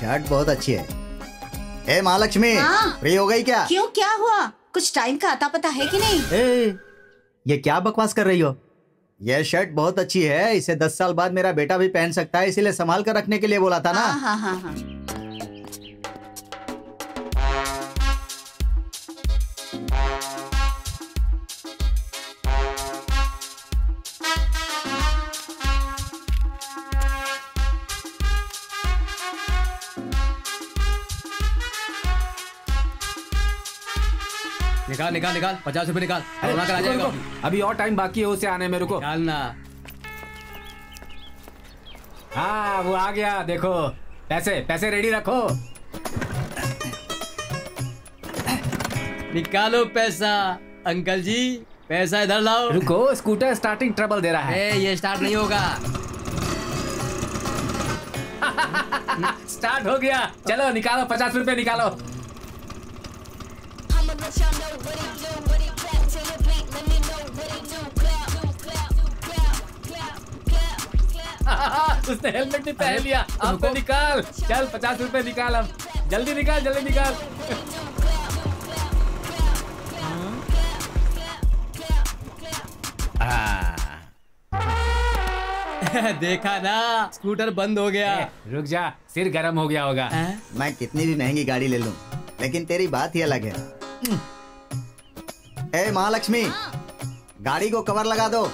Shirt बहुत अच्छी है। ए महालक्ष्मी, फ्री हो गई क्या? क्यों, क्या हुआ? कुछ टाइम का आता पता है कि नहीं? ये क्या बकवास कर रही हो? ये शर्ट बहुत अच्छी है, इसे 10 साल बाद मेरा बेटा भी पहन सकता है, इसीलिए संभाल कर रखने के लिए बोला था ना। हाँ हाँ हाँ। निकाल निकाल निकाल, 50 रुपए निकाल। आ जाएगा। अभी और टाइम बाकी है उसे आने में, रुको। निकालना। हाँ वो आ गया, देखो। पैसे पैसे रेडी रखो। निकालो पैसा। अंकल जी पैसा इधर लाओ। रुको, स्कूटर स्टार्टिंग ट्रबल दे रहा है। ये स्टार्ट नहीं होगा। स्टार्ट हो गया। चलो निकालो, 50 रुपए निकालो। उसने हेलमेट भी पहन लिया। अब तो निकाल, चल 50 रुपए निकाल। अब जल्दी निकाल, जल्दी निकाल। देखा ना, स्कूटर बंद हो गया। रुक जा, सिर गर्म हो गया होगा। मैं कितनी भी महंगी गाड़ी ले लूं, लेकिन तेरी बात ही अलग है। ए महालक्ष्मी, गाड़ी को कवर लगा दो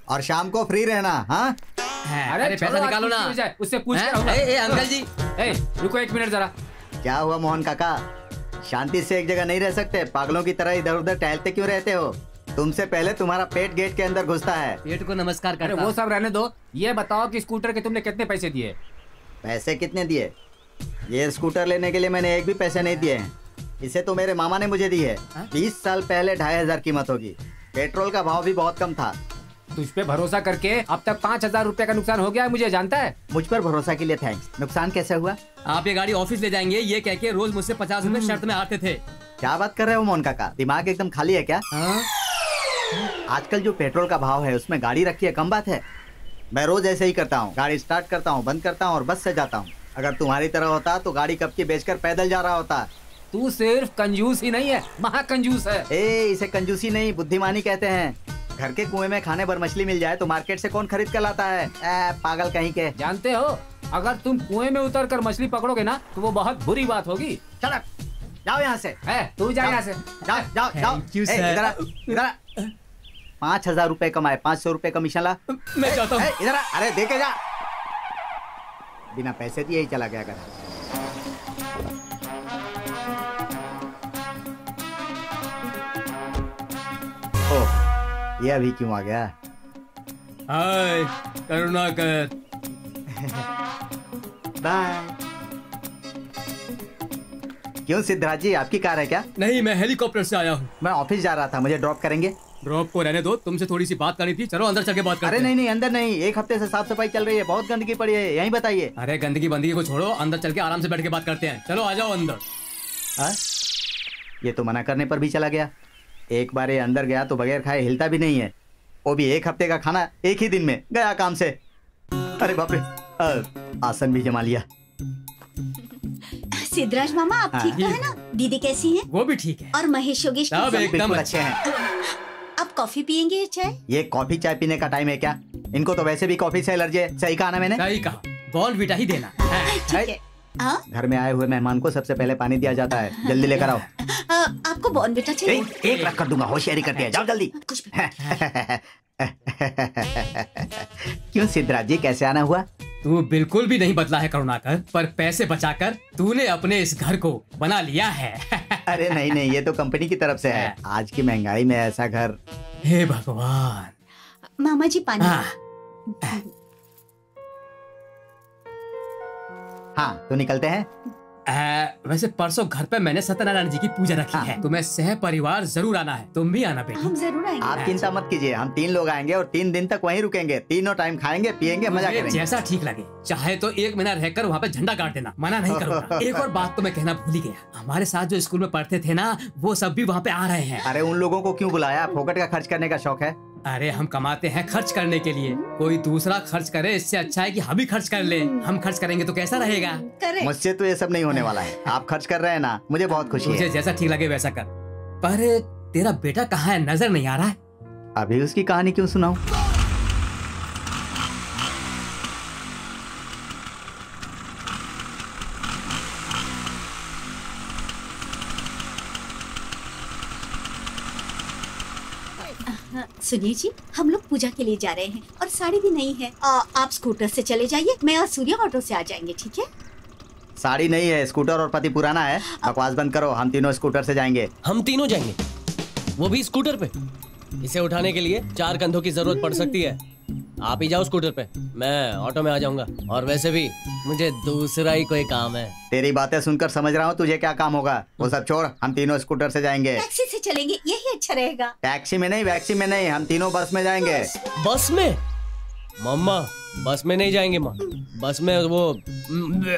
और शाम को फ्री रहना। हाँ अरे पैसा निकालो ना, उससे पूछ कर। अंकल जी रुको 1 मिनट जरा। क्या हुआ मोहन काका, शांति से एक जगह नहीं रह सकते? पागलों की तरह इधर उधर टहलते क्यों रहते हो? तुमसे पहले तुम्हारा पेट गेट के अंदर घुसता है। पेट को नमस्कार करता। अरे वो सब रहने दो, ये बताओ कि स्कूटर के तुमने कितने पैसे दिए? पैसे कितने दिए? ये स्कूटर लेने के लिए मैंने एक भी पैसे नहीं दिए हैं। इसे तो मेरे मामा ने मुझे दी है। 20 साल पहले 2500 कीमत होगी। पेट्रोल का भाव भी बहुत कम था। तुझ पे भरोसा करके अब तक 5000 रुपए का नुकसान हो गया है, मुझे जानता है। मुझ पर भरोसा के लिए थैंक्स। नुकसान कैसे हुआ? आप ये गाड़ी ऑफिस ले जाएंगे ये कह के रोज मुझसे 50 रुपए शर्त में आते थे। क्या बात कर रहे हो मोहन काका, दिमाग एकदम खाली है क्या? आजकल जो पेट्रोल का भाव है उसमें गाड़ी रखी है कम बात है। मैं रोज ऐसे ही करता हूँ, गाड़ी स्टार्ट करता हूँ, बंद करता हूँ और बस से जाता हूँ। अगर तुम्हारी तरह होता तो गाड़ी कब की बेचकर पैदल जा रहा होता। तू सिर्फ कंजूस ही नहीं है, महाकंजूस है। इसे कंजूसी नहीं बुद्धिमानी कहते हैं। घर के कुएं में खाने भर मछली मिल जाए तो मार्केट से कौन खरीद कर लाता है? पागल कहीं के। जानते हो, अगर तुम कुएं में उतर कर मछली पकड़ोगे ना तो वो बहुत बुरी बात होगी। चल जाओ यहाँ से। तू जा यहाँ से। जाओ जाओ जाओ। इधर 5000 रुपए कमाए, 500 रुपए कमीशन ला। मैं चाहता हूँ। इधर अरे देखे जा, बिना पैसे दिए ही चला गया कर। ये अभी क्यों आ गया? हाय करुणाकर। बाय। क्यों सिद्धराज जी, आपकी कार है क्या? नहीं, मैं हेलीकॉप्टर से आया हूँ। मैं ऑफिस जा रहा था, मुझे ड्रॉप करेंगे? ड्रॉप को रहने दो, तुमसे थोड़ी सी बात करनी थी। चलो अंदर चल के बात करते हैं। अरे नहीं नहीं, अंदर नहीं, 1 हफ्ते से साफ सफाई चल रही है, बहुत गंदगी पड़ी है, यहीं बताइए। अरे गंदगी बंदगी को छोड़ो, अंदर चल के आराम से बैठ के बात करते हैं। चलो आ जाओ अंदर। ये तो मना करने पर भी चला गया। एक बार ये अंदर गया तो बगैर खाए हिलता भी नहीं है, वो भी 1 हफ्ते का खाना 1 ही दिन में गया काम से। अरे बाप रे, आसन भी जमा लिया। सिद्धराज मामा आप ठीक तो है ना? दीदी कैसी हैं? वो भी ठीक है। और महेश योगेश सब एकदम अच्छे हैं। आप कॉफी पियेंगे या चाय? ये कॉफी चाय पीने का टाइम है क्या? इनको तो वैसे भी कॉफी से एलर्जी है। सही कहा ना मैंने? सही कहा, बॉर्नवीटा ही देना। ठीक है। घर में आए हुए मेहमान को सबसे पहले पानी दिया जाता है, जल्दी लेकर आओ। आपको बॉर्नवीटा चाहिए? एक रख कर दूंगा, होशियारी करती है, जाओ जल्दी। कुछ क्यों सिद्धराज जी, कैसे आना हुआ? तू बिल्कुल भी नहीं बदला है करुणाकर, पर पैसे बचाकर तूने अपने इस घर को बना लिया है। अरे नहीं नहीं, ये तो कंपनी की तरफ से है। आज की महंगाई में ऐसा घर। हे भगवान। मामा जी पानी। हाँ तो निकलते हैं। वैसे परसों घर पे मैंने सत्यनारायण जी की पूजा रखी है, तुम्हें सह परिवार जरूर आना है। तुम भी आना बेटी। हम जरूर आएंगे। आप चिंता मत कीजिए, हम 3 लोग आएंगे और 3 दिन तक वहीं रुकेंगे। तीनों टाइम खाएंगे पिएंगे मजा मुझे करेंगे। जैसा ठीक लगे, चाहे तो 1 महीना रहकर वहाँ पे झंडा गाड़ देना, मना नहीं करूँगा। एक और बात तो मैं कहना भूल ही गया, हमारे साथ जो स्कूल में पढ़ते थे ना, वो सब भी वहाँ पे आ रहे हैं। अरे उन लोगों को क्यों बुलाया? फोकट का खर्च करने का शौक है? अरे हम कमाते हैं खर्च करने के लिए, कोई दूसरा खर्च करे इससे अच्छा है कि हम ही खर्च कर ले। हम खर्च करेंगे तो कैसा रहेगा? करें। मुझसे तो ये सब नहीं होने वाला है। आप खर्च कर रहे हैं ना, मुझे बहुत खुशी मुझे है। जैसा ठीक लगे वैसा कर। पर तेरा बेटा कहाँ है? नजर नहीं आ रहा है। अभी उसकी कहानी क्यों सुनाऊं? सुनिए जी, हम लोग पूजा के लिए जा रहे हैं और साड़ी भी नहीं है। आप स्कूटर से चले जाइए, मैं और सूर्या ऑटो से आ जाएंगे, ठीक है? साड़ी नहीं है, स्कूटर और पति पुराना है। बकवास बंद करो, हम तीनों स्कूटर से जाएंगे। हम तीनों जाएंगे, वो भी स्कूटर पे। इसे उठाने के लिए 4 कंधों की जरूरत पड़ सकती है। आप ही जाओ स्कूटर पे, मैं ऑटो में आ जाऊंगा। और वैसे भी मुझे दूसरा ही कोई काम है। तेरी बातें सुनकर समझ रहा हूँ तुझे क्या काम होगा। वो सब छोड़, हम तीनों स्कूटर से जाएंगे। टैक्सी से चलेंगे, यही अच्छा रहेगा। टैक्सी में नहीं, वैक्सी में नहीं, हम तीनों बस में जाएंगे। बस में? मम्मा बस में नहीं जाएंगे माँ, बस में वो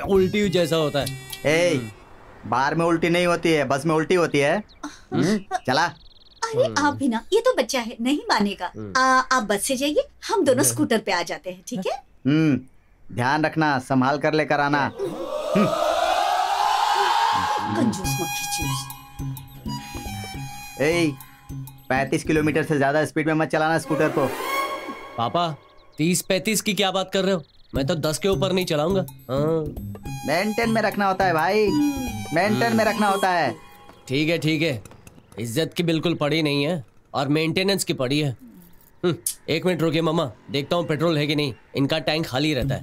उल्टी जैसा होता है। ए, बार में उल्टी नहीं होती है, बस में उल्टी होती है। चला। अरे आप भी ना, ये तो बच्चा है, नहीं मानेगा। आप बस से जाइए, हम दोनों स्कूटर पे आ जाते हैं, ठीक है? ध्यान रखना, संभाल कर लेकर आना। कंजूस मक्खी चूस। 35 किलोमीटर से ज्यादा स्पीड में मत चलाना स्कूटर को। पापा 30-35 की क्या बात कर रहे हो? मैं तो 10 के ऊपर नहीं चलाऊंगा। मेंटेन में रखना होता है भाई, मेंटेन में रखना होता है। ठीक है ठीक है, इज्जत की बिल्कुल पड़ी नहीं है और मेंटेनेंस की पड़ी है। 1 मिनट रुकिए मम्मा, देखता हूँ पेट्रोल है कि नहीं। इनका टैंक खाली रहता है।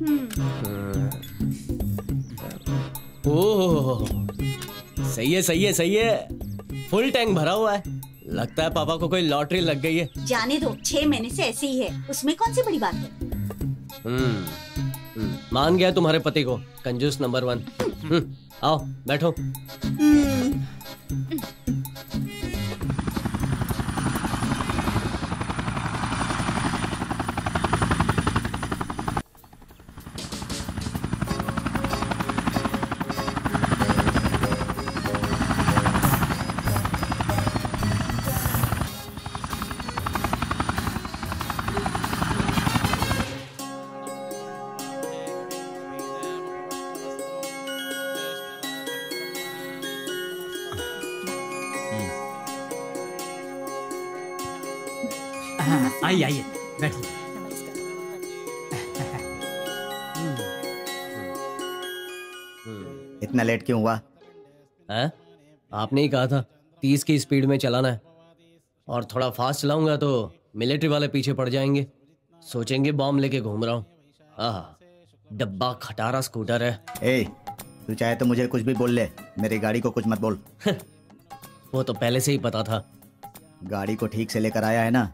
ओह सही है सही है सही है, फुल टैंक भरा हुआ है। लगता है पापा को कोई लॉटरी लग गई है। जाने दो, 6 महीने से ऐसे ही है, उसमें कौन सी बड़ी बात है? मान गया तुम्हारे पति को, कंजूस नंबर 1। आओ बैठो। आइए आइए बैठिए। इतना लेट क्यों हुआ? हैं? आपने ही कहा था 30 की स्पीड में चलाना है, और थोड़ा फास्ट चलाऊंगा तो मिलिट्री वाले पीछे पड़ जाएंगे, सोचेंगे बॉम्ब लेके घूम रहा हूँ। आहा, डब्बा खटारा स्कूटर है। ए, तू चाहे तो मुझे कुछ भी बोल ले, मेरी गाड़ी को कुछ मत बोल। वो तो पहले से ही पता था। गाड़ी को ठीक से लेकर आया है ना?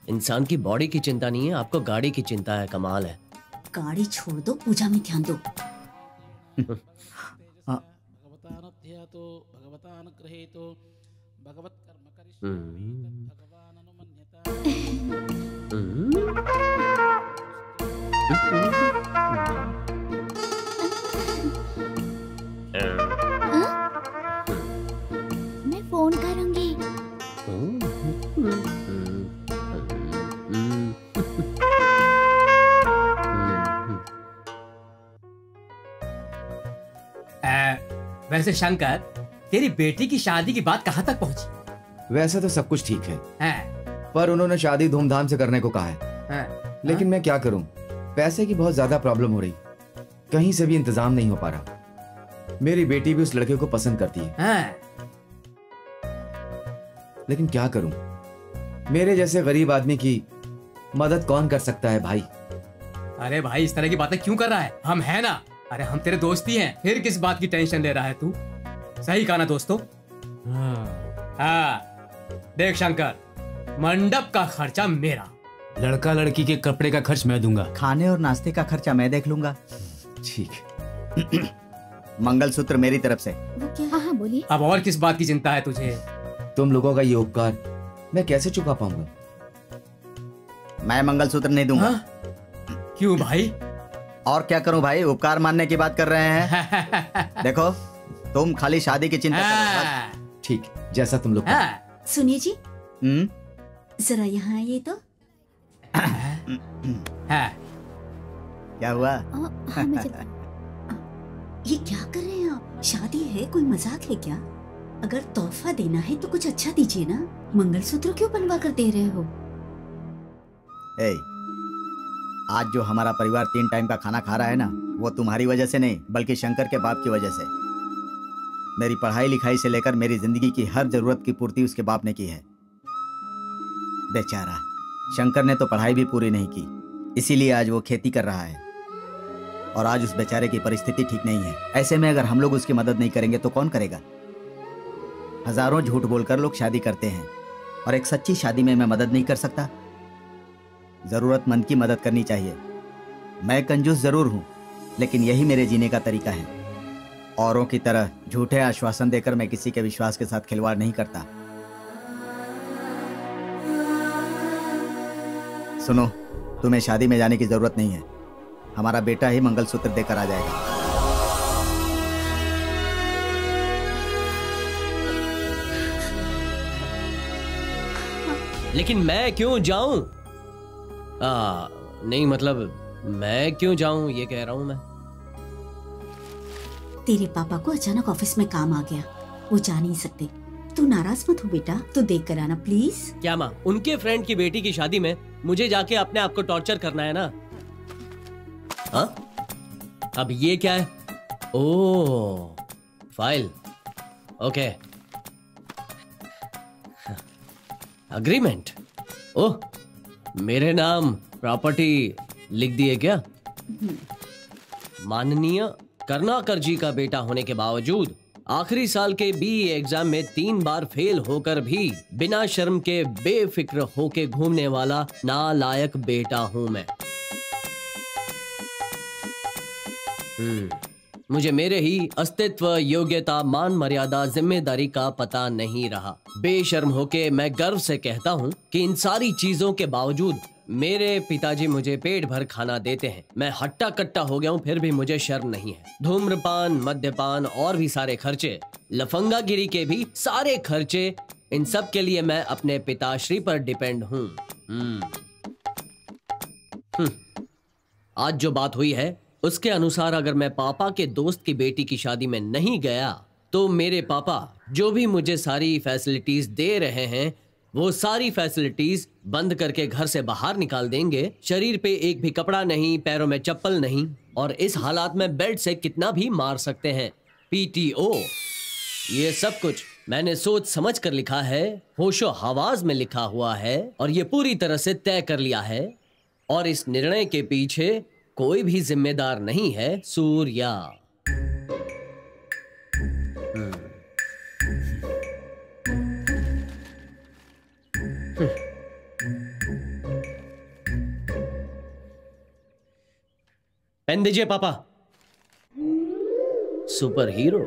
इंसान की बॉडी की चिंता नहीं है, आपको गाड़ी की चिंता है। कमाल है। गाड़ी छोड़ दो, पूजा में ध्यान दो। मैं फोन करूंगी। वैसे शंकर, तेरी बेटी की शादी की बात कहाँ तक पहुँची? वैसे तो सब कुछ ठीक है, हैं? पर उन्होंने शादी धूमधाम से करने को कहा है। हैं? लेकिन मैं क्या करूं, पैसे की बहुत ज्यादा प्रॉब्लम हो रही, कहीं से भी इंतजाम नहीं हो पा रहा। मेरी बेटी भी उस लड़के को पसंद करती है। हैं? लेकिन क्या करूं, मेरे जैसे गरीब आदमी की मदद कौन कर सकता है भाई? अरे भाई, इस तरह की बातें क्यों कर रहा है? हम है ना। अरे हम तेरे दोस्त ही हैं, फिर किस बात की टेंशन ले रहा है तू? सही कहा ना दोस्तों? हाँ देख शंकर, मंडप का खर्चा मेरा, लड़का लड़की के कपड़े का खर्च मैं दूंगा, खाने और नाश्ते का खर्चा मैं देख लूंगा। ठीक। मंगलसूत्र मेरी तरफ से। वो क्या? हाँ हाँ बोलिए। अब और किस बात की चिंता है तुझे? तुम लोगों का ये उपकार मैं कैसे चुका पाऊंगा? मैं मंगलसूत्र नहीं दूंगा। हाँ? क्यों भाई? और क्या करूं भाई, उपकार मानने की बात कर रहे हैं। देखो तुम खाली शादी की चिंता करो। ठीक, जैसा तुम लोग। सुनिए जी, जरा यहाँ आइए तो। क्या हुआ? हाँ मैं चलती हूँ। ये क्या कर रहे हैं आप? शादी है, कोई मजाक है क्या? अगर तोहफा देना है तो कुछ अच्छा दीजिए ना। मंगलसूत्र क्यों बनवा कर दे रहे हो? आज जो हमारा परिवार 3 टाइम का खाना खा रहा है ना, वो तुम्हारी वजह से नहीं बल्कि शंकर के बाप की वजह से। मेरी पढ़ाई लिखाई से लेकर मेरी जिंदगी की हर जरूरत की पूर्ति उसके बाप ने की है। बेचारा शंकर ने तो पढ़ाई भी पूरी नहीं की, इसीलिए आज वो खेती कर रहा है और आज उस बेचारे की परिस्थिति ठीक नहीं है। ऐसे में अगर हम लोग उसकी मदद नहीं करेंगे तो कौन करेगा? हजारों झूठ बोलकर लोग शादी करते हैं और एक सच्ची शादी में मैं मदद नहीं कर सकता। जरूरतमंद की मदद करनी चाहिए। मैं कंजूस जरूर हूं, लेकिन यही मेरे जीने का तरीका है। औरों की तरह झूठे आश्वासन देकर मैं किसी के विश्वास के साथ खिलवाड़ नहीं करता। सुनो, तुम्हें शादी में जाने की जरूरत नहीं है। हमारा बेटा ही मंगलसूत्र देकर आ जाएगा। लेकिन मैं क्यों जाऊं? नहीं मतलब मैं क्यों जाऊं ये कह रहा हूं मैं। तेरे पापा को अचानक ऑफिस में काम आ गया, वो जा नहीं सकते। तू नाराज मत हो बेटा, तू देख कर आना प्लीज। क्या माँ, उनके फ्रेंड की बेटी की शादी में मुझे जाके अपने आप को टॉर्चर करना है ना? हाँ? अब ये क्या है? Oh, file. Okay, agreement. Oh, मेरे नाम प्रॉपर्टी लिख दिए क्या? माननीय करुणाकर जी का बेटा होने के बावजूद आखिरी साल के बीए एग्जाम में 3 बार फेल होकर भी बिना शर्म के बेफिक्र होके घूमने वाला नालायक बेटा हूं मैं। मुझे मेरे ही अस्तित्व, योग्यता, मान मर्यादा, जिम्मेदारी का पता नहीं रहा। बेशर्म होके मैं गर्व से कहता हूँ कि इन सारी चीजों के बावजूद मेरे पिताजी मुझे पेट भर खाना देते हैं। मैं हट्टा कट्टा हो गया हूँ, फिर भी मुझे शर्म नहीं है। धूम्रपान, मद्यपान और भी सारे खर्चे, लफंगागिरी के भी सारे खर्चे, इन सब के लिए मैं अपने पिताश्री पर डिपेंड हूँ। आज जो बात हुई है उसके अनुसार अगर मैं पापा के दोस्त की बेटी की शादी में नहीं गया तो मेरे पापा जो भी मुझे सारी फैसिलिटीज दे रहे हैं वो सारी फैसिलिटीज बंद करके घर से बाहर निकाल देंगे। शरीर पे एक भी कपड़ा नहीं, पैरों में चप्पल नहीं, और इस हालात में बेल्ट से कितना भी मार सकते हैं। पीटीओ। ये सब कुछ मैंने सोच समझ कर लिखा है, होशो हवास में लिखा हुआ है और ये पूरी तरह से तय कर लिया है। और इस निर्णय के पीछे कोई भी जिम्मेदार नहीं है, सूर्या। पेन दीजिए पापा। Super hero.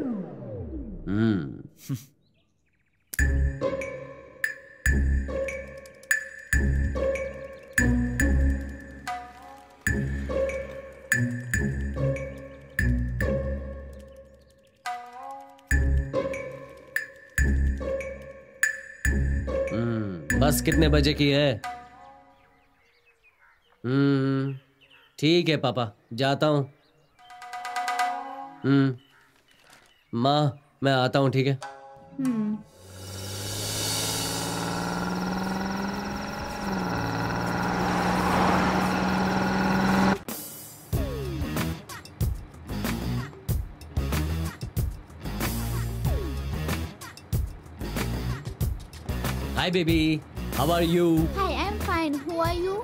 बस कितने बजे की है? ठीक है पापा, जाता हूँ। माँ मैं आता हूँ, ठीक है? Hi baby, how are you? Hi, I'm fine. Who are you?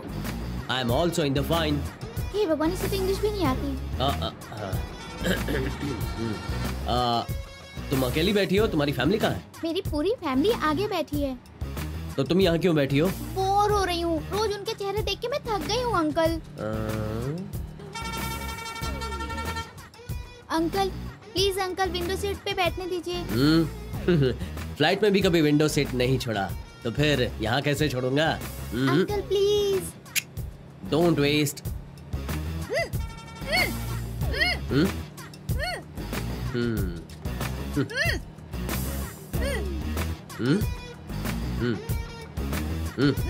I'm also in the fine. हे भगवान, इसे तो इंग्लिश भी नहीं आती। तुम अकेली बैठी हो? तुम्हारी फैमिली कहाँ है? मेरी पूरी फैमिली आगे बैठी है। तो तुम यहाँ क्यों बैठी हो? बोर हो रही हूँ। रोज उनके चेहरे देख के मैं थक गई हूँ uncle. Uncle please uncle window seat पे बैठने दीजिए। फ्लाइट में भी कभी विंडो सीट नहीं छोड़ा, तो फिर यहाँ कैसे छोड़ूंगा? Uncle please. Don't waste.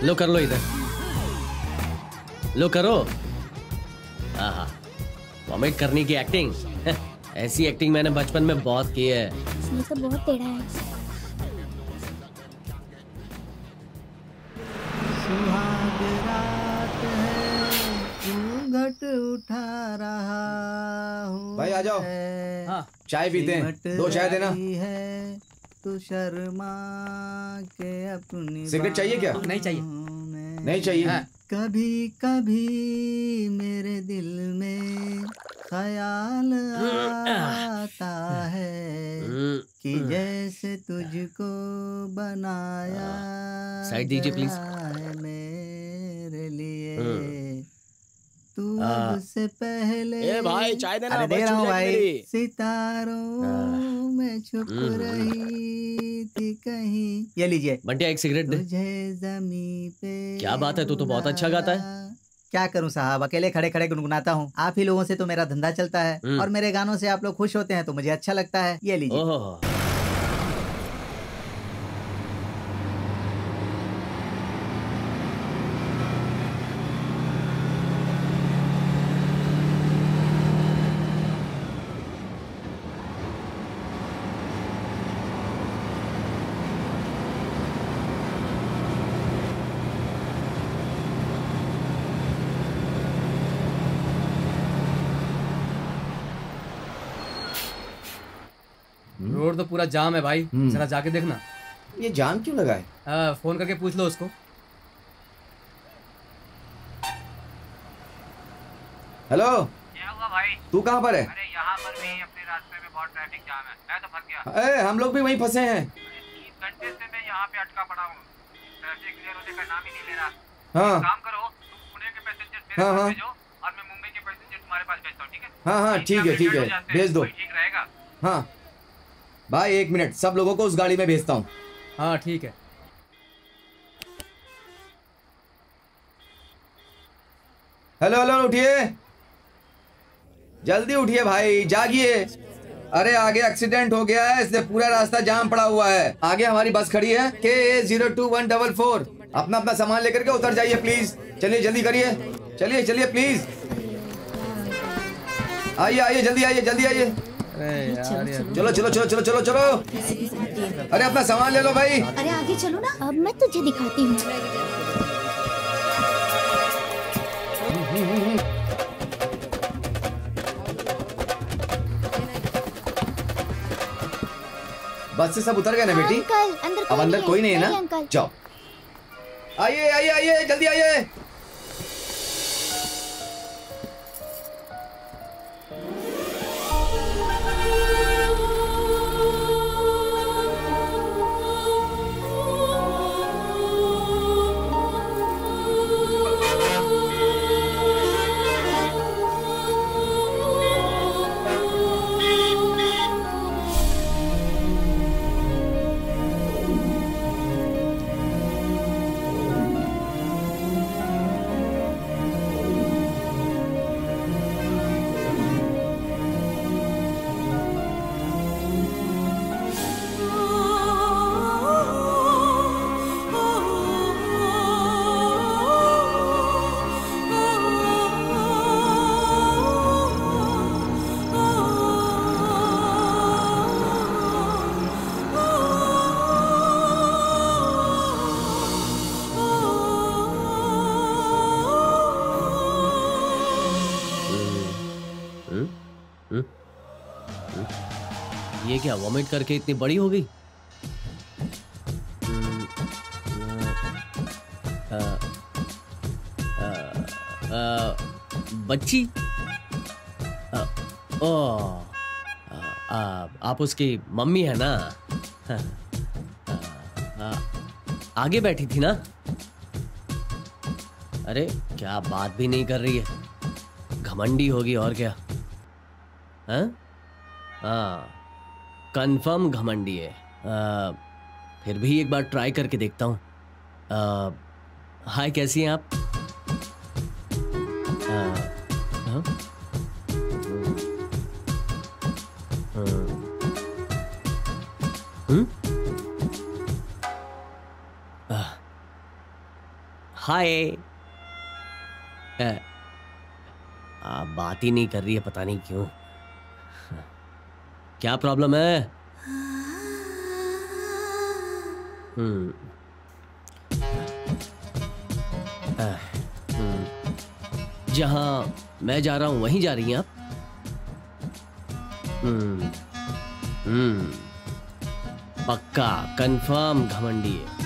लो कर लो इधर, लो करो। आहा, वॉमिट करने की एक्टिंग। ऐसी एक्टिंग मैंने बचपन में बहुत की है। ये सब बहुत टेढ़ा है। सुहाग रात है, घूंघट उठा रहा हूँ। भाई आ जाओ। हाँ। चाय पीते हैं, 2 चाय देना। है तू शर्मा के अपनी सिगरेट चाहिए क्या? नहीं चाहिए। नहीं चाहिए। हाँ। कभी कभी मेरे दिल में ख्याल आता है कि जैसे तुझको बनाया साइड दीजिए प्लीज। है मेरे लिए तू से पहले। ए भाई चाय देना। अरे दे रहा हूँ भाई। मेरी। सितारों में छुप रही थी कहीं। ये लीजिए। बंटिया एक सिगरेट दे। तुझे ज़मीं पे क्या बात है, तू तो बहुत अच्छा गाता है। क्या करूं साहब, अकेले खड़े खड़े गुनगुनाता हूँ। आप ही लोगों से तो मेरा धंधा चलता है और मेरे गानों से आप लोग खुश होते हैं तो मुझे अच्छा लगता है। ये लीजिए। ओहो। रोड तो पूरा जाम है भाई, जरा जाके देखना। ये जाम क्यों लगा है? फोन करके पूछ लो उसको। हेलो, क्या हुआ भाई? तू कहाँ पर है? अरे यहाँ पर भी अपने रास्ते में बहुत ट्रैफिक जाम है, मैं तो फंस गया। अरे हम लोग भी वहीं फंसे हैं। 3 घंटे से मैं यहाँ पे अटका पड़ा हूँ, ट्रैफिक क्लियर होने का नाम ही नहीं ले रहा। हाँ काम करो, तुम पुणे के पैसेंजर मेरे हाँ, पास हाँ। भेजो और मैं मुंबई के पैसेंजर तुम्हारे पास भेजता हूँ, ठीक है? हाँ हाँ ठीक है ठीक है, भेज दो। ठीक रहेगा। हाँ भाई 1 मिनट, सब लोगों को उस गाड़ी में भेजता हूँ। हाँ ठीक है। हेलो हेलो, उठिए, जल्दी उठिए भाई, जागिए। अरे आगे एक्सीडेंट हो गया है, इसलिए पूरा रास्ता जाम पड़ा हुआ है। आगे हमारी बस खड़ी है KA02144। अपना अपना सामान लेकर के उतर जाइए प्लीज। चलिए जल्दी करिए, चलिए चलिए प्लीज। आइए आइए, जल्दी आइए, जल्दी आइए। चलो चलो चलो चलो चलो चलो। अरे अपना सामान ले लो भाई। अरे आगे चलो ना। अब मैं तुझे दिखाती हूँ। बस से सब उतर गए ना बेटी? अंकल अंदर अब अंदर कोई नहीं है ना? अंकल। जाओ, आइए आइए आइए, जल्दी आइए। ये क्या, वॉमिट करके इतनी बड़ी हो गई? बच्ची? आप उसकी मम्मी है ना? आगे बैठी थी ना? अरे क्या बात भी नहीं कर रही है, घमंडी होगी और क्या। हाँ? हाँ, कंफर्म घमंडी है। फिर भी एक बार ट्राई करके देखता हूँ। हाय, कैसी हैं आप? हाँ? हाय। बात ही नहीं कर रही है, पता नहीं क्यों। क्या प्रॉब्लम है? जहां मैं जा रहा हूं वहीं जा रही हैं आप? पक्का कंफर्म घमंडी है।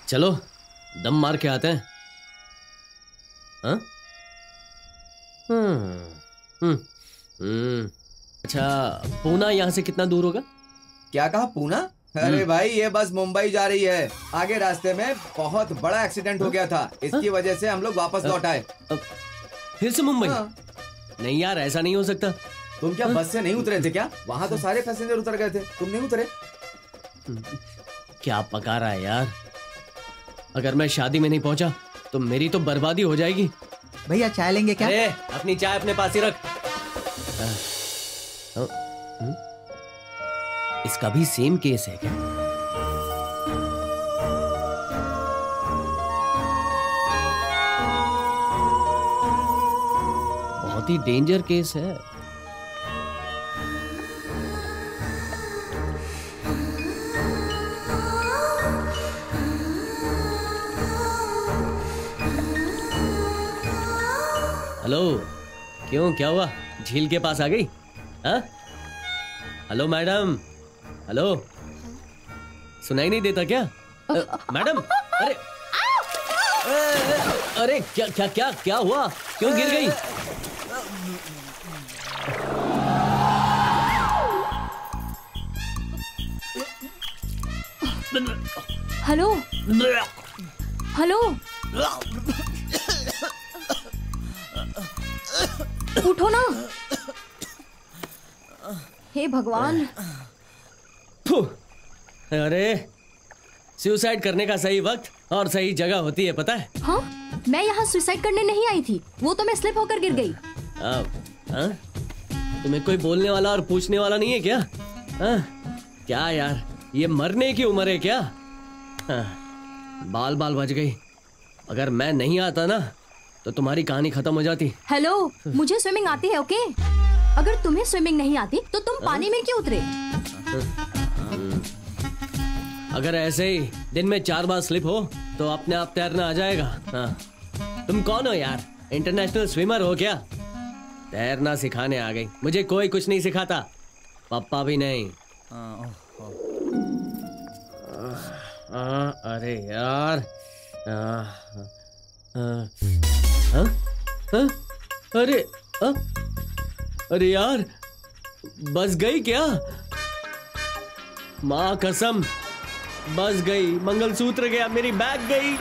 चलो दम मार के आते हैं। हाँ? अच्छा, पूना यहाँ से कितना दूर होगा? क्या कहा, पूना? अरे भाई, ये बस मुंबई जा रही है। आगे रास्ते में बहुत बड़ा एक्सीडेंट हो गया था, इसकी वजह से हम लोग वापस लौट आए। फिर से मुंबई? हाँ। नहीं यार, ऐसा नहीं हो सकता। तुम क्या बस से नहीं उतरे थे क्या? वहाँ तो सारे पैसेंजर उतर गए थे, तुम नहीं उतरे? क्या पका रहा है यार? अगर मैं शादी में नहीं पहुंचा तो मेरी तो बर्बादी हो जाएगी। भैया चाय लेंगे क्या? अरे अपनी चाय अपने पास ही रख। इसका भी सेम केस है क्या? बहुत ही डेंजर केस है। हेलो, क्यों, क्या हुआ? झील के पास आ गई? हाँ? हेलो मैडम, हेलो, सुनाई नहीं देता क्या? मैडम, अरे अरे क्या क्या क्या क्या हुआ? क्यों गिर गई? हेलो हेलो, उठो ना। हे भगवान। अरे सुसाइड करने का सही वक्त और सही जगह होती है, पता है? हाँ, मैं यहाँ सुसाइड करने नहीं आई थी, वो तो मैं स्लिप होकर गिर गई। तुम्हें कोई बोलने वाला और पूछने वाला नहीं है क्या? क्या यार, ये मरने की उम्र है क्या? बाल बाल बच गई। अगर मैं नहीं आता ना तो तुम्हारी कहानी खत्म हो जाती। हेलो, मुझे स्विमिंग आती है, ओके? अगर तुम्हें स्विमिंग नहीं आती तो तुम पानी में क्यों उतरे? अगर ऐसे ही दिन में 4 बार स्लिप हो तो अपने आप तैरना आ जाएगा। तुम कौन हो यार? इंटरनेशनल स्विमर हो क्या? तैरना सिखाने आ गई। मुझे कोई कुछ नहीं सिखाता, पापा भी नहीं। अरे यार, अरे अरे यार, बस गई क्या? माँ कसम, बस गई। मंगलसूत्र गया, मेरी बैग गई।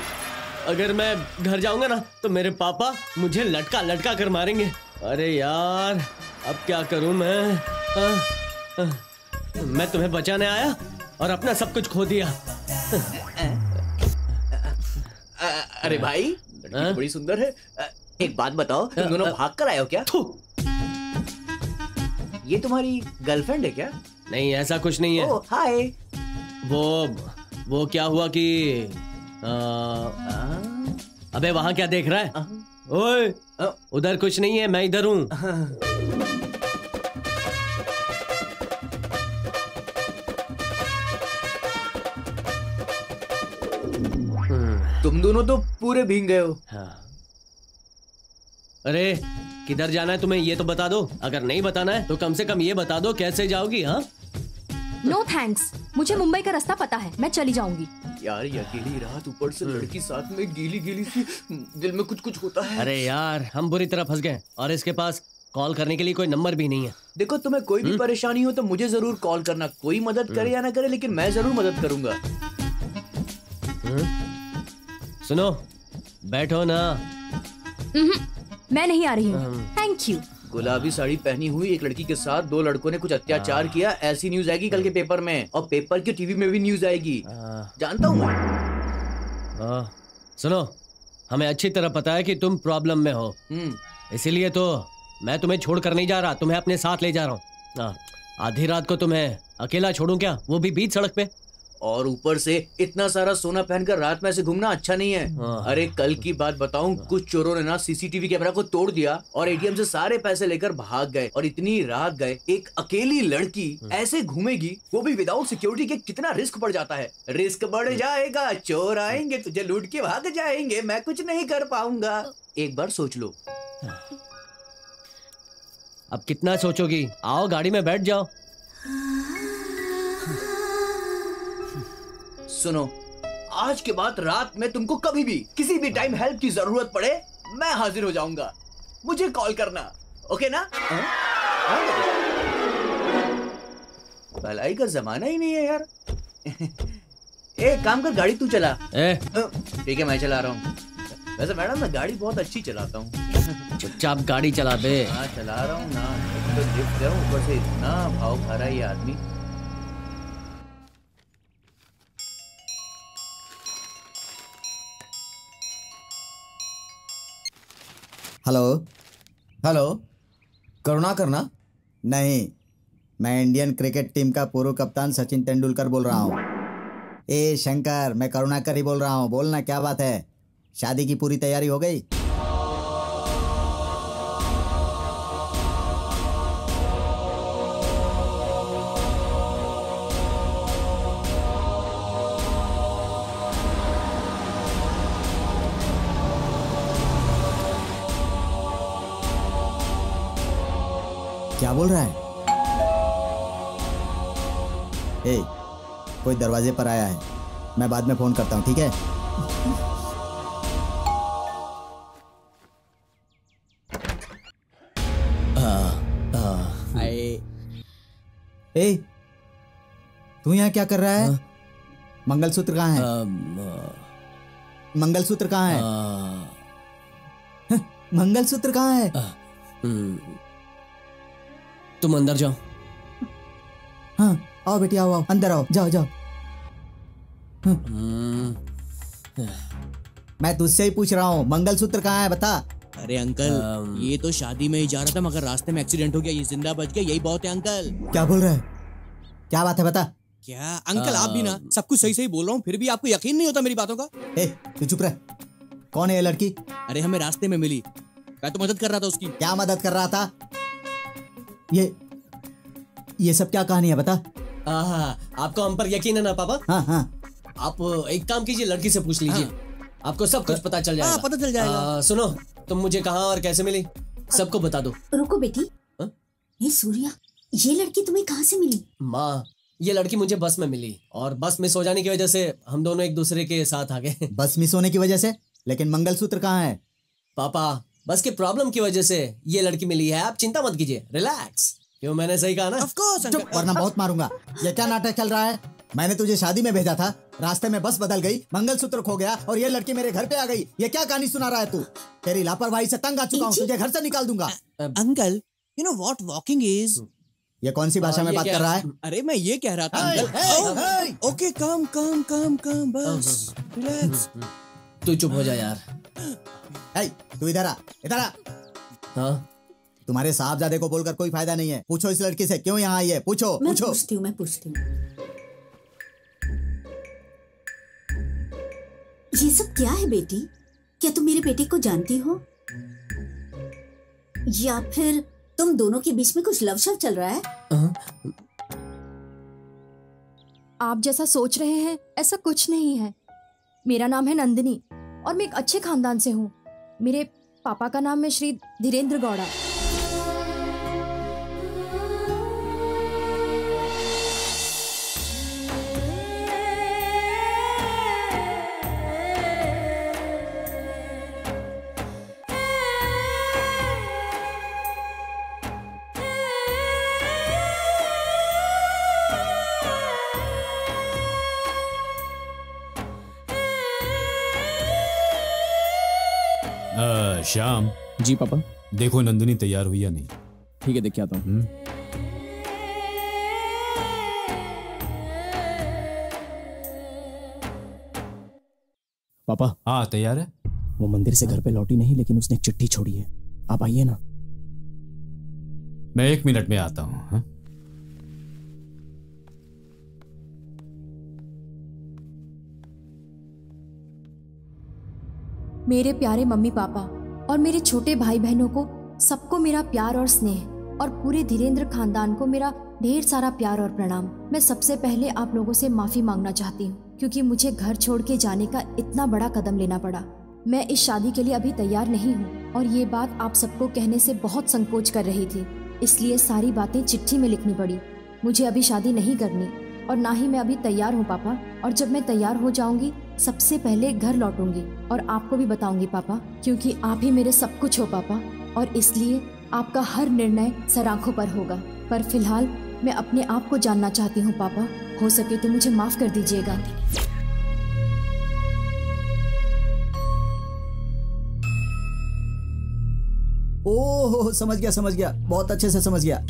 अगर मैं घर जाऊंगा ना तो मेरे पापा मुझे लटका लटका कर मारेंगे। अरे यार, अब क्या करूं मैं? मैं तुम्हें बचाने आया और अपना सब कुछ खो दिया। अरे भाई, लड़की बड़ी सुंदर है। एक बात बताओ, तुम दोनों भाग कर आए हो क्या? ये तुम्हारी गर्लफ्रेंड है क्या? नहीं, ऐसा कुछ नहीं है। ओह हाय। वो क्या हुआ कि अबे वहां क्या देख रहा है? ओए, उधर कुछ नहीं है, मैं इधर हूँ। तुम दोनों तो पूरे भीग गए हो। अरे किधर जाना है तुम्हें, ये तो बता दो। अगर नहीं बताना है तो कम से कम ये बता दो कैसे जाओगी। हाँ, नो थैंक्स, मुझे मुंबई का रास्ता पता है, मैं चली जाऊंगी। यार ये अकेली रात, ऊपर से लड़की साथ में गीली गीली सी, दिल में कुछ कुछ होता है। अरे यार हम बुरी तरह फंस गए और इसके पास कॉल करने के लिए कोई नंबर भी नहीं है। देखो तुम्हें कोई भी परेशानी हो तो मुझे जरूर कॉल करना, कोई मदद करे या ना करे लेकिन मैं जरूर मदद करूंगा। सुनो, बैठो ना। मैं नहीं आ रही हूँ, थैंक यू। गुलाबी साड़ी पहनी हुई एक लड़की के साथ 2 लड़कों ने कुछ अत्याचार किया, ऐसी न्यूज आएगी कल के पेपर में, और पेपर की टीवी में भी न्यूज आएगी, जानता हूँ मैं। सुनो, हमें अच्छी तरह पता है कि तुम प्रॉब्लम में हो, इसीलिए तो मैं तुम्हें छोड़कर नहीं जा रहा, तुम्हें अपने साथ ले जा रहा हूँ। आधी रात को तुम्हें अकेला छोड़ूं क्या, वो भी बीच सड़क पे? और ऊपर से इतना सारा सोना पहनकर रात में ऐसे घूमना अच्छा नहीं है। अरे कल की बात बताऊं, कुछ चोरों ने ना सीसीटीवी कैमरा को तोड़ दिया और एटीएम से सारे पैसे लेकर भाग गए, और इतनी रात गए। एक अकेली लड़की ऐसे घूमेगी, वो भी विदाउट सिक्योरिटी के, कितना रिस्क बढ़ जाता है। रिस्क बढ़ जाएगा, चोर आएंगे, तुझे लूट के भाग जाएंगे, मैं कुछ नहीं कर पाऊंगा। एक बार सोच लो। अब कितना सोचोगी, आओ गाड़ी में बैठ जाओ। सुनो, आज के बाद रात में तुमको कभी भी किसी भी टाइम हेल्प की जरूरत पड़े, मैं हाजिर हो जाऊंगा, मुझे कॉल करना, ओके ना? भलाई का जमाना ही नहीं है यार। एक काम कर, गाड़ी तू चला। ठीक है, मैं चला रहा हूँ। वैसे मैडम मैं गाड़ी बहुत अच्छी चलाता हूँ। चुपचाप गाड़ी चला बे। हाँ चला रहा हूँ ना, तो ड्रिफ्ट कर रहा हूँ, ऊपर से इतना भाव खा रहा है ये आदमी। हेलो हेलो, करुणाकर ना? नहीं, मैं इंडियन क्रिकेट टीम का पूर्व कप्तान सचिन तेंदुलकर बोल रहा हूँ। ए शंकर, मैं करुणाकर ही बोल रहा हूँ, बोलना क्या बात है? शादी की पूरी तैयारी हो गई? क्या बोल रहा है? ए, कोई दरवाजे पर आया है, मैं बाद में फोन करता हूँ, ठीक है? ए, तू यहाँ क्या कर रहा है? मंगलसूत्र कहाँ है? मंगलसूत्र कहाँ है? मंगलसूत्र कहाँ है? तुम अंदर जाओ। हाँ, आओ बेटी, आओ आओ, अंदर आओ, जाओ जाओ। मैं तुझसे ही पूछ रहा हूँ, मंगलसूत्र कहाँ है, बता। अरे अंकल, ये तो शादी में ही जा रहा था मगर रास्ते में एक्सीडेंट हो गया, ये जिंदा बच गया, यही बहुत है अंकल। क्या बोल रहा है? क्या बात है, बता। क्या अंकल, आप भी ना सब कुछ सही सही बोल रहा हूँ, फिर भी आपको यकीन नहीं होता मेरी बातों का? ए, तू चुप रह। कौन है ये लड़की? अरे हमें रास्ते में मिली, मैं तो मदद कर रहा था उसकी। क्या मदद कर रहा था? ये सब क्या कहानी है, बता। आपको हम पर यकीन है ना पापा? हाँ हाँ। आप एक काम कीजिए, लड़की से पूछ लीजिए, आपको सब कुछ पता चल जाएगा। पता चल जाएगा। सुनो, तुम मुझे कहाँ और कैसे मिली, सबको बता दो। रुको बेटी, ये सूर्या, ये लड़की तुम्हें कहाँ से मिली? माँ, ये लड़की मुझे बस में मिली और बस मिस हो जाने की वजह से हम दोनों एक दूसरे के साथ आ गए। बस मिस होने की वजह से? लेकिन मंगलसूत्र कहाँ है? पापा, बस के प्रॉब्लम की वजह से ये लड़की मिली है, आप चिंता मत कीजिए, रिलैक्स। क्यों, मैंने सही कहा ना? Of course. चुप, वरना बहुत मारूंगा। ये क्या नाटक चल रहा है? मैंने तुझे शादी में भेजा था, रास्ते में बस बदल गई, मंगलसूत्र खो गया और ये लड़की मेरे घर पे आ गई। ये क्या कहानी सुना रहा है तू? तेरी लापरवाही से तंग आ चुका हूँ, तुझे घर से निकाल दूंगा। Uncle, you know what walking is? ये कौन सी भाषा में बात कर रहा है? अरे मैं ये कह रहा था अंकल। ओके, कम कम कम कम, बस रिलैक्स। तू चुप हो जा यार। तू इधर आ, इधर आ। हाँ? तुम्हारे साहबजादे को बोलकर कोई फायदा नहीं है। पूछो इस लड़की से क्यों यहाँ आई है, पूछो। मैं पूछती हूँ, मैं पूछती हूँ। ये सब क्या है बेटी? क्या तुम मेरे बेटे को जानती हो, या फिर तुम दोनों के बीच में कुछ लव शव चल रहा है? आप जैसा सोच रहे हैं ऐसा कुछ नहीं है। मेरा नाम है नंदिनी और मैं एक अच्छे खानदान से हूँ। मेरे पापा का नाम है श्री धीरेन्द्र गौड़ा। श्याम। जी पापा। देखो नंदिनी तैयार हुई या नहीं। ठीक है, देख के आता हूँ। पापा। हाँ तैयार है। वो मंदिर से घर पे लौटी नहीं, लेकिन उसने एक चिट्ठी छोड़ी है। आप आइए ना। मैं 1 मिनट में आता हूँ। हाँ? मेरे प्यारे मम्मी पापा और मेरे छोटे भाई बहनों को सबको मेरा प्यार और स्नेह, और पूरे धीरेन्द्र खानदान को मेरा ढेर सारा प्यार और प्रणाम। मैं सबसे पहले आप लोगों से माफी मांगना चाहती हूँ, क्योंकि मुझे घर छोड़ के जाने का इतना बड़ा कदम लेना पड़ा। मैं इस शादी के लिए अभी तैयार नहीं हूँ, और ये बात आप सबको कहने से बहुत संकोच कर रही थी, इसलिए सारी बातें चिट्ठी में लिखनी पड़ी। मुझे अभी शादी नहीं करनी, और ना ही मैं अभी तैयार हूँ पापा। और जब मैं तैयार हो जाऊंगी सबसे पहले घर लौटूंगी और आपको भी बताऊंगी पापा, क्योंकि आप ही मेरे सब कुछ हो पापा, और इसलिए आपका हर निर्णय सर आंखों पर होगा। पर फिलहाल मैं अपने आप को जानना चाहती हूँ पापा, हो सके तो मुझे माफ कर दीजिएगा। ओह समझ गया, बहुत अच्छे से समझ गया।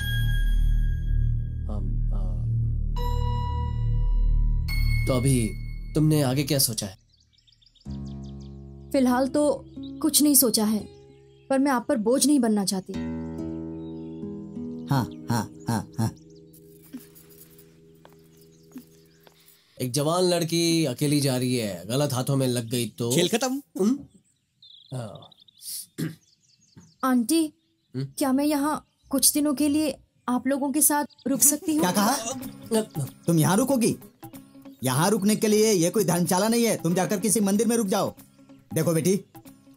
तो अभी तुमने आगे क्या सोचा है? फिलहाल तो कुछ नहीं सोचा है, पर मैं आप पर बोझ नहीं बनना चाहती। हाँ। एक जवान लड़की अकेली जा रही है, गलत हाथों में लग गई तो खेल खत्म। आंटी, क्या मैं यहाँ कुछ दिनों के लिए आप लोगों के साथ रुक सकती हूँ? क्या कहा? तुम यहाँ रुकोगी? यहाँ रुकने के लिए ये कोई धर्मशाला नहीं है, तुम जाकर किसी मंदिर में रुक जाओ। देखो बेटी,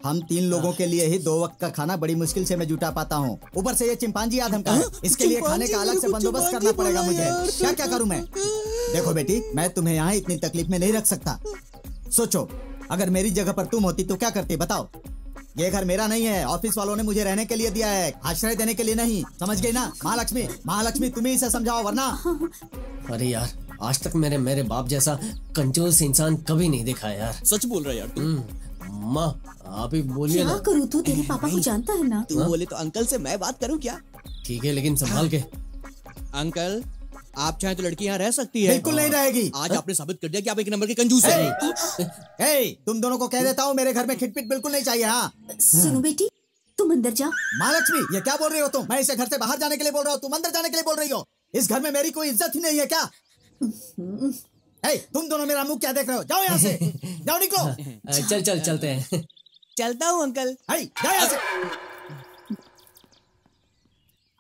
हम 3 लोगों के लिए ही 2 वक्त का खाना बड़ी मुश्किल से मैं जुटा पाता हूँ। ऊपर से ये चिंपांजी आदम का है, इसके लिए खाने का अलग से बंदोबस्त करना पड़ेगा मुझे। क्या करूँ मैं? देखो बेटी, मैं तुम्हें यहाँ इतनी तकलीफ में नहीं रख सकता। सोचो, अगर मेरी जगह पर तुम होती तो क्या करती, बताओ। ये घर मेरा नहीं है, ऑफिस वालों ने मुझे रहने के लिए दिया है, आश्रय देने के लिए नहीं। समझ गई ना? महालक्ष्मी तुम ही इसे समझाओ, वरना। अरे यार, आज तक मेरे बाप जैसा कंजूस इंसान कभी नहीं देखा यार। सच बोल रहा है यार। माँ आप ही बोलिए ना। क्या करूँ, तू तेरे पापा को जानता है ना। तू बोले तो अंकल से मैं बात करूँ क्या? ठीक है, लेकिन संभाल के। अंकल, आप चाहे तो लड़की यहाँ रह सकती है। बिल्कुल नहीं रहेगी। आज आपने साबित कर दिया कि आप 1 नंबर के कंजूस हैं। तुम दोनों को कह देता हूँ, मेरे घर में खिटपिट बिल्कुल नहीं चाहिए। हाँ सुनो बेटी, तुम अंदर जाओ। महालक्ष्मी, ये क्या बोल रही हो तुम? मैं इसे घर से बाहर जाने के लिए बोल रहा हूँ, तुम अंदर जाने के लिए बोल रही हो। इस घर में मेरी कोई इज्जत ही नहीं है क्या? तुम दोनों मेरा मुंह क्या देख रहे हो? जाओ यहाँ से, जाओ, निकलो। चलते हैं। चलता हूँ अंकल। जाओ यहाँ से।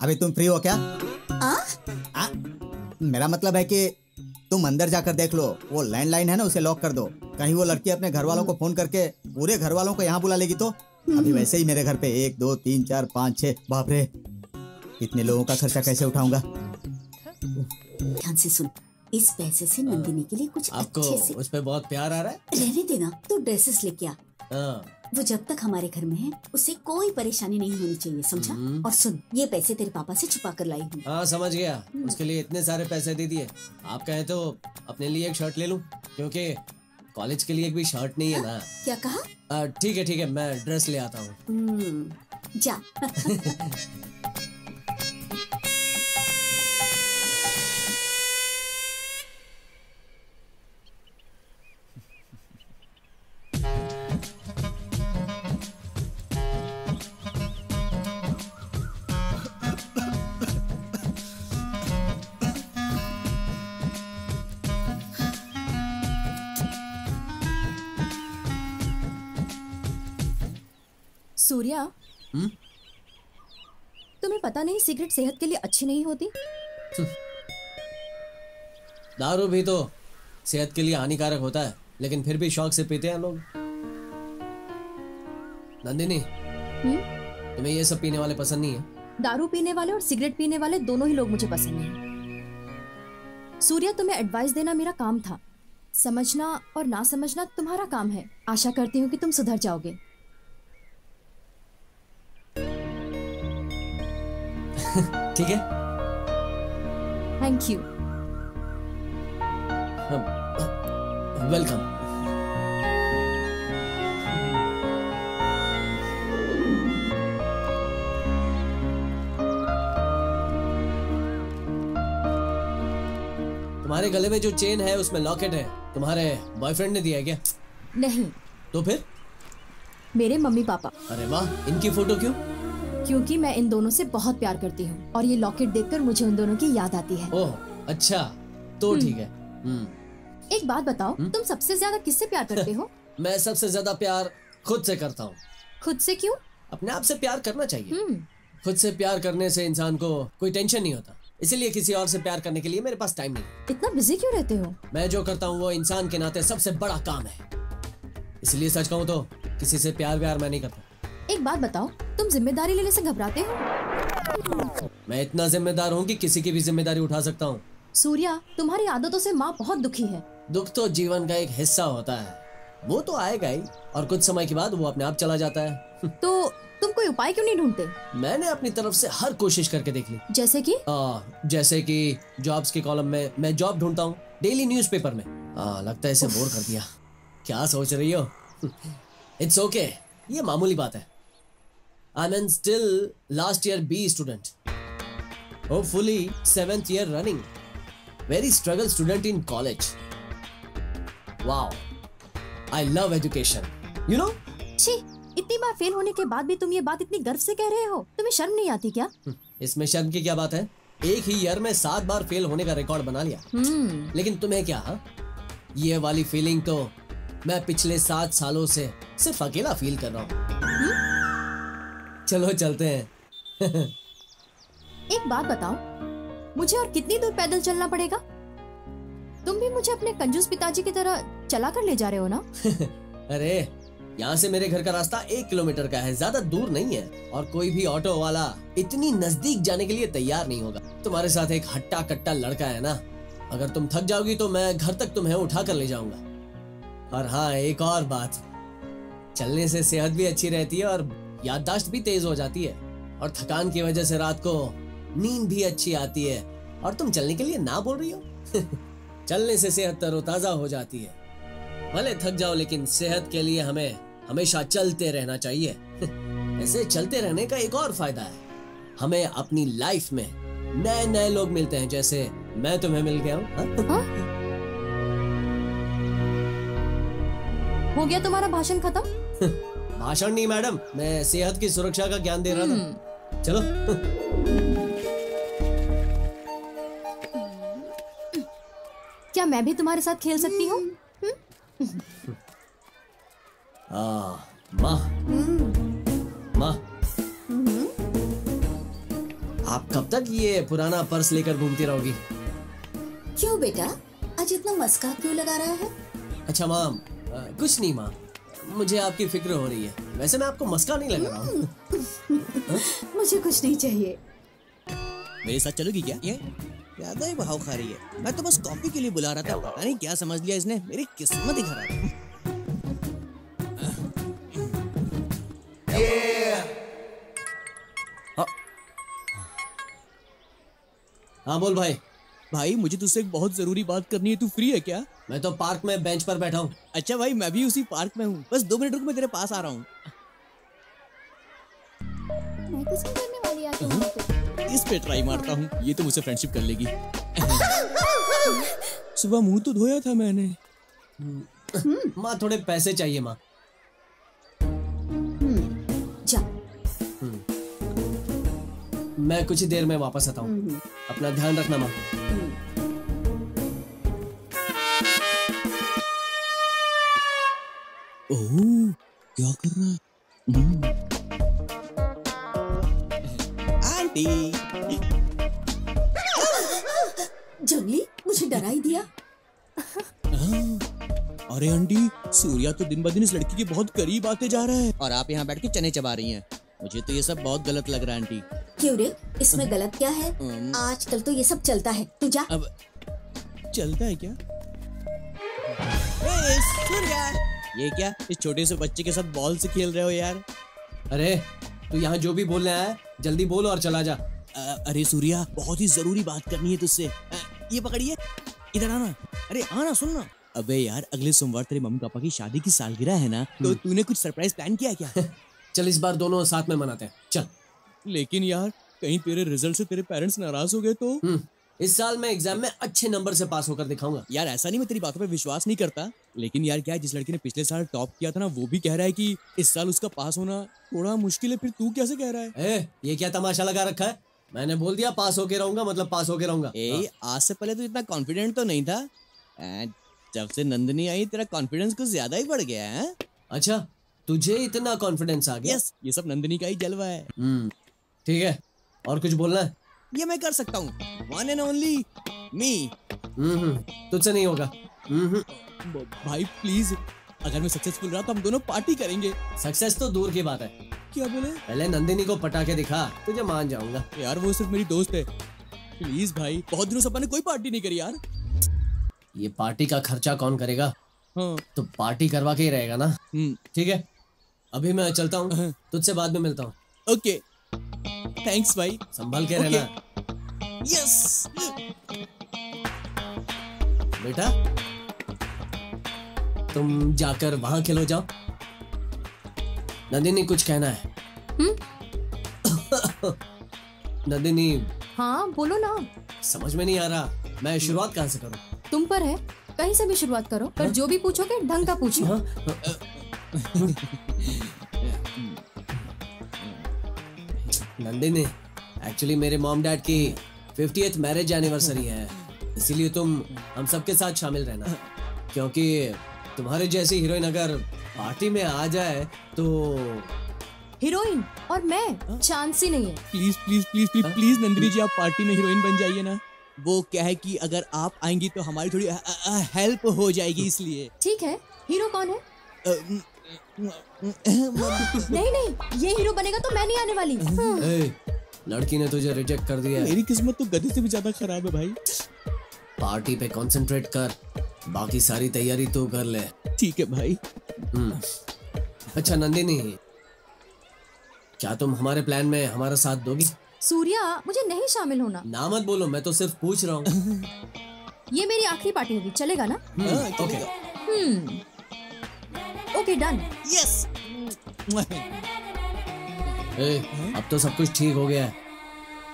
अभी तुम फ्री हो क्या? मेरा मतलब है कि तुम अंदर जाकर देख लो, वो लैंडलाइन है ना, उसे लॉक कर दो। कहीं वो लड़की अपने घर वालों को फोन करके पूरे घर वालों को यहाँ बुला लेगी तो। अभी वैसे ही मेरे घर पे 1 2 3 4 5 6, बाप रे, इतने लोगों का खर्चा कैसे उठाऊंगा? ध्यान से सुन, इस पैसे से नंदिनी के लिए कुछ आपको अच्छे से। उस पे बहुत प्यार आ रहा है? रहने देना, तू ड्रेसेस लेके आ। वो जब तक हमारे घर में है उसे कोई परेशानी नहीं होनी चाहिए, समझा? और सुन, ये पैसे तेरे पापा से छुपा कर लाई हूँ। हाँ समझ गया, उसके लिए इतने सारे पैसे दे दिए। आप कहे तो अपने लिए एक शर्ट ले लूं, क्योंकि कॉलेज के लिए एक भी शर्ट नहीं है ना। क्या कहा? ठीक है, मैं ड्रेस ले आता हूँ। जा। सूर्या, तुम्हें पता नहीं सिगरेट सेहत के लिए अच्छी नहीं होती? दारू भी तो सेहत के लिए हानिकारक होता है, लेकिन फिर भी शौक से पीते हैं लोग। नंदिनी, तुम्हें ये सब पीने वाले पसंद नहीं है? दारू पीने वाले और सिगरेट पीने वाले दोनों ही लोग मुझे पसंद नहीं। सूर्या, तुम्हें एडवाइस देना मेरा काम था, समझना और ना समझना तुम्हारा काम है। आशा करती हूँ कि तुम सुधर जाओगे। ठीक है, थैंक यू। वेलकम। तुम्हारे गले में जो चेन है उसमें लॉकेट है, तुम्हारे बॉयफ्रेंड ने दिया है क्या? नहीं। तो फिर? मेरे मम्मी पापा। अरे वाह, इनकी फोटो क्यों? क्योंकि मैं इन दोनों से बहुत प्यार करती हूँ और ये लॉकेट देखकर मुझे उन दोनों की याद आती है। ओह अच्छा, तो ठीक है। एक बात बताओ, तुम सबसे ज्यादा किससे प्यार करते हो? मैं सबसे ज्यादा प्यार खुद से करता हूँ। खुद से क्यों? अपने आप से प्यार करना चाहिए। खुद से प्यार करने से इंसान को कोई टेंशन नहीं होता, इसीलिए किसी और से प्यार करने के लिए मेरे पास टाइम नहीं। इतना बिजी क्यों रहते हो? मैं जो करता हूँ वो इंसान के नाते सबसे बड़ा काम है, इसलिए सच कहूँ तो किसी से प्यार व्यार मैं नहीं करता। एक बात बताओ, तुम जिम्मेदारी लेने से घबराते हो? मैं इतना जिम्मेदार हूँ कि किसी की भी जिम्मेदारी उठा सकता हूँ। सूर्या, तुम्हारी आदतों से माँ बहुत दुखी है। दुख तो जीवन का एक हिस्सा होता है, वो तो आएगा ही और कुछ समय के बाद वो अपने आप चला जाता है। तो तुम कोई उपाय क्यों नहीं ढूंढते? मैंने अपनी तरफ से हर कोशिश करके देख ली। जैसे कि जॉब्स के कॉलम में मैं जॉब ढूंढता हूँ, डेली न्यूज़पेपर में। लगता है इसे बोर कर दिया। क्या सोच रही हो? इट्स ओके, ये मामूली बात है। I am still last year B student, hopefully 7th year running, very struggle student in college. Wow, I love education, you know? छी, इतनी बार फेल होने के बाद भी तुम ये बात इतनी गर्व से कह रहे हो, तुम्हें शर्म नहीं आती क्या? इसमें शर्म की क्या बात है? एक ही ईयर में 7 बार फेल होने का रिकॉर्ड बना लिया। लेकिन तुम्हें क्या? ये वाली फीलिंग तो मैं पिछले 7 सालों से सिर्फ अकेला फील कर रहा हूँ। चलो चलते हैं। एक बात बताओ, मुझे और कितनी दूर पैदल चलना पड़ेगा? तुम भी मुझे अपने कंजूस पिताजी की तरह चला कर ले जा रहे हो ना? अरे यहाँ से मेरे घर का रास्ता 1 किलोमीटर का है, ज्यादा दूर नहीं है। और कोई भी ऑटो वाला इतनी नजदीक जाने के लिए तैयार नहीं होगा। तुम्हारे साथ एक हट्टा कट्टा लड़का है ना, अगर तुम थक जाओगी तो मैं घर तक तुम्हें उठा कर ले जाऊंगा। और हाँ, एक और बात, चलने से सेहत भी अच्छी रहती है और याददाश्त भी तेज हो जाती है, और थकान की वजह से रात को नींद भी अच्छी आती है। और तुम चलने के लिए ना बोल रही हो? चलने से सेहत तरोताजा हो जाती है। भले थक जाओ, लेकिन सेहत के लिए हमें हमेशा चलते रहना चाहिए। ऐसे चलते रहने का एक और फायदा है, हमें अपनी लाइफ में नए नए लोग मिलते हैं, जैसे मैं तुम्हें मिल गया हूँ। हो गया तुम्हारा भाषण खत्म? भाषण नहीं मैडम, मैं सेहत की सुरक्षा का ज्ञान दे रहा था। चलो। क्या मैं भी तुम्हारे साथ खेल सकती हूँ? माँ, माँ, आप कब तक ये पुराना पर्स लेकर घूमती रहोगी? क्यों बेटा, आज इतना मस्का क्यों लगा रहा है? अच्छा माँ, कुछ नहीं माँ, मुझे आपकी फिक्र हो रही है। वैसे मैं आपको मस्का नहीं लगा रहा हूँ। मुझे कुछ नहीं चाहिए। मेरे साथ चलोगी क्या? ये ज्यादा ही भाव खा रही है। मैं तो बस कॉफी के लिए बुला रहा था, पता नहीं क्या समझ लिया इसने, मेरी किस्मत ही खराब है। हाँ बोल भाई। भाई मुझे तुझसे एक बहुत जरूरी बात करनी है, तू फ्री है क्या? मैं तो पार्क में बेंच पर बैठा हूँ। अच्छा भाई, मैं भी उसी पार्क में हूँ, बस 2 मिनट रुक, मैं तेरे पास आ रहा हूँ। मैं कुछ नहीं करने वाली आज वहाँ पे। इस पे ट्राई मारता हूँ, ये तो मुझसे फ्रेंडशिप कर लेगी। सुबह मुंह तो धोया था मैंने। माँ थोड़े पैसे चाहिए माँ। जा। मैं कुछ ही देर में वापस आता हूँ, अपना ध्यान रखना माँ। ओह, क्या कर रहा है? आंटी। जंगली, मुझे डरा ही दिया। अरे आंटी, सूर्या तो दिन ब दिन इस लड़की के बहुत करीब आते जा रहा है, और आप यहाँ बैठ के चने चबा रही हैं। मुझे तो ये सब बहुत गलत लग रहा है आंटी। क्यों रे, इसमें गलत क्या है? आजकल तो ये सब चलता है, तू जा। अब चलता है क्या? सूर्या, ये क्या इस छोटे से बच्चे के साथ बॉल से खेल रहे हो यार? अरे तू यहाँ जो भी बोलने आया जल्दी बोल और चला जा। अरे सूर्या, बहुत ही जरूरी बात करनी है तुझसे। ये पकड़िए, इधर आना। अरे आना, सुनना। अबे यार, अगले सोमवार तेरे मम्मी पापा की शादी की सालगिरह है ना, तो तूने कुछ सरप्राइज प्लान किया क्या? चल इस बार दोनों साथ में मनाते हैं, चल। लेकिन यार, कहीं तेरे रिजल्ट से तेरे पेरेंट्स नाराज हो गए तो? इस साल मैं एग्जाम में अच्छे नंबर से पास होकर दिखाऊंगा। यार ऐसा नहीं, मैं तेरी बातों पे विश्वास नहीं करता, लेकिन यार क्या है, जिस लड़की ने पिछले साल टॉप किया था ना, वो भी कह रहा है कि इस साल उसका पास होना थोड़ा मुश्किल है, फिर तू कैसे कह रहा है? ये क्या तमाशा लगा रखा है? मैंने बोल दिया पास होके रहूंगा, मतलब पास होके रहूंगा। आज से पहले तो इतना कॉन्फिडेंट तो नहीं था, जब से नंदिनी आई तेरा कॉन्फिडेंस कुछ ज्यादा ही बढ़ गया है। अच्छा, तुझे इतना कॉन्फिडेंस आ गया? यस, ये सब नंदिनी का ही जलवा है। ठीक है, और कुछ बोलना है? ये मैं कर सकता हूँ, वन एंड ओनली मी। तुझसे नहीं होगा। भाई प्लीज, अगर मैं सक्सेसफुल रहा तो हम दोनों पार्टी करेंगे। सक्सेस तो दूर की बात है। क्या बोले? पहले नंदिनी को पटा के दिखा, तुझे मान जाऊंगा। यार वो सिर्फ मेरी दोस्त है, प्लीज भाई, बहुत दिनों से अपन ने कोई पार्टी नहीं करी यार। ये पार्टी का खर्चा कौन करेगा? हाँ। तो पार्टी करवा के ही रहेगा ना। ठीक है, अभी मैं चलता हूँ, तुझसे बाद में मिलता हूँ। ओके, थैंक्स भाई, संभल के रहना। यस बेटा, तुम जाकर वहां खेलो जाओ। नंदिनी कुछ कहना है? नंदिनी। हाँ बोलो ना। समझ में नहीं आ रहा, मैं शुरुआत कहाँ से करूँ? तुम पर है, कहीं से भी शुरुआत करो, पर जो भी पूछोगे ढंग का पूछो। नंदिनी, एक्चुअली मेरे मॉम डैड की 50th मैरिज एनिवर्सरी है, इसीलिए तुम हम सबके साथ शामिल रहना, क्योंकि तुम्हारे जैसी हीरोइन अगर पार्टी में आ जाए तो। हीरोइन और मैं, चांस ही नहीं है। Please please please please please Nandini ji, आप पार्टी में हीरोइन बन जाइए ना। वो क्या है कि अगर आप आएंगी तो हमारी थोड़ी हेल्प हो जाएगी, इसलिए। ठीक है, हीरो कौन है? नहीं नहीं, ये हीरो बनेगा तो मैं नहीं आने वाली। लड़की ने तुझे रिजेक्ट कर दिया। मेरी किस्मत तो गधे से भी ज्यादा खराब है भाई। पार्टी पे कंसंट्रेट कर, बाकी सारी तैयारी तू कर ले। ठीक है भाई। अच्छा नंदिनी, क्या तुम हमारे प्लान में हमारा साथ दोगी? सूर्या, मुझे नहीं शामिल होना। ना मत बोलो, मैं तो सिर्फ पूछ रहा हूँ। ये मेरी आखिरी पार्टी होगी, चलेगा ना? ओके। Okay done. यस। अब तो सब कुछ ठीक हो गया है।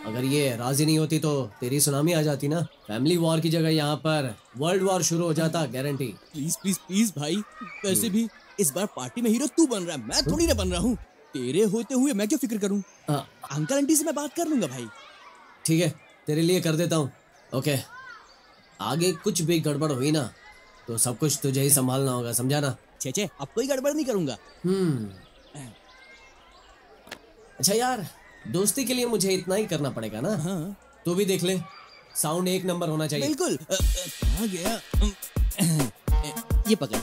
अगर ये राजी नहीं होती तो तेरी सुनामी आ जाती ना। फैमिली वॉर की जगह यहाँ पर वर्ल्ड वॉर शुरू हो जाता, गारंटी। प्लीज प्लीज प्लीज भाई, वैसे भी इस बार पार्टी में हीरो तू बन रहा है, मैं थोड़ी ना बन रहा हूँ। तेरे होते हुए मैं क्यों फिक्र करूँ? अंकल आंटी से मैं बात कर लूंगा भाई। ठीक है, तेरे लिए कर देता हूँ। ओके, आगे कुछ भी गड़बड़ हुई ना तो सब कुछ तुझे ही संभालना होगा, समझा ना? छे अब कोई गड़बड़ नहीं करूंगा। अच्छा यार, दोस्ती के लिए मुझे इतना ही करना पड़ेगा ना? हाँ। तू भी देख ले, साउंड 1 नंबर होना चाहिए। बिल्कुल। कहाँ गया? ये पकड़।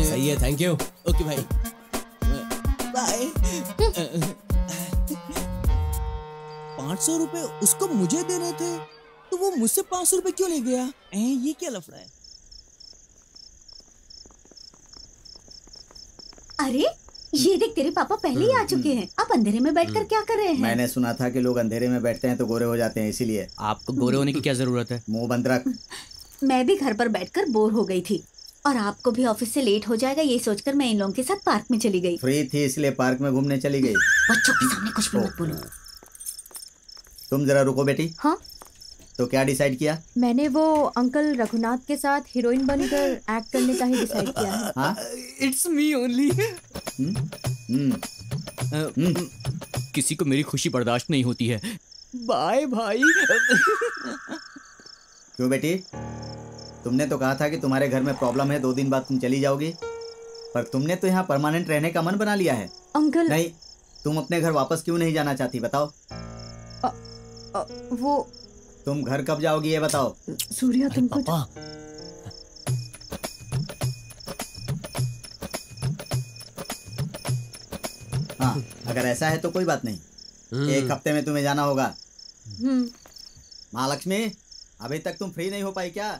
सही है, थैंक यू। ओके भाई, बाय। 500 रुपए उसको मुझे देने थे, तो वो मुझसे 500 रुपए क्यों ले गया? ये क्या लफड़ा है? अरे ये देख, तेरे पापा पहले ही आ चुके हैं। आप अंधेरे में बैठकर क्या कर रहे हैं? मैंने सुना था कि लोग अंधेरे में बैठते हैं तो गोरे हो जाते हैं, इसीलिए। आपको गोरे होने की क्या जरूरत है? मुंह बंद रख। मैं भी घर पर बैठकर बोर हो गई थी, और आपको भी ऑफिस से लेट हो जाएगा ये सोचकर मैं इन लोगों के साथ पार्क में चली गई। फ्री थी इसलिए पार्क में घूमने चली गई। बच्चों के सामने कुछ भी मत बोलो। तुम जरा रुको बेटी। हाँ, तो क्या डिसाइड किया? मैंने वो अंकल रघुनाथ के साथ हीरोइन बनकर एक्ट करने का ही डिसाइड किया है। हाँ? It's me only. किसी को मेरी खुशी बर्दाश्त नहीं होती है। बाय भाई। क्यों बेटी, तुमने तो कहा था कि तुम्हारे घर में प्रॉब्लम है, 2 दिन बाद तुम चली जाओगी, पर तुमने तो यहाँ परमानेंट रहने का मन बना लिया है। अंकल। नहीं, तुम अपने घर वापस क्यों नहीं जाना चाहती, बताओ? वो तुम घर कब जाओगी ये बताओ। सूर्या, तुमको हाँ, अगर ऐसा है तो कोई बात नहीं, 1 हफ्ते में तुम्हें जाना होगा। महालक्ष्मी, अभी तक तुम फ्री नहीं हो पाई क्या?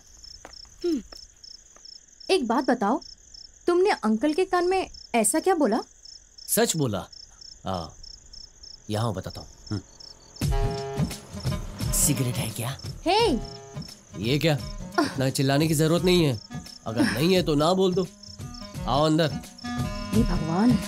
एक बात बताओ, तुमने अंकल के कान में ऐसा क्या बोला? सच बोला। यहाँ बताता हूँ। सिगरेट है क्या? हे! ये क्या? इतना चिल्लाने की जरूरत नहीं है, अगर नहीं है तो ना बोल दो। आओ अंदर। हे भगवान।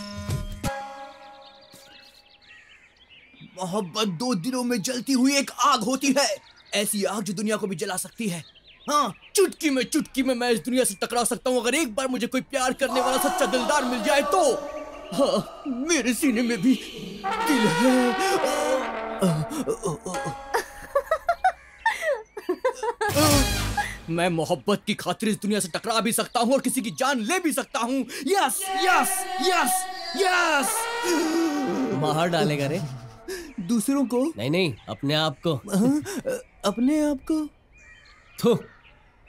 मोहब्बत 2 दिनों में जलती हुई एक आग होती है, ऐसी आग जो दुनिया को भी जला सकती है। हाँ, चुटकी में मैं इस दुनिया से टकरा सकता हूँ अगर एक बार मुझे कोई प्यार करने वाला सच्चा दिलदार मिल जाए तो। हाँ, मेरे सीने में भी दिल है। मैं मोहब्बत की खातिर इस दुनिया से टकरा भी सकता हूँ और किसी की जान ले भी सकता हूँ। Yes yes yes yes. मार डालेगा रे? दूसरों को नहीं, अपने आप को। अपने आप को? तो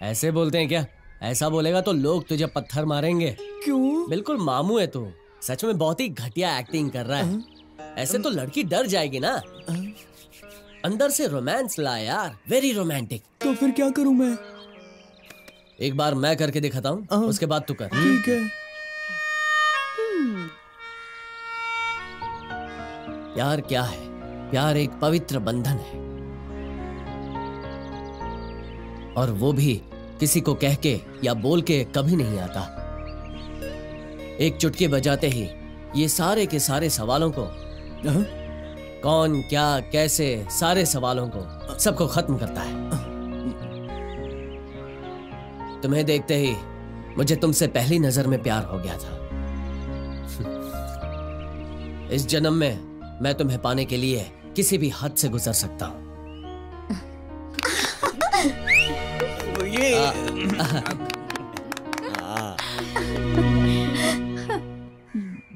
ऐसे बोलते हैं क्या? ऐसा बोलेगा तो लोग तुझे पत्थर मारेंगे। क्यों? बिल्कुल मामू है तू, सच में बहुत ही घटिया एक्टिंग कर रहा है। ऐसे तो लड़की डर जाएगी ना। अंदर से रोमांस ला यार, वेरी रोमांटिक। तो फिर क्या करूं मैं? एक बार मैं करके दिखाता हूँ, उसके बाद तू कर। ठीक है। प्यार क्या है? प्यार एक पवित्र बंधन है, और वो भी किसी को कह के या बोल के कभी नहीं आता। एक चुटकी बजाते ही ये सारे के सारे सवालों को, कौन क्या कैसे, सारे सवालों को सबको खत्म करता है। तुम्हें देखते ही मुझे तुमसे पहली नजर में प्यार हो गया था। इस जन्म में मैं तुम्हें पाने के लिए किसी भी हद से गुजर सकता हूँ।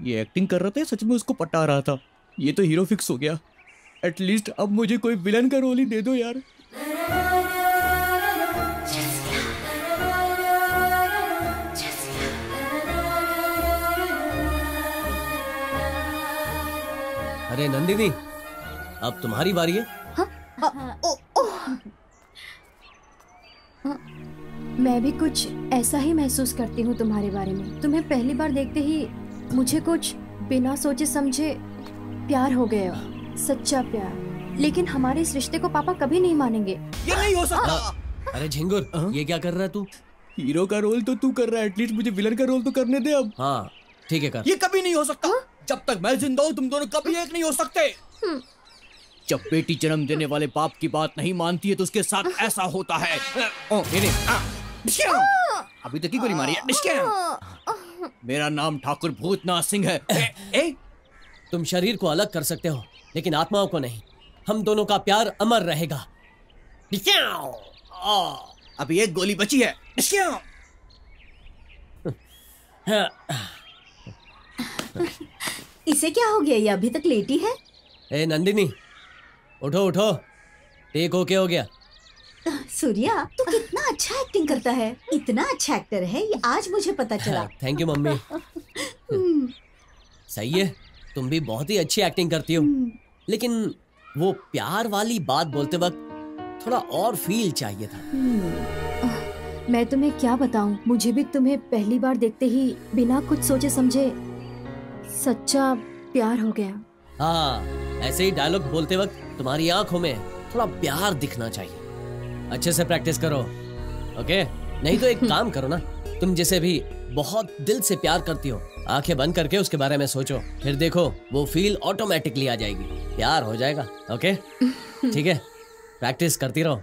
ये एक्टिंग कर रहा था, सच में उसको पटा रहा था। ये तो हीरो फिक्स हो गया। एटलीस्ट अब मुझे कोई विलन का रोल ही दे दो यार। अरे नंदिनी, अब तुम्हारी बारी है। मैं भी कुछ ऐसा ही महसूस करती हूँ तुम्हारे बारे में। तुम्हें पहली बार देखते ही मुझे कुछ बिना सोचे समझे प्यार हो गया, सच्चा प्यार। लेकिन हमारे इस रिश्ते को पापा कभी नहीं मानेंगे। ये नहीं हो सकता। अरे झिंगुर, ये क्या कर रहा है तू? हीरो का रोल तो तू कर रहा है, एटलीस्ट मुझे विलन का रोल तो करने दे अब। हाँ ठीक है, कर। ये कभी नहीं हो सकता। जब तक मैं जिंदा हूँ तुम दोनों कभी एक नहीं हो सकते। जब बेटी जन्म देने वाले बाप की बात नहीं मानती है तो उसके साथ ऐसा होता है। अभी तक की गोली मारी है। मेरा नाम ठाकुर भूतनाथ सिंह है। तुम शरीर को अलग कर सकते हो लेकिन आत्माओं को नहीं। हम दोनों का प्यार अमर रहेगा। अभी एक गोली बची है। इसे क्या हो गया? ये अभी तक लेटी है। ए नंदिनी, उठो उठो, टेक ओके हो गया। सूर्या, तू कितना अच्छा एक्टिंग करता है। इतना अच्छा एक्टर है ये आज मुझे पता चला। Thank you mummy. सही है, तुम भी बहुत ही अच्छी एक्टिंग करती हो, लेकिन वो प्यार वाली बात बोलते वक्त थोड़ा और फील चाहिए था। मैं तुम्हें क्या बताऊं, मुझे भी तुम्हें पहली बार देखते ही बिना कुछ सोचे समझे सच्चा प्यार हो गया। हाँ, ऐसे ही डायलॉग बोलते वक्त तुम्हारी आंखों में थोड़ा प्यार दिखना चाहिए। अच्छे से प्रैक्टिस करो, ओके? नहीं तो एक काम करो ना, तुम जिसे भी बहुत दिल से प्यार करती हो, आंखें बंद करके उसके बारे में सोचो, फिर देखो वो फील ऑटोमेटिकली आ जाएगी, प्यार हो जाएगा। ओके ठीक है, प्रैक्टिस करती रहो।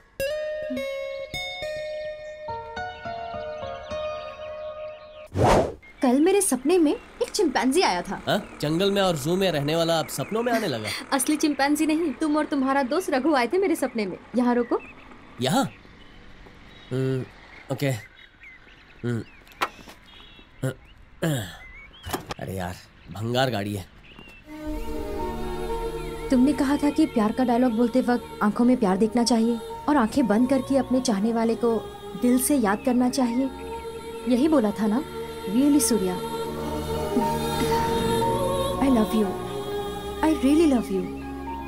कल मेरे सपने में एक चिंपैंजी आया था। जंगल में और जू में रहने वाला अब सपनों में आने लगा। असली चिंपैंजी नहीं, तुम और तुम्हारा दोस्त रघु आए थे मेरे सपने में। यहाँ रुको। यहाँ? ओके। अरे यार, भंगार गाड़ी है। तुमने कहा था कि प्यार का डायलॉग बोलते वक्त आंखों में प्यार देखना चाहिए और आंखें बंद करके अपने चाहने वाले को दिल से याद करना चाहिए। यही बोला था ना? Really, Surya. I love you. I really love you.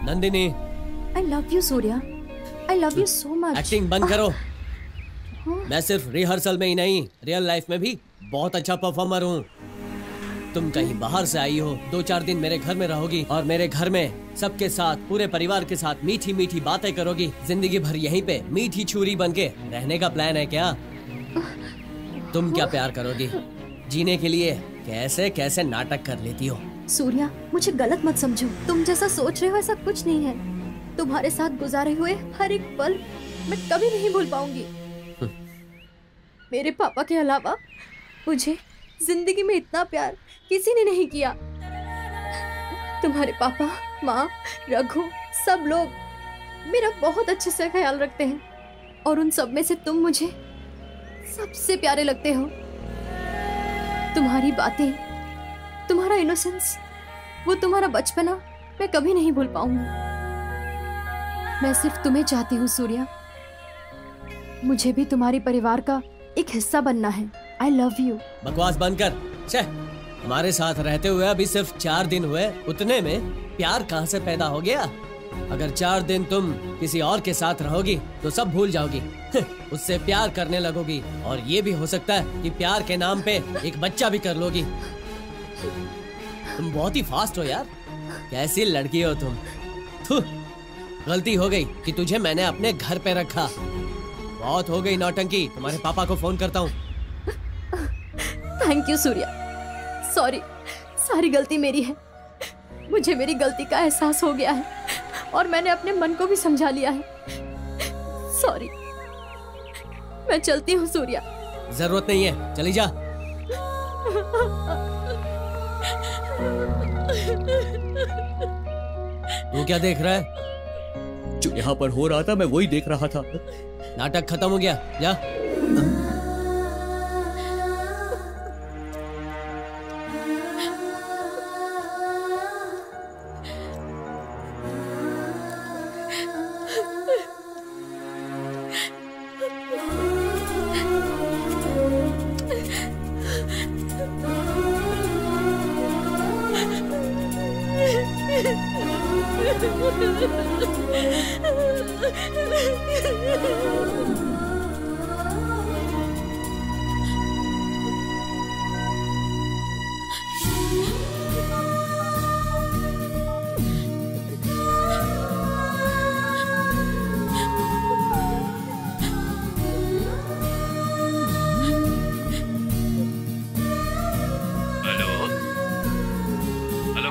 Nandini. I love you, Surya. I love you so much. Acting बंद करो। मैं सिर्फ रिहर्सल में ही नहीं, रियल लाइफ में भी बहुत अच्छा परफॉर्मर हूँ। तुम कहीं बाहर से आई हो, 2-4 दिन मेरे घर में रहोगी और मेरे घर में सबके साथ, पूरे परिवार के साथ मीठी मीठी बातें करोगी। जिंदगी भर यहीं पे मीठी छुरी बन के रहने का प्लान है क्या? तुम क्या प्यार करोगी? जीने के लिए कैसे कैसे नाटक कर लेती हो। सूर्या, मुझे गलत मत समझो। तुम जैसा सोच रहे हो ऐसा कुछ नहीं है। तुम्हारे साथ गुजारे हुए हर एक पल मैं कभी नहीं भूल पाऊंगी। मेरे पापा के अलावा मुझे जिंदगी में इतना प्यार किसी ने नहीं किया। तुम्हारे पापा, माँ, रघु, सब लोग मेरा बहुत अच्छे से ख्याल रखते हैं और उन सब में से तुम मुझे सबसे प्यारे लगते हो। तुम्हारी बातें, तुम्हारा इनोसेंस, वो तुम्हारा बचपना मैं कभी नहीं भूल पाऊंगी। मैं सिर्फ तुम्हें चाहती हूँ सूर्या। मुझे भी तुम्हारे परिवार का एक हिस्सा बनना है। I love you. बकवास बंद कर। छे, हमारे साथ रहते हुए अभी सिर्फ 4 दिन हुए, उतने में प्यार कहाँ से पैदा हो गया? अगर 4 दिन तुम किसी और के साथ रहोगी तो सब भूल जाओगी, उससे प्यार करने लगोगी और ये भी हो सकता है कि प्यार के नाम पे एक बच्चा भी कर लोगी। तुम बहुत ही फास्ट हो यार, कैसी लड़की हो तुम। थू, गलती हो गई कि तुझे मैंने अपने घर पे रखा। बहुत हो गई नौटंकी, तुम्हारे पापा को फोन करता हूँ। Thank you Surya. सॉरी, सारी गलती मेरी है। मुझे मेरी गलती का एहसास हो गया है और मैंने अपने मन को भी समझा लिया है। सॉरी, मैं चलती हूँ सूर्या। जरूरत नहीं है, चली जा। तू क्या देख रहा है? जो यहाँ पर हो रहा था मैं वही देख रहा था। नाटक खत्म हो गया, जा।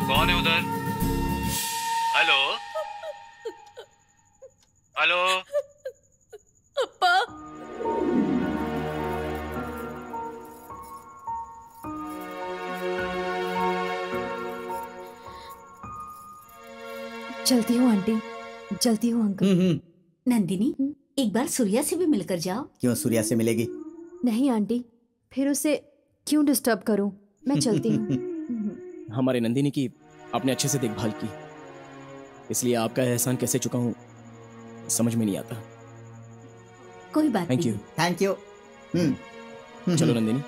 कौन है उधर? हेलो हेलो पापा। चलती हूँ आंटी, चलती हूँ अंकल। नंदिनी, एक बार सूर्या से भी मिलकर जाओ। क्यों सूर्या से मिलेगी? नहीं आंटी, फिर उसे क्यों डिस्टर्ब करूं? मैं चलती हूँ। हमारे नंदिनी की आपने अच्छे से देखभाल की, इसलिए आपका एहसान कैसे चुकाऊं समझ में नहीं आता। कोई बात थैंक नहीं। यू। Thank you. चलो नंदिनी।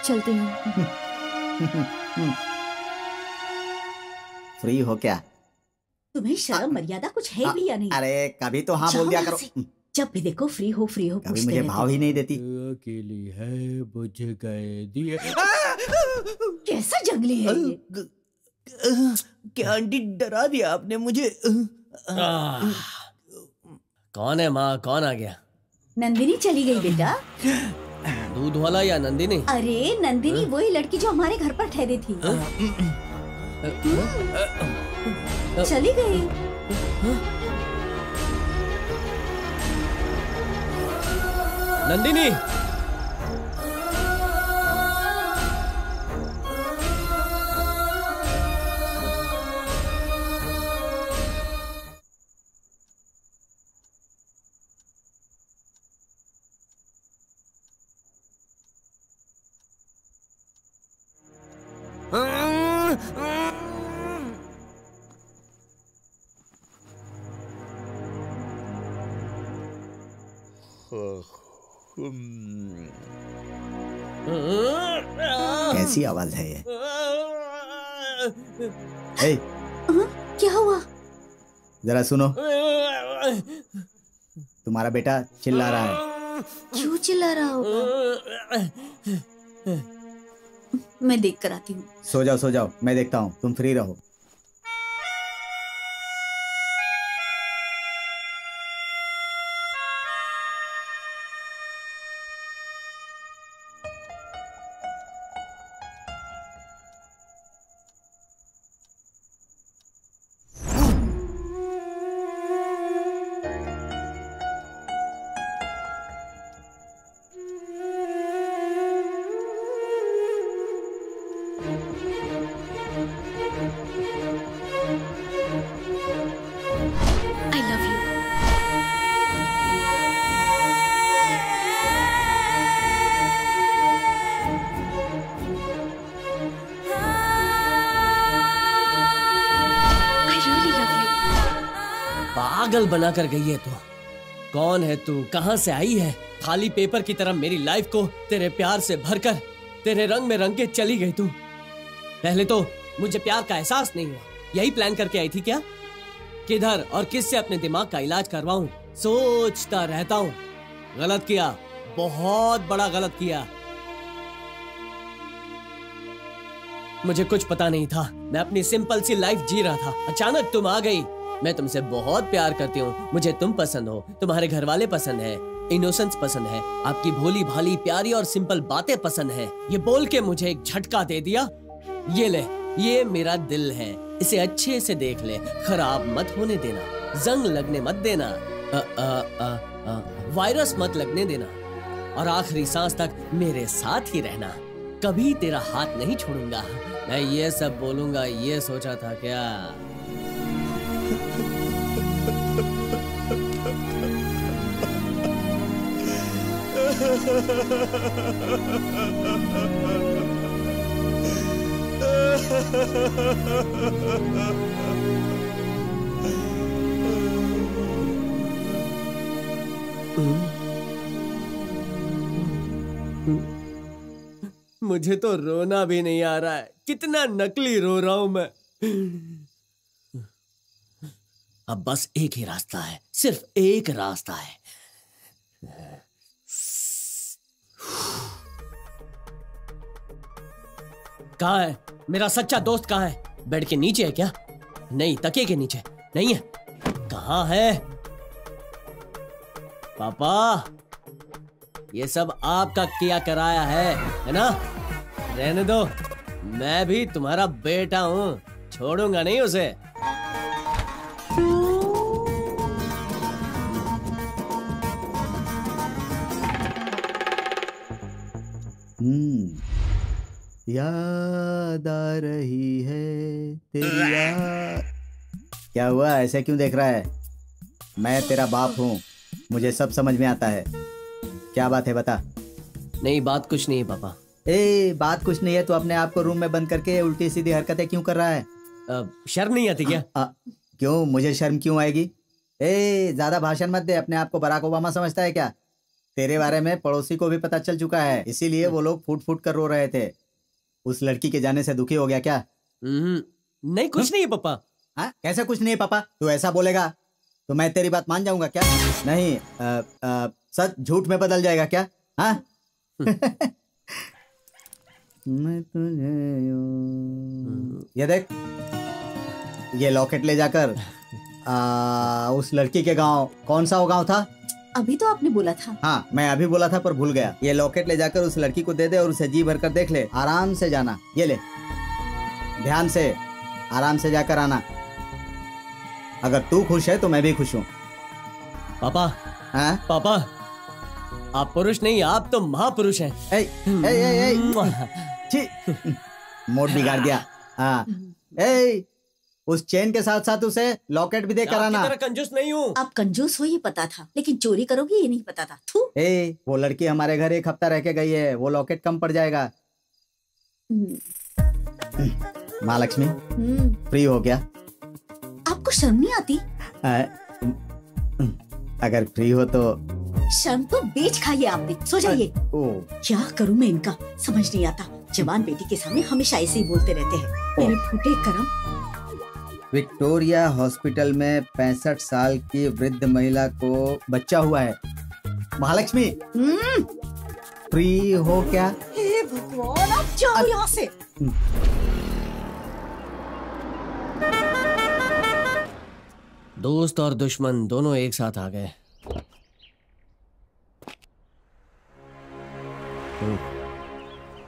चलती हूँ। फ्री हो क्या? तुम्हें शर्म मर्यादा कुछ है भी या नहीं? अरे कभी तो हाँ बोल दिया करो। जब भी देखो फ्री हो कभी मुझे भाव ही नहीं देती। अकेली है बुझ गए दिए। कैसा जंगली है ये? क्या आंटी डरा दिया आपने मुझे। कौन है माँ, कौन आ गया? नंदिनी चली गई बेटा। दूध वाला या नंदिनी? अरे नंदिनी वही लड़की जो हमारे घर पर ठहरी थी। चली गई। नंदिनी, कैसी आवाज है ये? ए, क्या हुआ? जरा सुनो। तुम्हारा बेटा चिल्ला रहा है। क्यों चिल्ला रहा होगा? मैं देख कर आती हूँ। सो जाओ, मैं देखता हूँ, तुम फ्री रहो। पागल बना कर गई है तू। कौन है तू, कहां से आई है? खाली पेपर की तरह मेरी लाइफ को तेरे प्यार से भरकर तेरे रंग में रंग के चली गई तू। पहले तो मुझे प्यार का एहसास नहीं हुआ, यही प्लान करके आई थी क्या? किधर और किससे अपने दिमाग का इलाज करवाऊं, सोचता रहता हूं। गलत किया, बहुत बड़ा गलत किया। मुझे कुछ पता नहीं था, मैं अपनी सिंपल सी लाइफ जी रहा था। अचानक तुम आ गई। मैं तुमसे बहुत प्यार करती हूँ, मुझे तुम पसंद हो, तुम्हारे घर वाले पसंद है, इनोसेंस पसंद है, आपकी भोली भाली प्यारी और सिंपल बातें पसंद है। ये बोल के मुझे एक झटका दे दिया। ये ले, ये मेरा दिल है, इसे अच्छे से देख ले, खराब मत होने देना, जंग लगने मत देना, वायरस मत लगने देना, और आखिरी सांस तक मेरे साथ ही रहना। कभी तेरा हाथ नहीं छोड़ूंगा। मैं ये सब बोलूंगा, ये सोचा था क्या? मुझे तो रोना भी नहीं आ रहा है, कितना नकली रो रहा हूं मैं। अब बस एक ही रास्ता है, सिर्फ एक रास्ता है। कहाँ है मेरा सच्चा दोस्त? कहाँ है? बेड के नीचे है क्या? नहीं, तकिए के नीचे नहीं है। कहाँ है पापा? ये सब आपका किया कराया है ना? रहने दो, मैं भी तुम्हारा बेटा हूँ, छोड़ूंगा नहीं उसे। याद आ रही है तेरी याद। क्या हुआ, ऐसे क्यों देख रहा है? मैं तेरा बाप हूँ, मुझे सब समझ में आता है। क्या बात है बता। नहीं, बात कुछ नहीं है पापा। बात कुछ नहीं है तो अपने आप को रूम में बंद करके उल्टी सीधी हरकतें क्यों कर रहा है? शर्म नहीं आती क्या? क्यों, मुझे शर्म क्यों आएगी? ज्यादा भाषण मत दे। अपने आप को बराक ओबामा समझता है क्या? तेरे बारे में पड़ोसी को भी पता चल चुका है, इसीलिए वो लोग फूट फूट कर रो रहे थे। उस लड़की के जाने से दुखी हो गया क्या? नहीं, कुछ नहीं है पापा। कैसे कुछ नहीं है पापा? तू ऐसा बोलेगा तो मैं तेरी बात मान जाऊंगा क्या? नहीं, सच झूठ में बदल जाएगा क्या? हाँ? मैं तुझे ये देख, ये लॉकेट ले जाकर उस लड़की के गांव, कौन सा वो गांव था? अभी तो आपने बोला था। हाँ, मैं अभी बोला था पर भूल गया। ये लॉकेट ले जाकर उस लड़की को दे दे और उसे जी भर कर देख ले। आराम से जाना, ये ले, ध्यान से, आराम से जाकर आना। अगर तू खुश है तो मैं भी खुश हूँ। पापा, हाँ? पापा, आप पुरुष नहीं, आप तो महापुरुष हैं। मूड बिगाड़ दिया। हाँ, उस चेन के साथ साथ उसे लॉकेट भी देकर आना। आपकी तरह कंजूस नहीं हूँ। आप कंजूस हो ये पता था, लेकिन चोरी करोगे ये नहीं पता था। थू। वो लड़की हमारे घर 1 हफ्ता रह के गई है, वो लॉकेट कम पड़ जाएगा। महालक्ष्मी, फ्री हो गया? आपको शर्म नहीं आती? अगर फ्री हो तो। शर्म तो बेच खाइए आपने। सो जाइए। क्या करूं मैं इनका, समझ नहीं आता। जवान बेटी के सामने हमेशा ऐसे ही बोलते रहते हैं। मेरे फूटे करम। विक्टोरिया हॉस्पिटल में 65 साल की वृद्ध महिला को बच्चा हुआ है। महालक्ष्मी, फ्री हो क्या? हे भगवान, आप जाओ यहाँ से। दोस्त और दुश्मन दोनों एक साथ आ गए।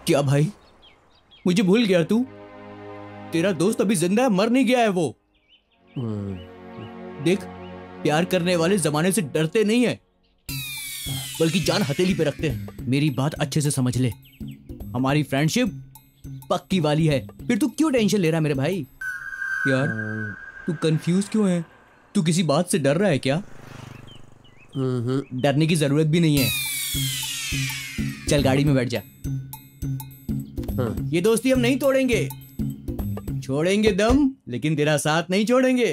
क्या भाई, मुझे भूल गया तू? तेरा दोस्त अभी जिंदा है, मर नहीं गया है वो। देख, प्यार करने वाले जमाने से डरते नहीं है, बल्कि जान हथेली पे रखते हैं। मेरी बात अच्छे से समझ ले, हमारी फ्रेंडशिप पक्की वाली है। फिर तू क्यों टेंशन ले रहा है मेरे भाई? यार, तू कंफ्यूज क्यों है? तू किसी बात से डर रहा है क्या? डरने की जरूरत भी नहीं है। चल गाड़ी में बैठ जा। ये दोस्ती हम नहीं तोड़ेंगे, छोड़ेंगे दम, लेकिन तेरा साथ नहीं छोड़ेंगे।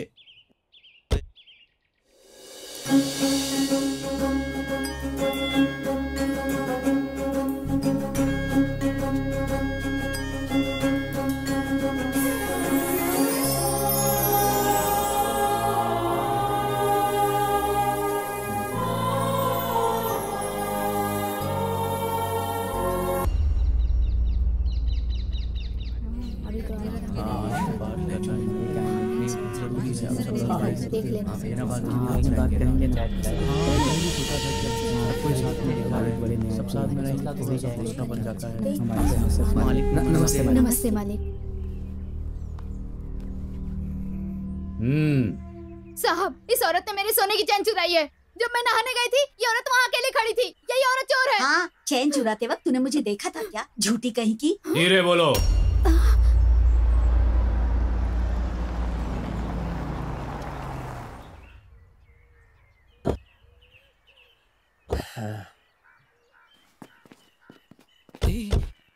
देख लेना। सब साथ में रहेगा तो दूसरा बन जाता है। नमस्ते मालिक। साहब, इस औरत ने मेरी सोने की चैन चुराई है। जब मैं नहाने गई थी, ये औरत वहाँ अकेले खड़ी थी। यही औरत चोर है। हाँ, चैन चुराते वक्त तूने मुझे देखा था क्या? झूठी कहीं की। धीरे बोलो।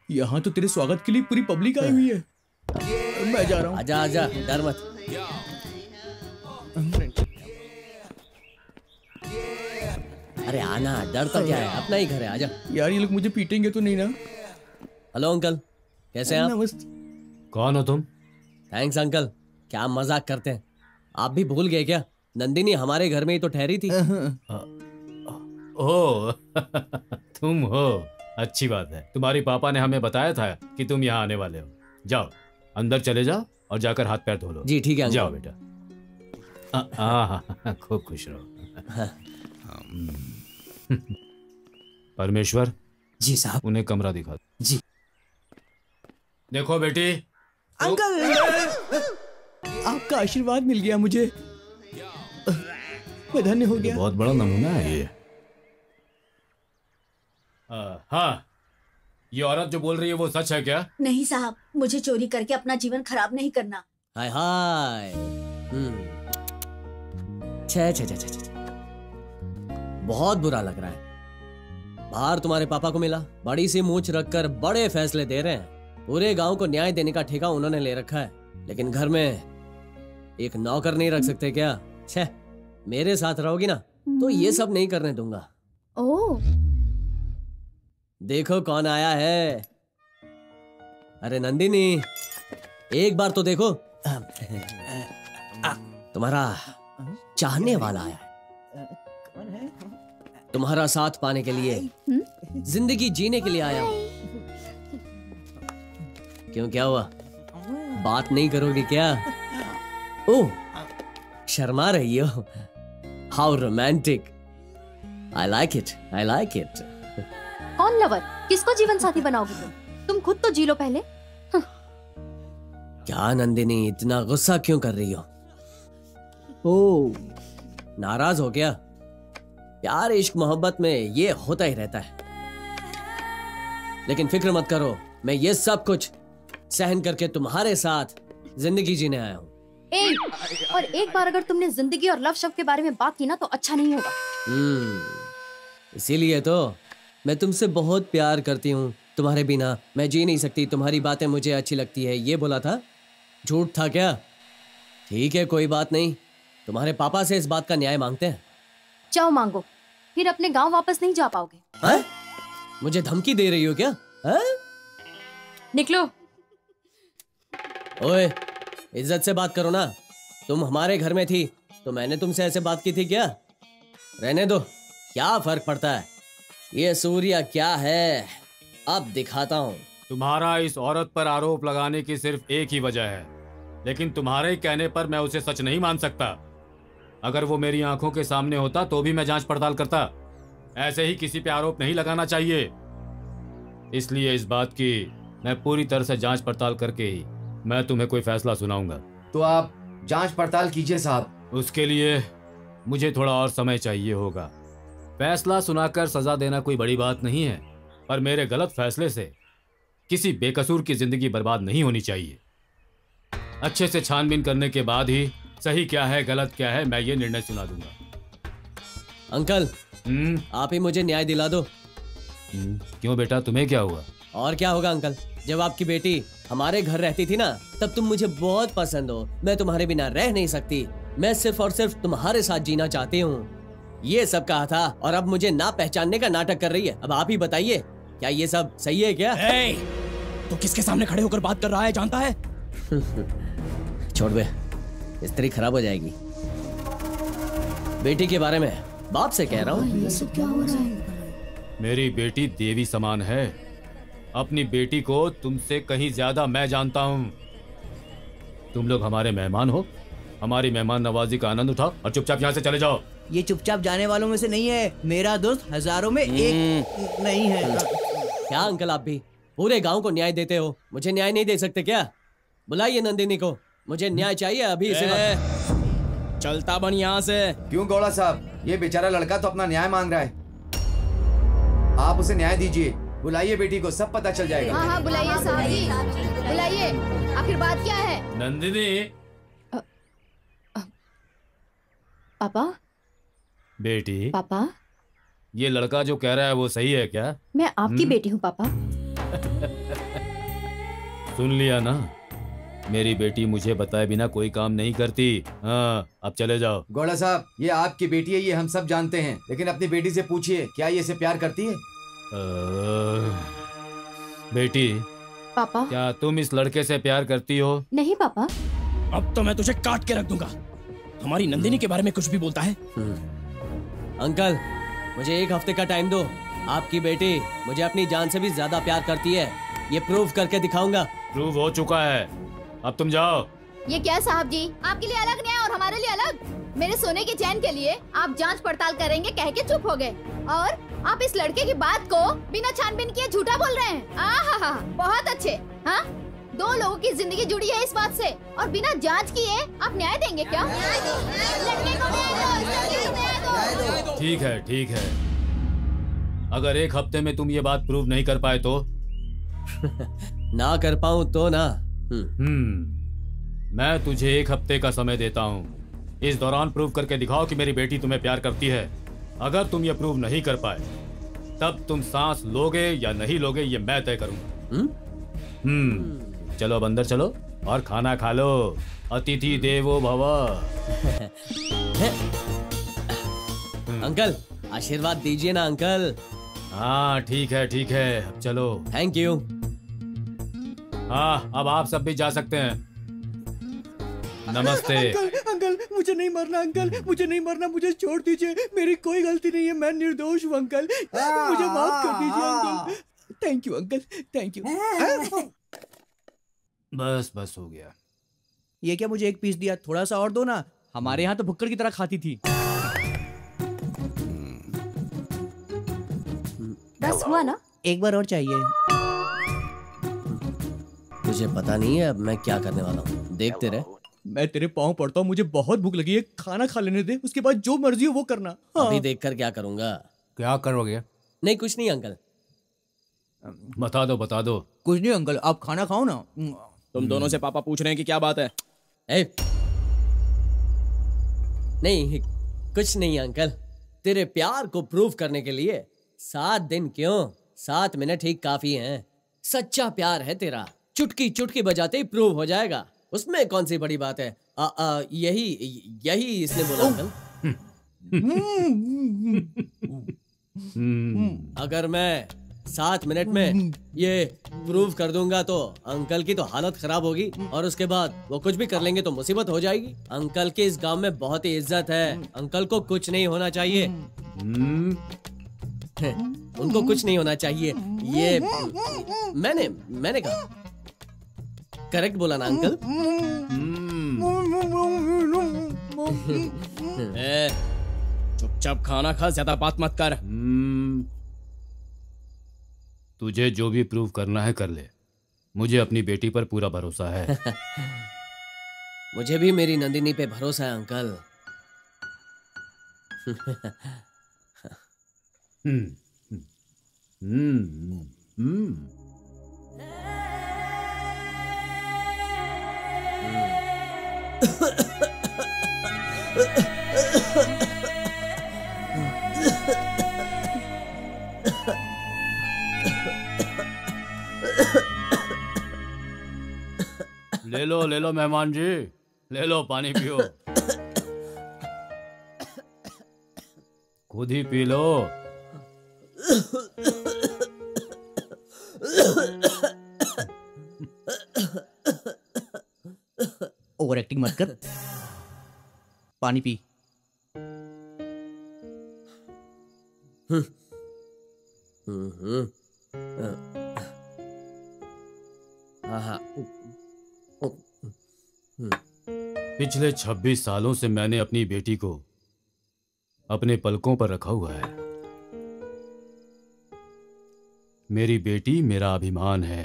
यहाँ तो तेरे स्वागत के लिए पूरी पब्लिक आई हुई है। मैं जा रहा हूँ। आजा आजा, डर मत। अरे आना, डर तो क्या है, अपना ही घर है, आजा। यार ये लोग मुझे पीटेंगे तो नहीं ना? हेलो अंकल, कैसे हैं आप? नमस्ते। कौन हो तुम? थैंक्स अंकल, क्या मजाक करते हैं। आप भी भूल गए क्या? नंदिनी हमारे घर में ही तो ठहरी थी। ओह तुम हो, अच्छी बात है। तुम्हारी पापा ने हमें बताया था कि तुम यहाँ आने वाले हो। जाओ अंदर चले जाओ और जाकर हाथ पैर धो लो। जी ठीक है अंकल। जाओ बेटा। खूब खुश रहो। परमेश्वर। जी साहब। उन्हें कमरा दिखा। जी। देखो बेटी। अंकल, आपका आशीर्वाद मिल गया मुझे। मैं धन्य हो गया। बहुत बड़ा नमूना है ये। हाँ, ये औरत जो बोल रही है वो सच है क्या? नहीं साहब, मुझे चोरी करके अपना जीवन खराब नहीं करना। हाय हाय। छे छे छे छे, बहुत बुरा लग रहा है। बाहर तुम्हारे पापा को मिला, बड़ी सी मूंछ रखकर बड़े फैसले दे रहे हैं। पूरे गांव को न्याय देने का ठेका उन्होंने ले रखा है, लेकिन घर में एक नौकर नहीं रख सकते क्या? छे, मेरे साथ रहोगी ना तो ये सब नहीं करने दूंगा। ओह, देखो कौन आया है। अरे नंदिनी, एक बार तो देखो। तुम्हारा चाहने वाला आया है। तुम्हारा साथ पाने के लिए, जिंदगी जीने के लिए आया हूं। क्यों, क्या हुआ? बात नहीं करोगे क्या? ओह, शर्मा रही हो। How romantic. I like it, I like it. कौन लवर? किसको जीवन साथी बनाओगे तुम खुद तो जी लो पहले। क्या नंदिनी, इतना गुस्सा क्यों कर रही हो? ओह, नाराज हो क्या? प्यार इश्क मोहब्बत में ये होता ही रहता है। लेकिन फिक्र मत करो, मैं ये सब कुछ सहन करके तुम्हारे साथ जिंदगी जीने आया हूँ। और एक बार अगर तुमने जिंदगी और लव शव के बारे में बात की ना तो अच्छा नहीं होगा। इसीलिए तो मैं तुमसे बहुत प्यार करती हूँ। तुम्हारे बिना मैं जी नहीं सकती। तुम्हारी बातें मुझे अच्छी लगती है, ये बोला था। झूठ था क्या? ठीक है, कोई बात नहीं। तुम्हारे पापा से इस बात का न्याय मांगते हैं। जाओ मांगो, फिर अपने गांव वापस नहीं जा पाओगे। हाँ? मुझे धमकी दे रही हो क्या? हाँ? निकलो। ओए, इज्जत से बात करो ना। तुम हमारे घर में थी तो मैंने तुमसे ऐसे बात की थी क्या? रहने दो, क्या फर्क पड़ता है। ये सूर्या क्या है, अब दिखाता हूँ। तुम्हारा इस औरत पर आरोप लगाने की सिर्फ एक ही वजह है, लेकिन तुम्हारे कहने पर मैं उसे सच नहीं मान सकता। अगर वो मेरी आंखों के सामने होता तो भी मैं जांच पड़ताल करता। ऐसे ही किसी पे आरोप नहीं लगाना चाहिए। इसलिए इस बात की मैं पूरी तरह से जांच पड़ताल करके ही मैं तुम्हें कोई फैसला सुनाऊंगा। तो आप जांच पड़ताल कीजिए साहब। उसके लिए मुझे थोड़ा और समय चाहिए होगा। फैसला सुनाकर सजा देना कोई बड़ी बात नहीं है, पर मेरे गलत फैसले से किसी बेकसूर की जिंदगी बर्बाद नहीं होनी चाहिए। अच्छे से छानबीन करने के बाद ही सही क्या है गलत क्या है मैं ये निर्णय सुना दूंगा। अंकल, आप ही मुझे न्याय दिला दो। क्यों बेटा, तुम्हें क्या हुआ? और क्या होगा अंकल, जब आपकी बेटी हमारे घर रहती थी ना तब तुम मुझे बहुत पसंद हो। मैं तुम्हारे बिना रह नहीं सकती। मैं सिर्फ और सिर्फ तुम्हारे साथ जीना चाहती हूँ, ये सब कहा था। और अब मुझे ना पहचानने का नाटक कर रही है। अब आप ही बताइए, क्या ये सब सही है क्या? तो किसके सामने खड़े होकर बात कर रहा है, जानता है? छोड़ बे, स्त्री खराब हो जाएगी। बेटी के बारे में बाप से कह रहा हूँ। मेरी बेटी देवी समान है। अपनी बेटी को तुमसे कहीं ज्यादा मैं जानता हूँ। तुम लोग हमारे मेहमान हो, हमारी मेहमान नवाजी का आनंद उठाओ और चुपचाप यहाँ से चले जाओ। ये चुपचाप जाने वालों में से नहीं है, मेरा दोस्त हजारों में एक नहीं है। क्या अंकल आप भी पूरे गांव को न्याय देते हो, मुझे न्याय नहीं दे सकते क्या? बुलाइए नंदिनी को, मुझे न्याय चाहिए अभी इसी वक्त। चलता बन यहाँ से। क्यों गौड़ा साहब, ये बेचारा लड़का तो अपना न्याय मांग रहा है, आप उसे न्याय दीजिए। बुलाइए बेटी को, सब पता चल जाएगा। हाँ हाँ बुलाइए साहब जी, बुलाइए। आखिर बात क्या है? नंदिनी। पापा। बेटी। पापा। ये लड़का जो कह रहा है वो सही है क्या? मैं आपकी बेटी हूँ पापा। सुन लिया ना, मेरी बेटी मुझे बताए बिना कोई काम नहीं करती। हाँ, अब चले जाओ। गौड़ा साहब, ये आपकी बेटी है, ये हम सब जानते हैं, लेकिन अपनी बेटी से पूछिए क्या ये इसे प्यार करती है? बेटी। पापा। क्या तुम इस लड़के से प्यार करती हो? नहीं पापा। अब तो मैं तुझे काट के रख दूंगा। हमारी नंदिनी के बारे में कुछ भी बोलता है। अंकल, मुझे 1 हफ्ते का टाइम दो। आपकी बेटी मुझे अपनी जान से भी ज्यादा प्यार करती है, ये प्रूव करके दिखाऊंगा। प्रूव हो चुका है, अब तुम जाओ। ये क्या साहब जी, आपके लिए अलग न्याय और हमारे लिए अलग? मेरे सोने के चैन के लिए आप जांच पड़ताल करेंगे कह के चुप हो गए, और आप इस लड़के की बात को बिना छानबीन किए झूठा बोल रहे हैं। आहा, बहुत अच्छे। हाँ, 2 लोगों की जिंदगी जुड़ी है इस बात से, और बिना जांच किए आप न्याय देंगे क्या? लड़के को न्याय दो। ठीक है, ठीक है। अगर 1 हफ्ते में तुम ये बात प्रूव नहीं कर पाए तो? ना कर पाऊं तो ना। मैं तुझे 1 हफ्ते का समय देता हूँ। इस दौरान प्रूव करके दिखाओ कि मेरी बेटी तुम्हें प्यार करती है। अगर तुम ये प्रूव नहीं कर पाए, तब तुम सांस लोगे या नहीं लोगे ये मैं तय करूंगा। चलो अब अंदर चलो और खाना खा लो। अतिथि देवो भव। अंकल, आशीर्वाद दीजिए ना अंकल। हाँ ठीक है, ठीक है, अब चलो। Thank you. हाँ, अब आप सब भी जा सकते हैं। नमस्ते। अंकल, मुझे नहीं मरना अंकल, मुझे नहीं मरना, मुझे छोड़ दीजिए, मेरी कोई गलती नहीं है, मैं निर्दोष हूँ अंकल, मुझे माफ कर दीजिए uncle. Thank you uncle, thank you. बस बस हो गया। ये क्या मुझे 1 पीस दिया, थोड़ा सा और दो ना। हमारे यहाँ तो भुक्कड़ की तरह खाती थी। 10 हुआ ना? एक बार और चाहिए। तुझे पता नहीं है अब मैं क्या करने वाला हूँ, देखते रहे। मैं तेरे पाँव पड़ता हूँ, मुझे बहुत भूख लगी है, खाना खा लेने दे, उसके बाद जो मर्जी हो वो करना। हाँ। अभी देखकर क्या करूँगा? क्या करोगे? नहीं कुछ नहीं अंकल। बता दो, बता दो। कुछ नहीं अंकल, आप खाना खाओ ना। तुम दोनों से पापा पूछ रहे हैं कि क्या बात है? नहीं कुछ नहीं अंकल, तेरे प्यार को प्रूव करने के लिए 7 दिन क्यों, 7 मिनट ही काफी हैं। सच्चा प्यार है तेरा, चुटकी चुटकी बजाते ही प्रूव हो जाएगा, उसमें कौन सी बड़ी बात है। यही इसने बोला अंकल। अगर मैं 7 मिनट में ये प्रूव कर दूंगा तो अंकल की तो हालत खराब होगी, और उसके बाद वो कुछ भी कर लेंगे तो मुसीबत हो जाएगी। अंकल की इस गांव में बहुत ही इज्जत है, अंकल को कुछ नहीं होना चाहिए। उनको कुछ नहीं होना चाहिए, ये मैंने कहा। करेक्ट बोला ना अंकल? चुपचाप खाना खा, ज्यादा बात मत कर। तुझे जो भी प्रूव करना है कर ले, मुझे अपनी बेटी पर पूरा भरोसा है। मुझे भी मेरी नंदिनी पे भरोसा है अंकल। ले लो मेहमान जी, ले लो, पानी पियो। खुद ही पी लो। ओवर एक्टिंग मत कर, पानी पी। पिछले 26 सालों से मैंने अपनी बेटी को अपने पलकों पर रखा हुआ है। मेरी बेटी मेरा अभिमान है।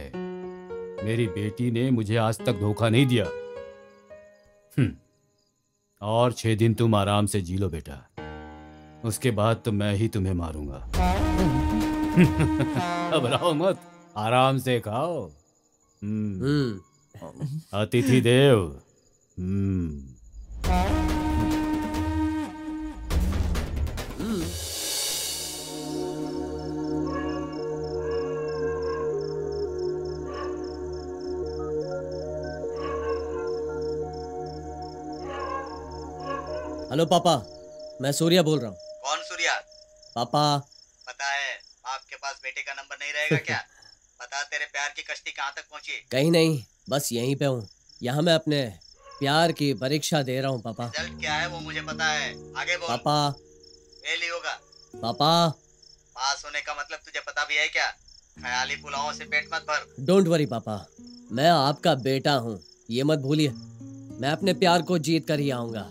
मेरी बेटी ने मुझे आज तक धोखा नहीं दिया। और 6 दिन तुम आराम से जी लो बेटा, उसके बाद तो मैं ही तुम्हें मारूंगा। घबराओ मत, आराम से खाओ। अतिथि देव। हेलो पापा, मैं सूर्या बोल रहा हूँ। कौन सूर्या? पापा। पता है आपके पास बेटे का नंबर नहीं रहेगा क्या? पता तेरे प्यार की कश्ती कहाँ तक पहुँची? कहीं नहीं, बस यहीं पे हूँ। यहाँ मैं अपने प्यार की परीक्षा दे रहा हूँ पापा। रिजल्ट क्या है वो मुझे पता है, आगे बोल। पापा। फेल ही होगा। पापा। पास होने का मतलब तुझे पता भी है क्या? ख्याली पुलावों से पेट मत भर। डोंट वरी पापा, मैं आपका बेटा हूँ, ये मत भूलिए। मैं अपने प्यार को जीत कर ही आऊंगा,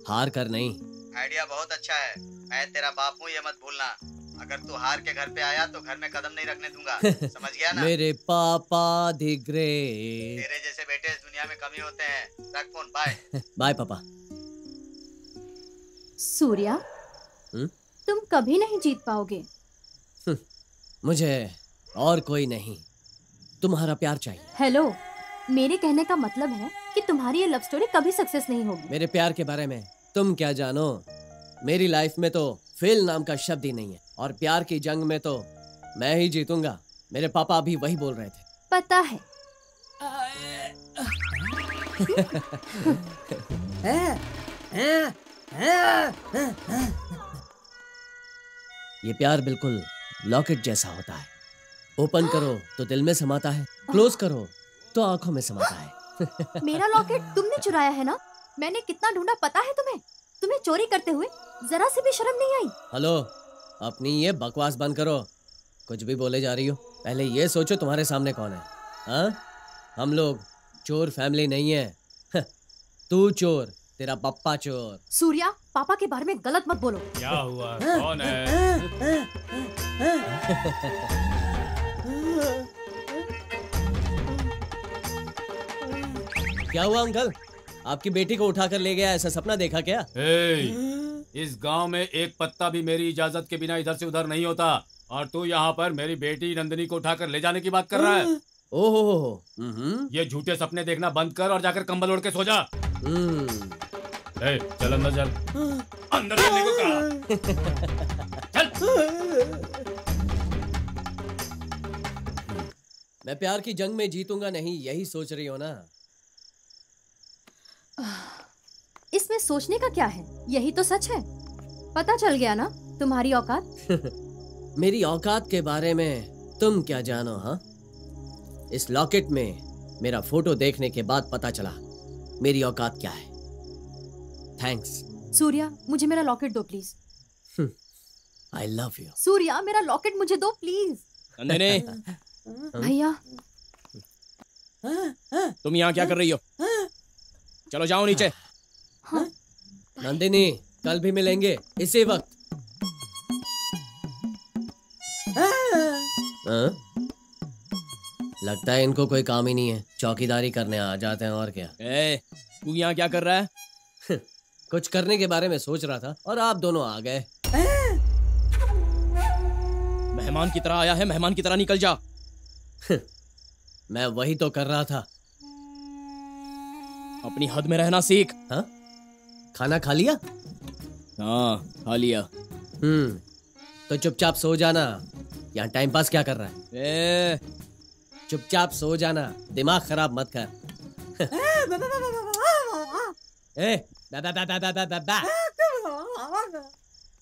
हार कर नहीं। आइडिया बहुत अच्छा है, मैं तेरा बाप हूँ, ये मत भूलना। अगर तू हार के घर पे आया तो घर में कदम नहीं रखने दूंगा, समझ गया ना? मेरे पापा दी ग्रेट। तेरे जैसे बेटे इस दुनिया में कमी होते हैं। रख फोन, बाय। बाय पापा। सूर्या, तुम कभी नहीं जीत पाओगे। मुझे और कोई नहीं, तुम्हारा प्यार चाहिए। हेलो, मेरे कहने का मतलब है कि तुम्हारी ये लव स्टोरी कभी सक्सेस नहीं होगी। मेरे प्यार के बारे में तुम क्या जानो? मेरी लाइफ में तो फेल नाम का शब्द ही नहीं है, और प्यार की जंग में तो मैं ही जीतूंगा। मेरे पापा अभी वही बोल रहे थे। पता है। ये प्यार बिल्कुल लॉकेट जैसा होता है। ओपन करो तो दिल में समाता है, क्लोज करो तो आंखों में समाता है। मेरा लॉकेट तुमने चुराया है ना? मैंने कितना ढूंढा पता है तुम्हें? तुम्हें चोरी करते हुए जरा से भी शर्म नहीं आई? हेलो, अपनी ये बकवास बंद करो। कुछ भी बोले जा रही हो। पहले ये सोचो तुम्हारे सामने कौन है। हाँ, हम लोग चोर फैमिली नहीं है। तू चोर, तेरा पप्पा चोर। सूर्या, पापा के बारे में गलत मत बोलो। क्या हुआ? कौन है? क्या हुआ अंकल? आपकी बेटी को उठाकर ले गया, ऐसा सपना देखा क्या? इस गांव में एक पत्ता भी मेरी इजाजत के बिना इधर से उधर नहीं होता, और तू यहाँ पर मेरी बेटी नंदिनी को उठाकर ले जाने की बात कर रहा है। ओहो, ये झूठे सपने देखना बंद कर और जाकर कंबल ओढ़ के सो जा। चल अंदर चल। अंदर चलने को कहा। चल। मैं प्यार की जंग में जीतूंगा नहीं, यही सोच रही हो ना? इसमें सोचने का क्या है? यही तो सच है। पता चल गया ना तुम्हारी औकात। मेरी औकात के बारे में तुम क्या जानो? हाँ, इस लॉकेट में मेरा फोटो देखने के बाद पता चला मेरी औकात क्या है। थैंक्स। सूर्या, मुझे मेरा लॉकेट दो please. I love you. Surya, मेरा लॉकेट मुझे दो प्लीज। नंदिनी। भैया, तुम यहाँ क्या कर रही हो? चलो जाओ नीचे। हाँ? नंदिनी, कल भी मिलेंगे इसी वक्त। लगता है इनको कोई काम ही नहीं है, चौकीदारी करने आ जाते हैं और क्या। तू यहाँ क्या कर रहा है? कुछ करने के बारे में सोच रहा था और आप दोनों आ गए। मेहमान की तरह आया है, मेहमान की तरह निकल जा। मैं वही तो कर रहा था। अपनी हद में रहना सीख। हाँ? खाना खा लिया? हाँ, खा लिया। तो चुपचाप सो जाना। यहाँ टाइम पास क्या कर रहा है? चुपचाप सो जाना, दिमाग खराब मत कर।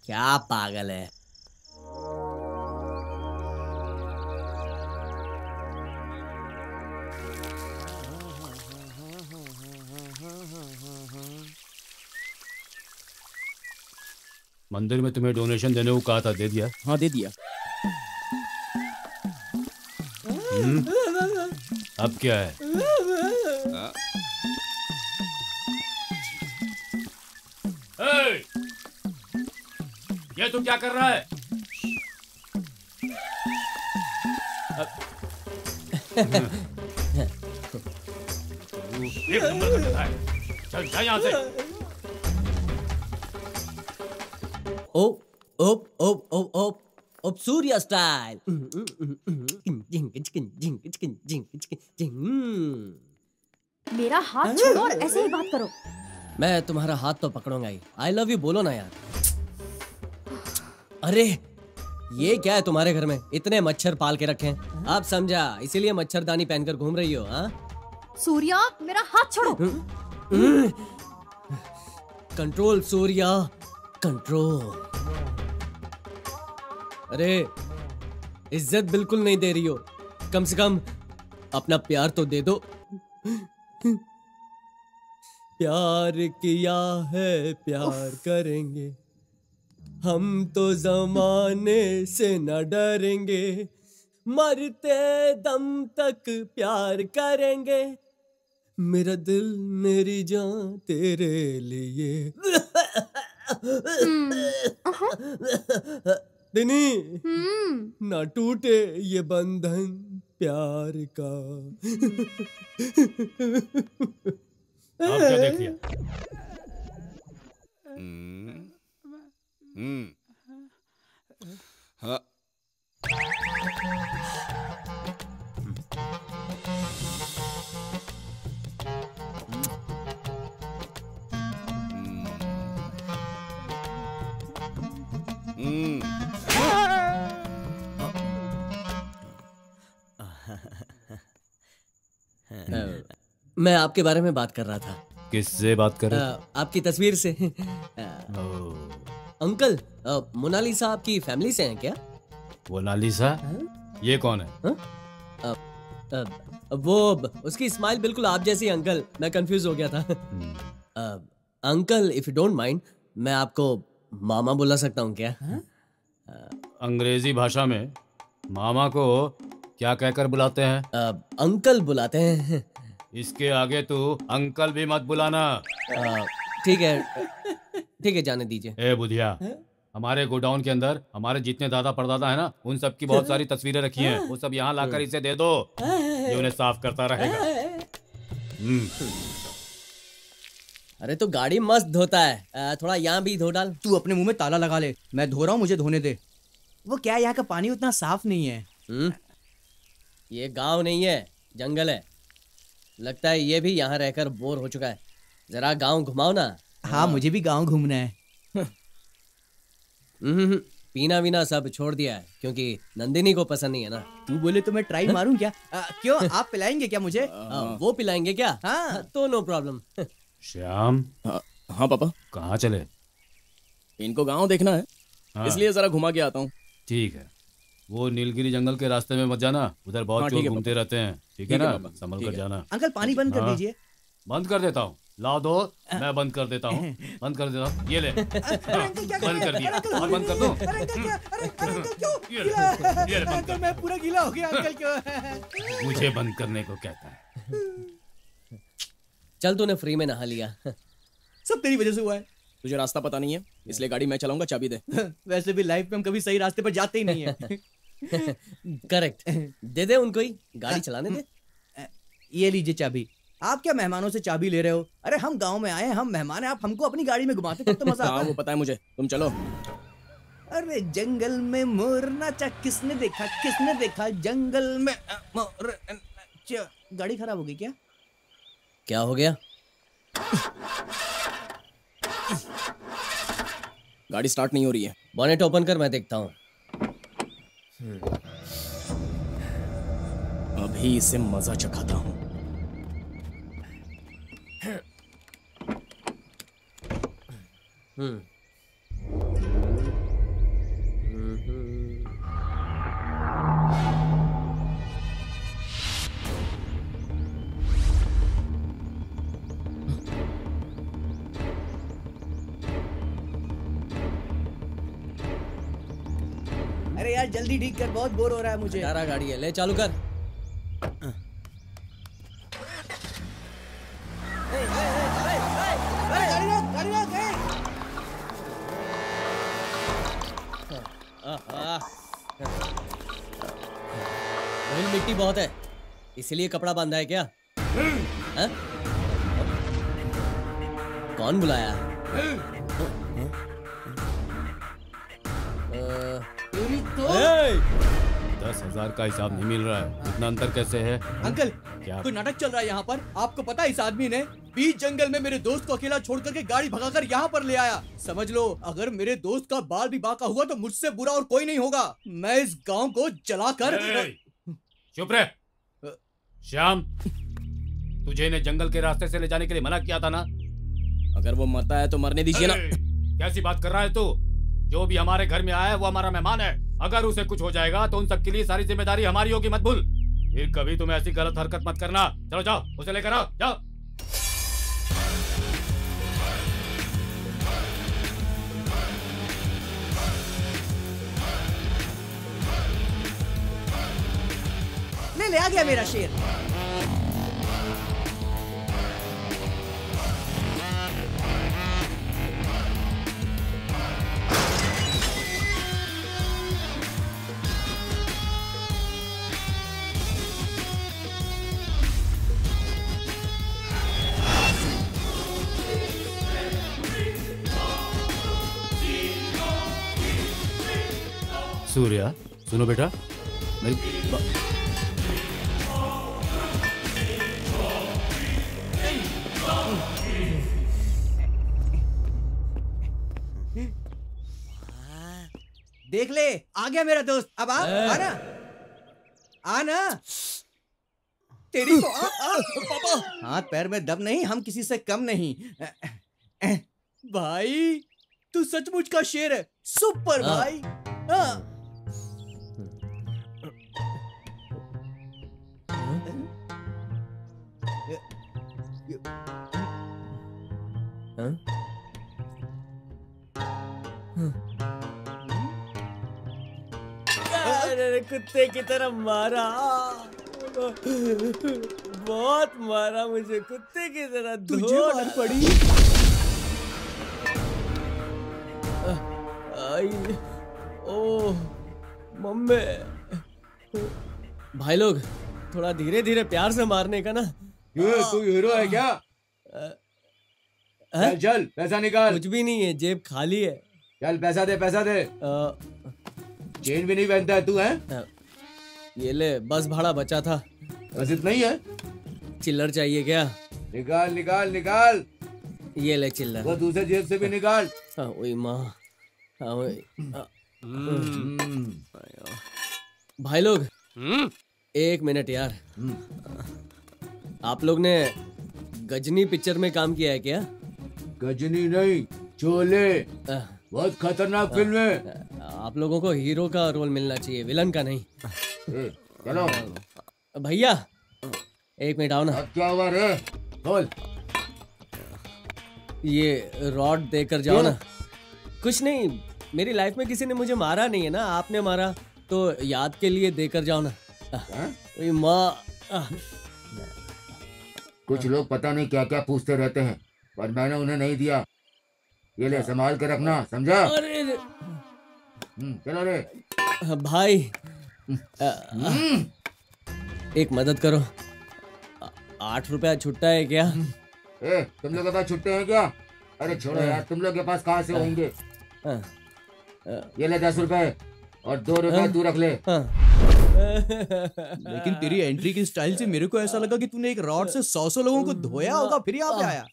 क्या पागल है? मंदिर में तुम्हें डोनेशन देने को कहा था, दे दिया? हाँ, दे दिया। अब क्या है? ये तू क्या कर रहा है? एक नंबर का गधा है। चल जा यहाँ से। ओप सूर्या स्टाइल। मेरा हाथ छोड़ो और ऐसे ही बात करो। मैं तुम्हारा हाथ तो पकड़ूंगा ही। आई लव यू बोलो ना यार। अरे ये क्या है तुम्हारे घर में? इतने मच्छर पाल के रखे हैं। आप समझा, इसीलिए मच्छरदानी पहनकर घूम रही हो? हाँ सूर्या, मेरा हाथ छोड़ो। Control Surya, control. अरे इज्जत बिल्कुल नहीं दे रही हो। कम से कम अपना प्यार तो दे दो। प्यार किया है प्यार करेंगे, हम तो जमाने से न डरेंगे, मरते दम तक प्यार करेंगे, मेरा दिल मेरी जान तेरे लिए। दिनी ना टूटे ये बंधन प्यार का। अब क्या देख लिया? हाँ। मैं आपके बारे में बात कर रहा था। किससे बात कर रहे? आपकी तस्वीर से। अंकल, मोनालिसा आपकी फैमिली से हैं क्या? मोनालिसा? ये कौन है? वो उसकी स्माइल बिल्कुल आप जैसी। अंकल मैं कंफ्यूज हो गया था। Uncle if you don't mind, मैं आपको मामा बुला सकता हूँ क्या? अंग्रेजी भाषा में मामा को क्या कहकर बुलाते हैं? अंकल बुलाते हैं। इसके आगे तू अंकल भी मत बुलाना। ठीक है जाने दीजिए। ए बुधिया, हमारे गोडाउन के अंदर हमारे जितने दादा परदादा है ना, उन सब की बहुत सारी तस्वीरें रखी हैं। वो सब यहाँ लाकर इसे दे दो, ये उन्हें साफ करता रहेगा। अरे तो गाड़ी मस्त धोता है, थोड़ा यहाँ भी धो डाल। तू अपने मुंह में ताला लगा ले, मैं धो रहा हूँ, मुझे धोने दे। वो क्या, यहाँ का पानी उतना साफ नहीं है। ये गांव नहीं है, जंगल है। लगता है ये भी यहाँ रहकर बोर हो चुका है। जरा गांव घुमाओ ना। हाँ मुझे भी गांव घूमना है। पीना वीना सब छोड़ दिया है क्योंकि नंदिनी को पसंद नहीं है ना। तू बोले तो मैं ट्राई मारूं क्या? क्यों, आप पिलाएंगे क्या मुझे? वो पिलाएंगे क्या? हाँ तो नो प्रॉब्लम। श्याम। हाँ पापा। कहाँ चले? इनको गांव देखना है, इसलिए जरा घुमा के आता हूँ। ठीक है, वो नीलगिरी जंगल के रास्ते में मत जाना, उधर बहुत चोर घूमते रहते हैं। ठीक है ना, संभल कर जाना। अंकल पानी बंद कर दीजिए। बंद कर देता हूँ, लाओ दो, मैं बंद कर देता हूँ। बंद कर देता हूँ, ये ले। बंद कर दिया, और बंद कर दो। ये ले, बंद कर। मैं पूरा गीला हो गया। अंकल क्यों? मुझे बंद करने को कहता है। चल तूने फ्री में नहा लिया। सब तेरी वजह से हुआ है। तुझे रास्ता पता नहीं है, इसलिए गाड़ी मैं चलाऊंगा, चाबी दे। वैसे भी लाइफ में हम कभी सही रास्ते पर जाते ही नहीं है। करेक्ट, दे दे उनको ही गाड़ी चलाने दे। ये लीजिए चाबी। आप क्या मेहमानों से चाबी ले रहे हो? अरे हम गांव में आए हैं, हम मेहमान हैं, आप हमको अपनी गाड़ी में घुमाते तब तो मजा आता है। वो पता है मुझे, तुम चलो। अरे जंगल में मोर नाचा, किसने देखा जंगल में मोर। गाड़ी खराब हो गई क्या? क्या हो गया? गाड़ी स्टार्ट नहीं हो रही है। बॉनेट ओपन कर, मैं देखता हूँ। अभी इसे मजा चखाता हूँ। अरे यार जल्दी ठीक कर, बहुत बोर हो रहा है मुझे। तारा गाड़ी है, ले चालू कर। धूल मिट्टी बहुत है, इसलिए कपड़ा बांधा है क्या? है? कौन बुलाया? 10,000 का हिसाब नहीं मिल रहा है, इतना अंतर कैसे है? अंकल, क्या? कोई नाटक चल रहा है यहाँ पर। आपको पता है इस आदमी ने बीच जंगल में मेरे दोस्त को अकेला छोड़ करके गाड़ी भगाकर यहाँ पर ले आया। समझ लो, अगर मेरे दोस्त का बाल भी बांका हुआ तो मुझसे बुरा और कोई नहीं होगा। मैं इस गांव को जलाकर। चुप रहे श्याम, तुझे इन्हें जंगल के रास्ते से ले जाने के लिए मना किया था ना? अगर वो मरता है तो मरने दीजिए ना। कैसी बात कर रहा है तू? जो भी हमारे घर में आया है वो हमारा मेहमान है। अगर उसे कुछ हो जाएगा तो उन सबके लिए सारी जिम्मेदारी हमारी होगी, मत भूल। फिर कभी तुम ऐसी गलत हरकत मत करना। चलो जाओ, उसे लेकर आओ, जाओ। ले आ गया मेरा शेर। सूर्या, सुनो बेटा, मेरी देख ले, आ गया मेरा दोस्त। अब आना आना। तेरी को पापा, हाथ पैर में दम नहीं, हम किसी से कम नहीं। भाई तू सचमुच का शेर है, सुपर भाई। अरे कुत्ते की तरह मारा, बहुत मारा मुझे कुत्ते की तरह। तुझे मार पड़ी? आई, ओ मम्मी। भाई लोग थोड़ा धीरे धीरे प्यार से मारने का ना। तू हीरो है क्या? चल पैसा निकाल। कुछ भी नहीं है, जेब खाली है। चल पैसा दे, पैसा दे। चेन भी नहीं पहनता है तू, है? ये ले, बस भाड़ा बचा था। बस इतना ही है? चिल्लर चाहिए क्या? निकाल निकाल निकाल। ये ले चिल्लर। वो दूसरे जेब से भी निकाल। ओए माँ। भाई लोग 1 मिनट यार। आप लोग ने गजनी पिक्चर में काम किया है क्या? गजनी नहीं, शोले। बहुत खतरनाक फिल्म है। आप लोगों को हीरो का रोल मिलना चाहिए, विलन का नहीं। चलो भैया 1 मिनट आओ ना। क्या हुआ रे? बोल। ये रॉड देकर जाओ ना। कुछ नहीं, मेरी लाइफ में किसी ने मुझे मारा नहीं है ना, आपने मारा तो याद के लिए देकर जाओ ना। माँ, कुछ लोग पता नहीं क्या क्या पूछते रहते हैं, पर मैंने उन्हें नहीं दिया। ये ले, संभाल के रखना, समझा? चलो रे भाई। एक मदद करो, 8 रुपया छुट्टा है क्या? तुम लोग के पास छुट्टे हैं क्या? अरे छोड़ो यार, तुम लोग के पास कहाँ से होंगे? ये ले 10 रुपए और 2 रुपए तू रख ले। लेकिन तेरी एंट्री की स्टाइल से मेरे को ऐसा लगा कि तूने एक रॉड से 100 लोगों को धोया होगा, फिर यहाँ पे आया।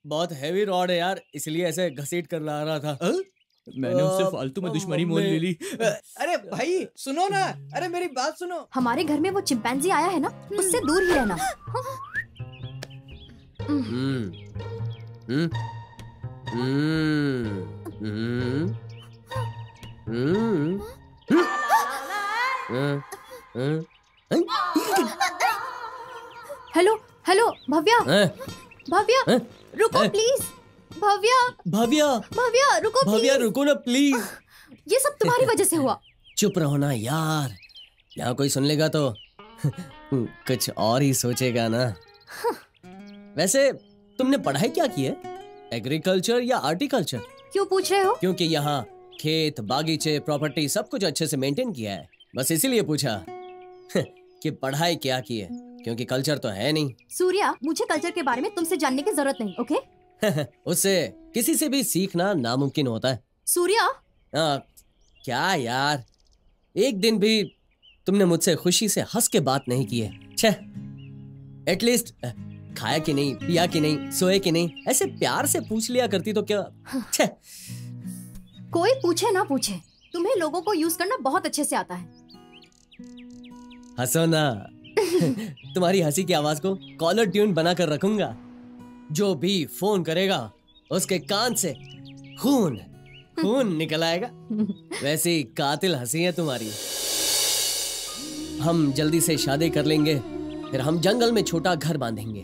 बहुत हैवी रॉड है यार, इसलिए ऐसे घसीट कर ला रहा था। मैंने उससे फालतू में दुश्मनी मोल ले ली। अरे भाई सुनो ना, अरे मेरी बात सुनो। हमारे घर में वो चिंपैंजी आया है ना, उससे दूर ही रहना। हेलो हेलो भव्या, भव्या रुको प्लीज। भव्या भव्या भव्या रुको प्लीज। भव्या रुको ना प्लीज। ये सब तुम्हारी वजह से हुआ। चुप रहो ना यार, यहाँ कोई सुन लेगा तो कुछ और ही सोचेगा ना। वैसे तुमने पढ़ाई क्या की है, एग्रीकल्चर या आर्टिकल्चर? क्यों पूछ रहे हो? क्योंकि यहाँ खेत बागीचे प्रॉपर्टी सब कुछ अच्छे से मेंटेन किया है, बस इसीलिए पूछा। कि पढ़ाई क्या की है, क्योंकि कल्चर तो है नहीं। सूर्या, मुझे कल्चर के बारे में तुमसे जानने की जरूरत नहीं, ओके? उससे किसी से भी सीखना नामुमकिन होता है। सूर्या, क्या यार, एक दिन भी तुमने मुझसे खुशी से हंस के बात नहीं की है। छे, एटलीस्ट खाया कि नहीं, पिया कि नहीं, सोए कि नहीं, ऐसे प्यार से पूछ लिया करती तो क्या। छे। कोई पूछे ना पूछे, तुम्हें लोगों को यूज करना बहुत अच्छे से आता है। हंसो ना। तुम्हारी हंसी की आवाज को कॉलर ट्यून बनाकर रखूंगा। जो भी फोन करेगा उसके कान से खून खून निकल आएगा। वैसी कातिल हंसी है तुम्हारी। हम जल्दी से शादी कर लेंगे, फिर हम जंगल में छोटा घर बांधेंगे,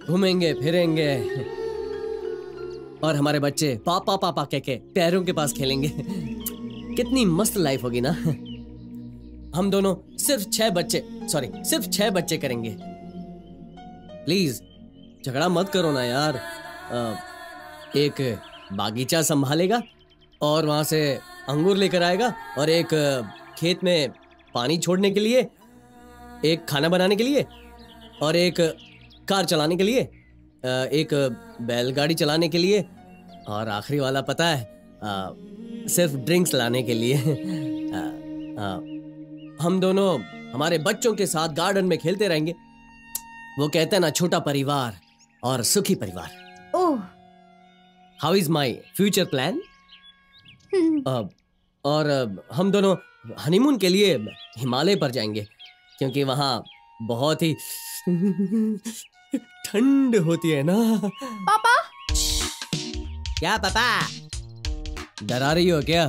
घूमेंगे फिरेंगे, और हमारे बच्चे पापा पापा कह के पैरों के पास खेलेंगे। कितनी मस्त लाइफ होगी ना। हम दोनों सिर्फ 6 बच्चे करेंगे। प्लीज झगड़ा मत करो ना यार। एक बागीचा संभालेगा और वहां से अंगूर लेकर आएगा, और एक खेत में पानी छोड़ने के लिए, एक खाना बनाने के लिए, और एक कार चलाने के लिए, एक बैलगाड़ी चलाने के लिए, और आखिरी वाला पता है, सिर्फ ड्रिंक्स लाने के लिए। हम दोनों हमारे बच्चों के साथ गार्डन में खेलते रहेंगे। वो कहते हैं ना, छोटा परिवार और सुखी परिवार। Oh, how is my future plan? और हम दोनों हनीमून के लिए हिमालय पर जाएंगे, क्योंकि वहां बहुत ही ठंड होती है ना। पापा। क्या पापा? डरा रही हो क्या?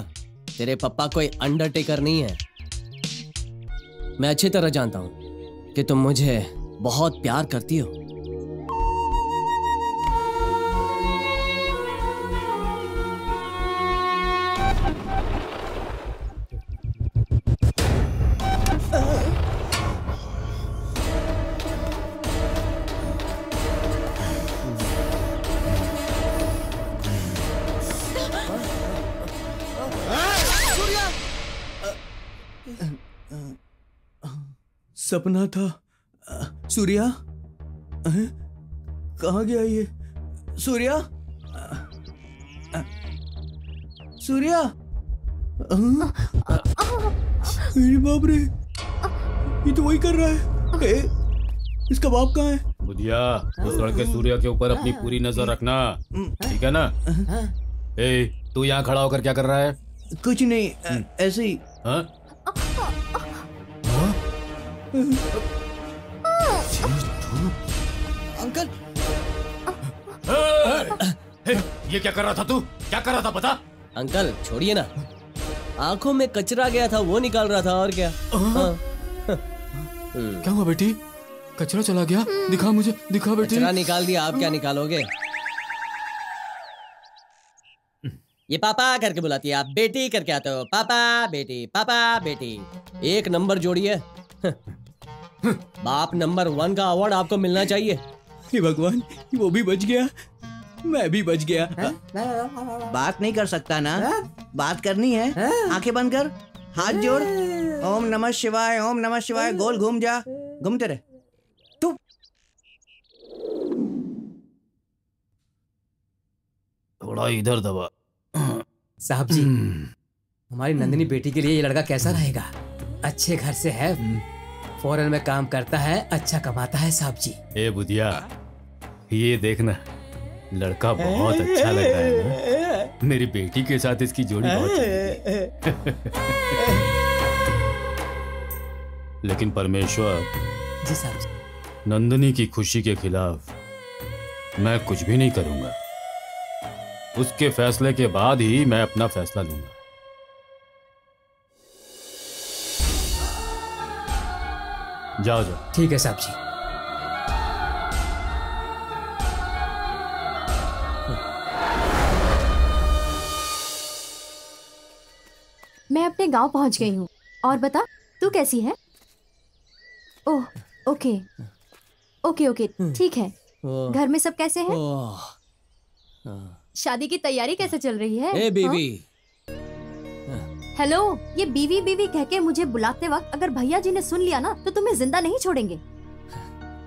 तेरे पापा कोई अंडरटेकर नहीं है। मैं अच्छी तरह जानता हूं कि तुम मुझे बहुत प्यार करती हो। सपना था। सूर्या, कहाँ गया ये? सूर्या, सूर्या, अरे बाप रे, ये तो वही कर रहा है। इसका बाप कहाँ है? बुधिया, उस लड़के सूर्या के ऊपर अपनी पूरी नजर रखना, ठीक है ना? तू यहाँ खड़ा होकर क्या कर रहा है? कुछ नहीं, ऐसे ही। अंकल, ये क्या कर रहा था तू? क्या कर रहा था पता? अंकल छोड़िए ना, आंखों में कचरा गया था वो निकाल रहा था, और क्या। क्या हुआ बेटी? कचरा चला गया? दिखा मुझे, दिखा बेटी। कचरा निकाल दिया, आप क्या निकालोगे? ये पापा करके बुलाती है, आप बेटी करके आते हो। पापा बेटी, पापा बेटी, एक नंबर जोड़ी है। बाप नंबर 1 का अवार्ड आपको मिलना चाहिए। हे भगवान, वो भी बच गया, मैं भी बच गया। बात नहीं कर सकता ना? बात करनी है, आंखें बंद कर, हाथ जोड़, ओम नमः शिवाय, ओम नमः शिवाय, गोल घूम जा, घूमते रहे। तू थोड़ा इधर दबा। साहब जी, हमारी नंदिनी बेटी के लिए ये लड़का कैसा रहेगा? अच्छे घर से है, फॉरेन में काम करता है, अच्छा कमाता है साहब जी। ए बुधिया, ये देखना, लड़का बहुत अच्छा लग रहा है ना? मेरी बेटी के साथ इसकी जोड़ी बहुत चलेगी। लेकिन परमेश्वर जी साहब जी, नंदिनी की खुशी के खिलाफ मैं कुछ भी नहीं करूंगा। उसके फैसले के बाद ही मैं अपना फैसला लूंगा। जाओ जाओ। ठीक है साहब जी। मैं अपने गांव पहुंच गई हूँ। और बता, तू कैसी है? ओह, ओके ओके ओके, ठीक है। घर में सब कैसे हैं? शादी की तैयारी कैसे चल रही है? ए बीबी, हेलो, ये बीवी बीवी कह के मुझे बुलाते वक्त अगर भैया जी ने सुन लिया ना तो तुम्हें जिंदा नहीं छोड़ेंगे।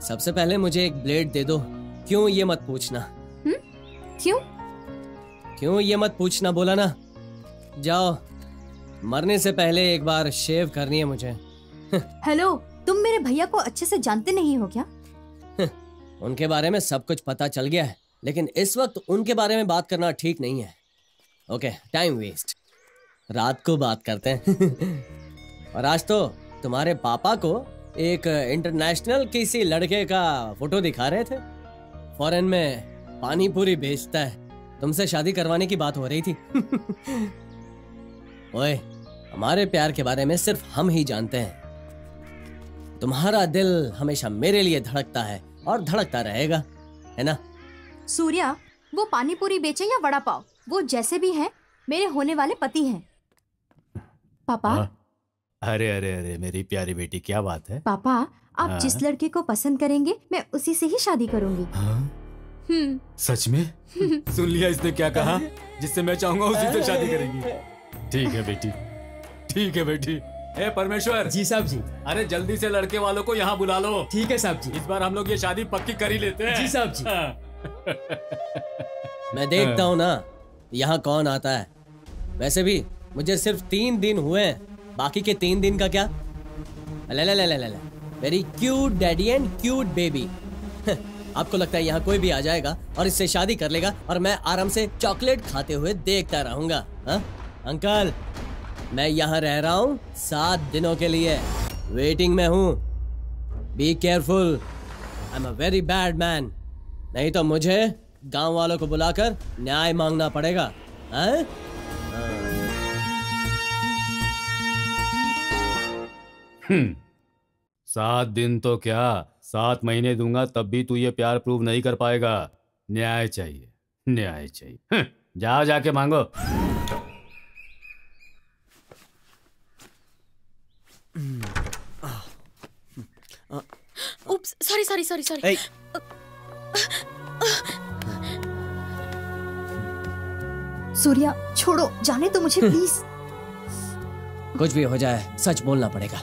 सबसे पहले मुझे एक ब्लेड दे दो। क्यों ये मत पूछना। क्यों? क्यों ये मत पूछना बोला ना। जाओ, मरने से पहले एक बार शेव करनी है मुझे। हेलो, तुम मेरे भैया को अच्छे से जानते नहीं हो क्या? उनके बारे में सब कुछ पता चल गया है, लेकिन इस वक्त उनके बारे में बात करना ठीक नहीं है। Okay, time waste. रात को बात करते हैं। और आज तो तुम्हारे पापा को एक इंटरनेशनल किसी लड़के का फोटो दिखा रहे थे। फॉरेन में पानी पूरी बेचता है। तुमसे शादी करवाने की बात हो रही थी। ओए, हमारे प्यार के बारे में सिर्फ हम ही जानते हैं। तुम्हारा दिल हमेशा मेरे लिए धड़कता है और धड़कता रहेगा, है ना? सूर्या, वो पानी पूरी बेचे या वड़ा पाव, वो जैसे भी हैं मेरे होने वाले पति हैं। पापा। अरे अरे अरे मेरी प्यारी बेटी, क्या बात है? पापा, आप जिस लड़के को पसंद करेंगे मैं उसी से ही शादी करूंगी। सच में? सुन लिया इसने क्या कहा? जिससे मैं चाहूंगा उसी से शादी करेंगी। ठीक है बेटी, ठीक है बेटी। ए परमेश्वर। जी साहब जी। अरे जल्दी से लड़के वालों को यहाँ बुला लो। ठीक है साहब जी। इस बार हम लोग ये शादी पक्की कर ही लेते हैं। जी साहब जी। मैं देखता हूँ ना यहाँ कौन आता है। वैसे भी मुझे सिर्फ 3 दिन हुए हैं, बाकी के 3 दिन का क्या? ले ले ले ले ले, very cute daddy and cute baby. आपको लगता है यहाँ कोई भी आ जाएगा और इससे शादी कर लेगा और मैं आराम से चॉकलेट खाते हुए देखता रहूंगा? हाँ अंकल, मैं यहाँ रह रहा हूँ 7 दिनों के लिए, वेटिंग में हूँ। Be careful, I am a very bad man. नहीं तो मुझे गांव वालों को बुलाकर न्याय मांगना पड़ेगा। हाँ? 7 दिन तो क्या, 7 महीने दूंगा तब भी तू ये प्यार प्रूव नहीं कर पाएगा। न्याय चाहिए, न्याय चाहिए। जाओ जाके मांगो। उप्स, सॉरी। सूर्या, छोड़ो, जाने तो मुझे प्लीज। कुछ भी हो जाए सच बोलना पड़ेगा।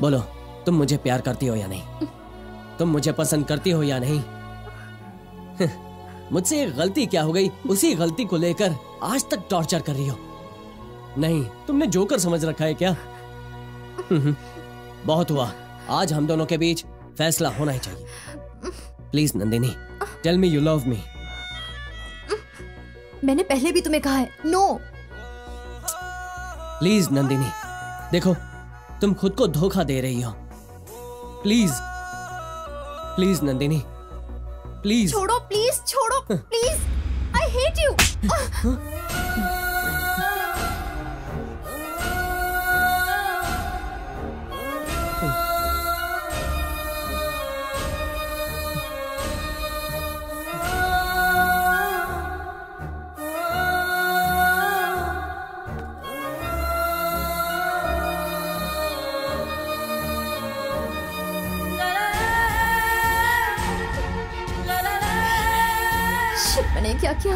बोलो, तुम मुझे प्यार करती हो या नहीं? तुम मुझे पसंद करती हो या नहीं? मुझसे एक गलती क्या हो गई, उसी गलती को लेकर आज तक टॉर्चर कर रही हो। नहीं, तुमने जोकर समझ रखा है क्या? बहुत हुआ, आज हम दोनों के बीच फैसला होना ही चाहिए। Please Nandini, tell me you love me. मैंने पहले भी तुम्हें कहा है, नो। प्लीज नंदिनी, देखो तुम खुद को धोखा दे रही हो। Please please Nandini, please. छोड़ो प्लीज, छोड़ो प्लीज, आई हेट यू। मैंने क्या किया?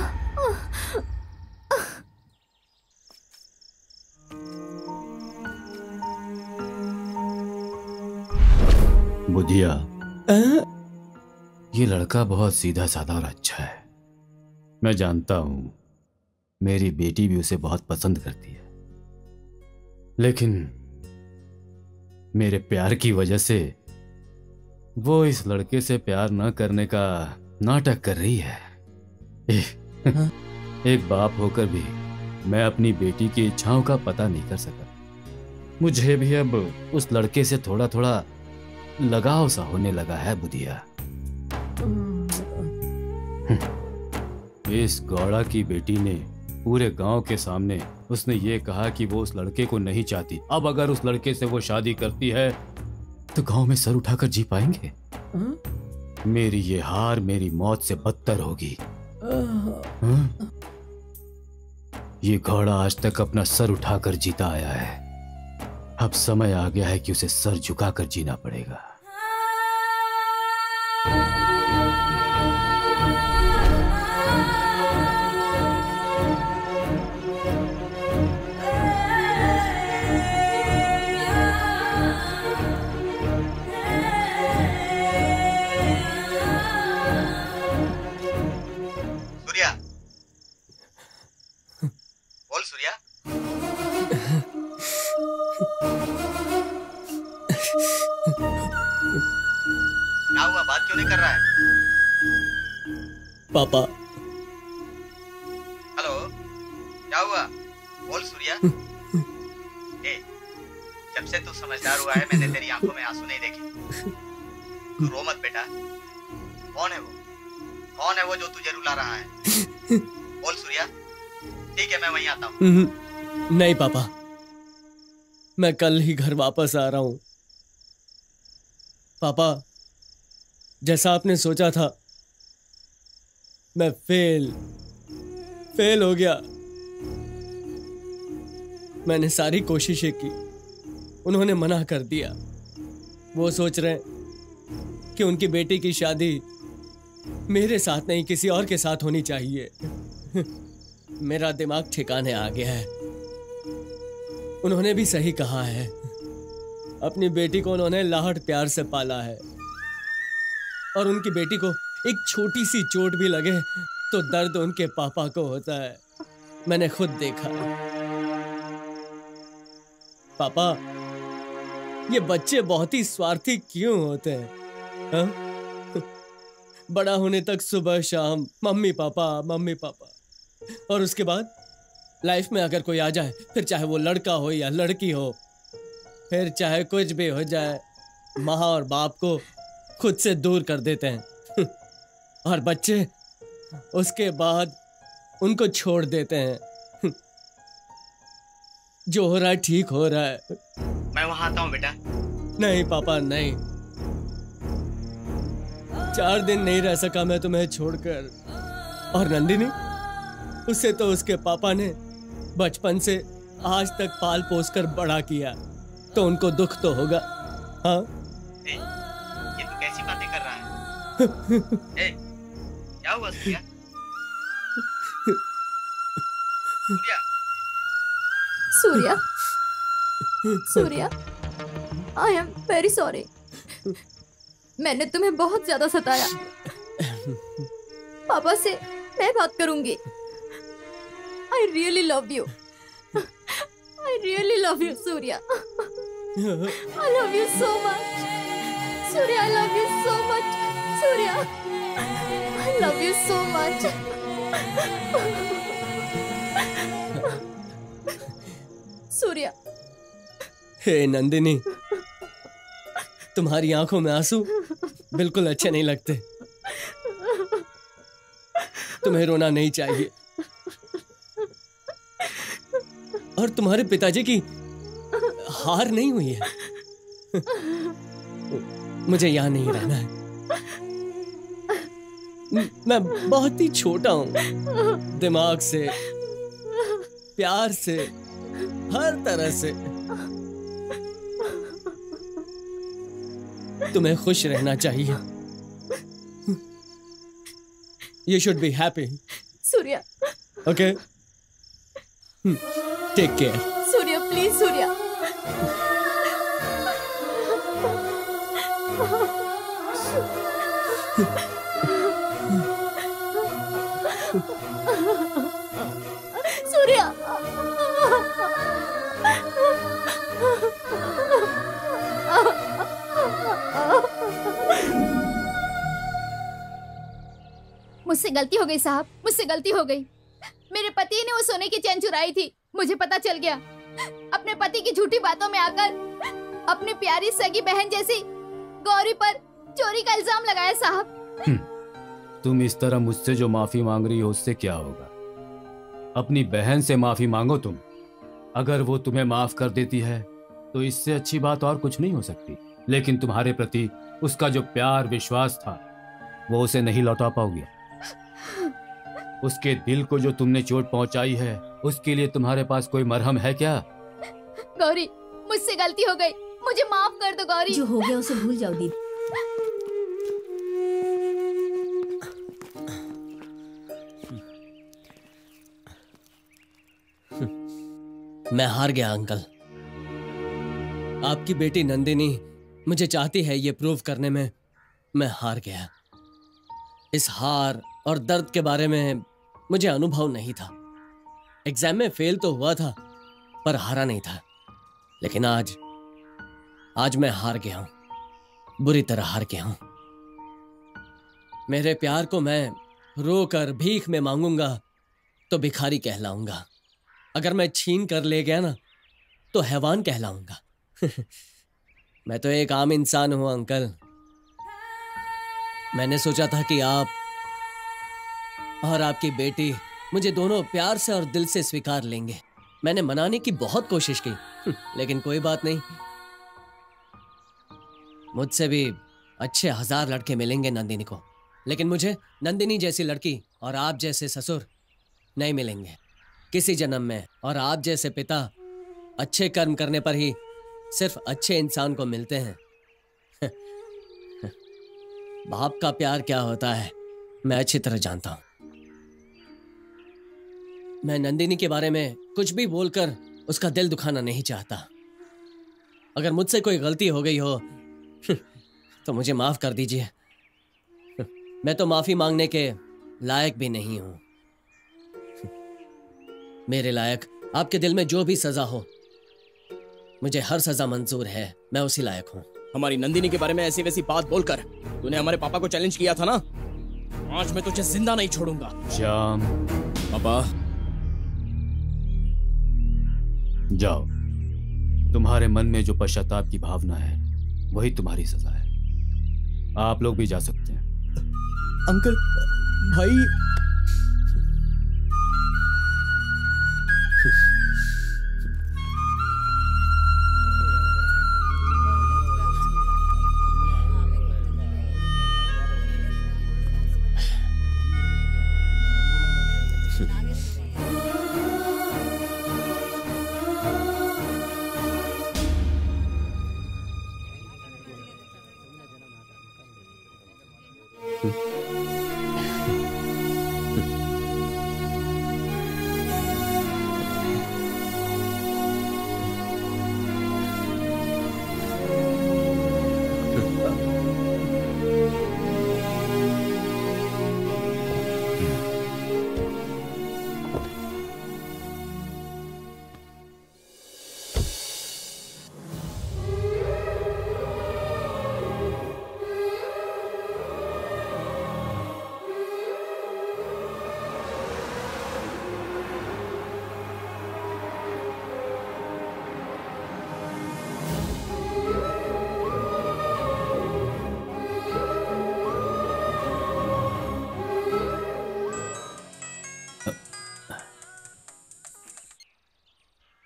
बुधिया, ये लड़का बहुत सीधा साधा और अच्छा है। मैं जानता हूं मेरी बेटी भी उसे बहुत पसंद करती है, लेकिन मेरे प्यार की वजह से वो इस लड़के से प्यार न करने का नाटक कर रही है। एक बाप होकर भी मैं अपनी बेटी की इच्छाओं का पता नहीं कर सका। मुझे भी अब उस लड़के से थोड़ा थोड़ा लगाव सा होने लगा है बुधिया। इस गौड़ा की बेटी ने पूरे गांव के सामने उसने ये कहा कि वो उस लड़के को नहीं चाहती। अब अगर उस लड़के से वो शादी करती है तो गांव में सर उठाकर जी पाएंगे? मेरी ये हार मेरी मौत से बदतर होगी। ये घोड़ा आज तक अपना सर उठाकर जीता आया है, अब समय आ गया है कि उसे सर झुकाकर जीना पड़ेगा। क्या हुआ, बात क्यों नहीं कर रहा है? पापा। हेलो, क्या हुआ? बोल सूर्या। ए, जब से तू समझदार हुआ है मैंने तेरी आंखों में आंसू नहीं देखे। तू रो मत बेटा। कौन है वो? कौन है वो जो तुझे रुला रहा है? बोल सूर्या। ठीक है, मैं वहीं आता हूँ। नहीं पापा, मैं कल ही घर वापस आ रहा हूं। पापा, जैसा आपने सोचा था मैं फेल हो गया। मैंने सारी कोशिशें की, उन्होंने मना कर दिया। वो सोच रहे हैं कि उनकी बेटी की शादी मेरे साथ नहीं किसी और के साथ होनी चाहिए। मेरा दिमाग ठिकाने आ गया है। उन्होंने भी सही कहा है। अपनी बेटी को उन्होंने लाहट प्यार से पाला है, और उनकी बेटी को एक छोटी सी चोट भी लगे तो दर्द उनके पापा को होता है। मैंने खुद देखा। पापा, ये बच्चे बहुत ही स्वार्थी क्यों होते हैं? हा? बड़ा होने तक सुबह शाम मम्मी पापा, और उसके बाद लाइफ में अगर कोई आ जाए, फिर चाहे वो लड़का हो या लड़की हो, फिर चाहे कुछ भी हो जाए, माँ और बाप को खुद से दूर कर देते हैं। और बच्चे उसके बाद उनको छोड़ देते हैं। जो हो रहा है ठीक हो रहा है। मैं वहां आता हूँ बेटा। नहीं पापा, नहीं। 4 दिन नहीं रह सका मैं तुम्हें छोड़कर। और नंदिनी, उसे तो उसके पापा ने बचपन से आज तक पाल पोस कर बड़ा किया, तो उनको दुख तो होगा। हाँ, ये तू कैसी बातें कर रहा है? ए, क्या हुआ Surya? Surya, Surya, I am very sorry. मैंने तुम्हें बहुत ज्यादा सताया। पापा से मैं बात करूंगी। I really love you. I really love you, Surya. I love you so much. Surya, I love you so much. Surya, I love you so much. Surya. हे नंदिनी, तुम्हारी आंखों में आंसू बिल्कुल अच्छे नहीं लगते। तुम्हें रोना नहीं चाहिए। और तुम्हारे पिताजी की हार नहीं हुई है। मुझे यहां नहीं रहना है। मैं बहुत ही छोटा हूं, दिमाग से, प्यार से, हर तरह से। तुम्हें खुश रहना चाहिए। You should be happy. Surya. Okay? Take care. Surya, please, Surya. Surya. मुझसे गलती हो गई साहब, मुझसे गलती हो गई। मेरे पति ने वो सोने की चैन चुराई थी, मुझे पता चल गया। अपने पति की झूठी बातों में आकर अपनी प्यारी सगी बहन जैसी गौरी पर चोरी का इल्जाम लगाया साहब। तुम इस तरह मुझसे जो माफी मांग रही हो उससे क्या होगा? अपनी बहन से माफी मांगो तुम। अगर वो तुम्हें माफ कर देती है तो इससे अच्छी बात और कुछ नहीं हो सकती। लेकिन तुम्हारे प्रति उसका जो प्यार विश्वास था वो उसे नहीं लौटा पाओगे। उसके दिल को जो तुमने चोट पहुंचाई है उसके लिए तुम्हारे पास कोई मरहम है क्या? गौरी, मुझसे गलती हो गई, मुझे माफ कर दो गौरी। जो हो गया उसे भूल जाओ दीदी। मैं हार गया अंकल। आपकी बेटी नंदिनी मुझे चाहती है ये प्रूव करने में मैं हार गया। इस हार और दर्द के बारे में मुझे अनुभव नहीं था। एग्जाम में फेल तो हुआ था पर हारा नहीं था। लेकिन आज मैं हार गया हूं, बुरी तरह हार गया हूं। मेरे प्यार को मैं रोकर भीख में मांगूंगा तो भिखारी कहलाऊंगा। अगर मैं छीन कर ले गया ना तो हैवान कहलाऊंगा। मैं तो एक आम इंसान हूं अंकल। मैंने सोचा था कि आप और आपकी बेटी मुझे दोनों प्यार से और दिल से स्वीकार लेंगे। मैंने मनाने की बहुत कोशिश की, लेकिन कोई बात नहीं। मुझसे भी अच्छे 1000 लड़के मिलेंगे नंदिनी को, लेकिन मुझे नंदिनी जैसी लड़की और आप जैसे ससुर नहीं मिलेंगे किसी जन्म में। और आप जैसे पिता अच्छे कर्म करने पर ही सिर्फ अच्छे इंसान को मिलते हैं। बाप का प्यार क्या होता है मैं अच्छी तरह जानता हूं। मैं नंदिनी के बारे में कुछ भी बोलकर उसका दिल दुखाना नहीं चाहता। अगर मुझसे कोई गलती हो गई हो तो मुझे माफ कर दीजिए। मैं तो माफी मांगने के लायक भी नहीं हूं। मेरे लायक आपके दिल में जो भी सजा हो, मुझे हर सजा मंजूर है। मैं उसी लायक हूं। हमारी नंदिनी के बारे में ऐसी वैसी बात बोलकर तूने हमारे पापा को चैलेंज किया था ना, आज मैं तुझे जिंदा नहीं छोड़ूंगा। श्याम, पापा जाओ। तुम्हारे मन में जो पश्चाताप की भावना है वही तुम्हारी सजा है। आप लोग भी जा सकते हैं। अंकल, भाई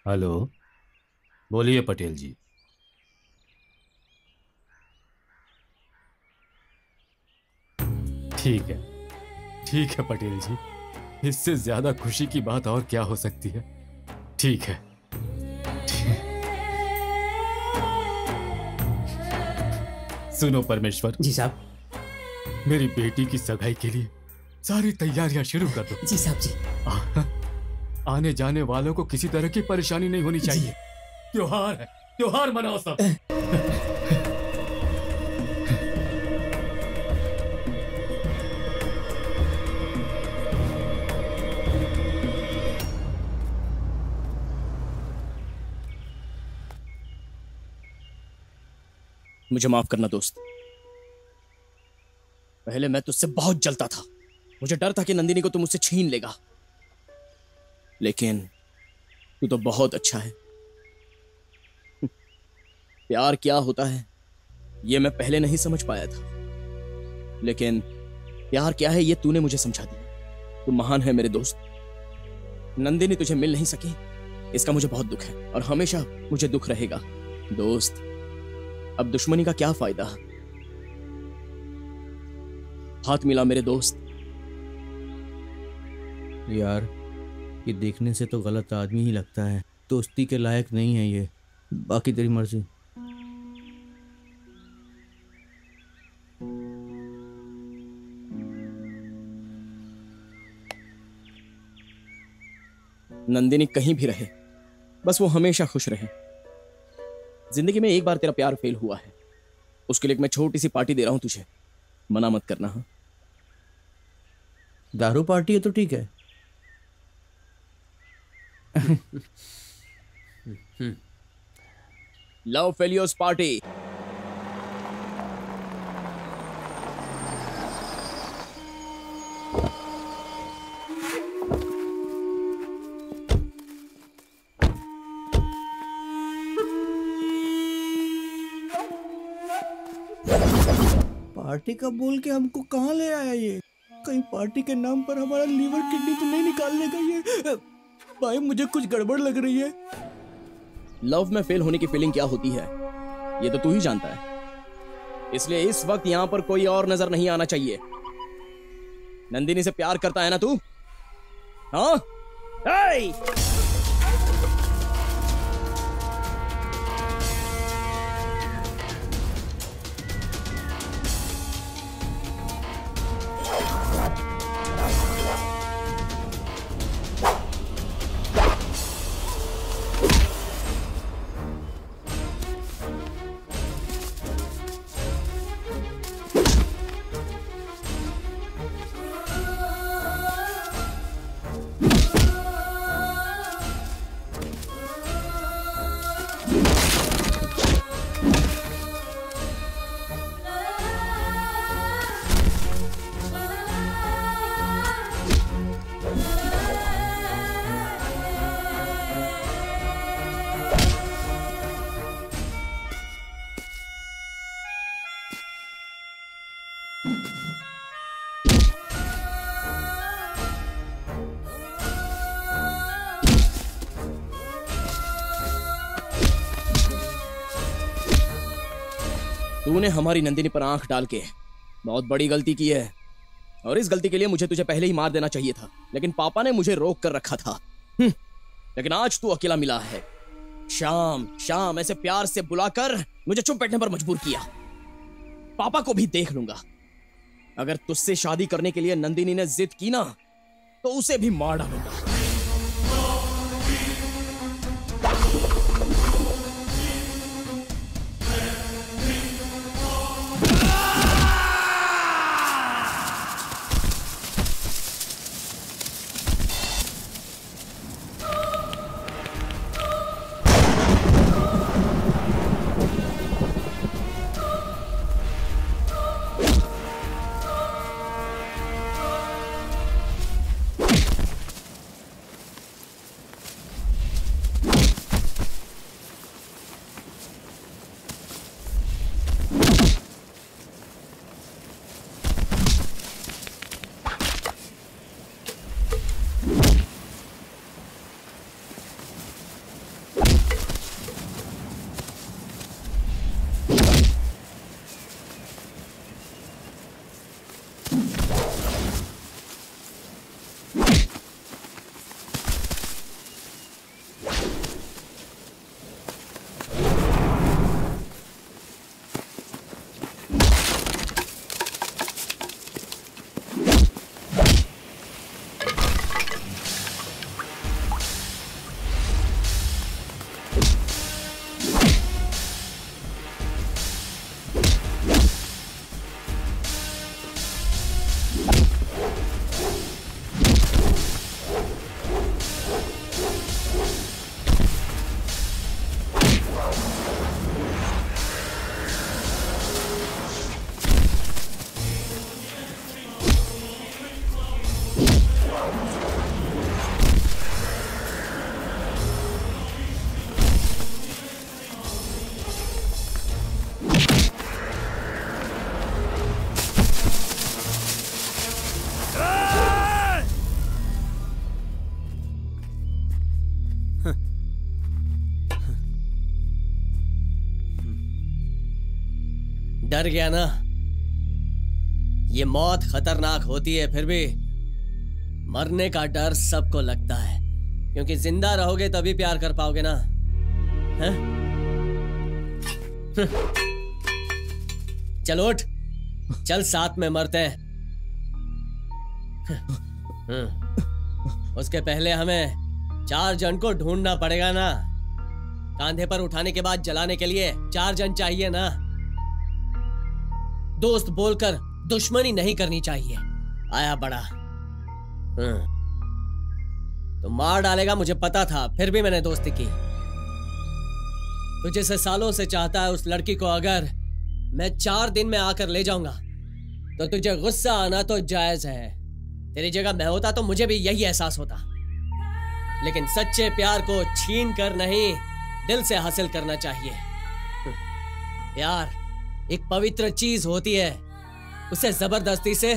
हेलो, बोलिए पटेल जी। ठीक है पटेल जी, इससे ज्यादा खुशी की बात और क्या हो सकती है। ठीक है। सुनो परमेश्वर जी साहब, मेरी बेटी की सगाई के लिए सारी तैयारियां शुरू कर दो। जी साहब जी। आने जाने वालों को किसी तरह की परेशानी नहीं होनी चाहिए। त्योहार है, त्योहार मनाओ सब। मुझे माफ करना दोस्त। पहले मैं तुझसे बहुत जलता था। मुझे डर था कि नंदिनी को तू मुझसे छीन लेगा, लेकिन तू तो बहुत अच्छा है। प्यार क्या होता है ये मैं पहले नहीं समझ पाया था, लेकिन प्यार क्या है ये तूने मुझे समझा दिया। तू महान है मेरे दोस्त। नंदिनी तुझे मिल नहीं सकी, इसका मुझे बहुत दुख है और हमेशा मुझे दुख रहेगा। दोस्त, अब दुश्मनी का क्या फायदा। हाथ मिला मेरे दोस्त। यार, ये देखने से तो गलत आदमी ही लगता है। दोस्ती के लायक नहीं है ये। बाकी तेरी मर्जी। नंदिनी कहीं भी रहे, बस वो हमेशा खुश रहे। जिंदगी में एक बार तेरा प्यार फेल हुआ है, उसके लिए मैं छोटी सी पार्टी दे रहा हूं तुझे। मना मत करना। हाँ, दारू पार्टी है तो ठीक है। Love failures party. पार्टी का बोल के हमको कहाँ ले आया ये? कहीं पार्टी के नाम पर हमारा लीवर किडनी तो नहीं निकाल लेगा ये? भाई मुझे कुछ गड़बड़ लग रही है। लव में फेल होने की फीलिंग क्या होती है ये तो तू ही जानता है, इसलिए इस वक्त यहाँ पर कोई और नजर नहीं आना चाहिए। नंदिनी से प्यार करता है ना तू? हाँ? hey! तूने हमारी नंदिनी पर आंख डाल के बहुत बड़ी गलती की है, और इस गलती के लिए मुझे तुझे पहले ही मार देना चाहिए था, लेकिन पापा ने मुझे रोक कर रखा था। लेकिन आज तू अकेला मिला है। शाम शाम ऐसे प्यार से बुलाकर मुझे चुप बैठने पर मजबूर किया। पापा को भी देख लूंगा। अगर तुझसे शादी करने के लिए नंदिनी ने जिद की ना तो उसे भी मार डालूंगा। डर गया ना? ये मौत खतरनाक होती है, फिर भी मरने का डर सबको लगता है, क्योंकि जिंदा रहोगे तभी प्यार कर पाओगे ना। हैं? चल उठ, चल साथ में मरते हैं। उसके पहले हमें 4 जन को ढूंढना पड़ेगा ना। कांधे पर उठाने के बाद जलाने के लिए 4 जन चाहिए ना। दोस्त बोलकर दुश्मनी नहीं करनी चाहिए। आया बड़ा। तो मार डालेगा मुझे पता था, फिर भी मैंने दोस्ती की। तुझे से सालों से चाहता है उस लड़की को अगर मैं 4 दिन में आकर ले जाऊंगा तो तुझे गुस्सा आना तो जायज है। तेरी जगह मैं होता तो मुझे भी यही एहसास होता, लेकिन सच्चे प्यार को छीन कर नहीं, दिल से हासिल करना चाहिए। प्यार एक पवित्र चीज होती है, उसे जबरदस्ती से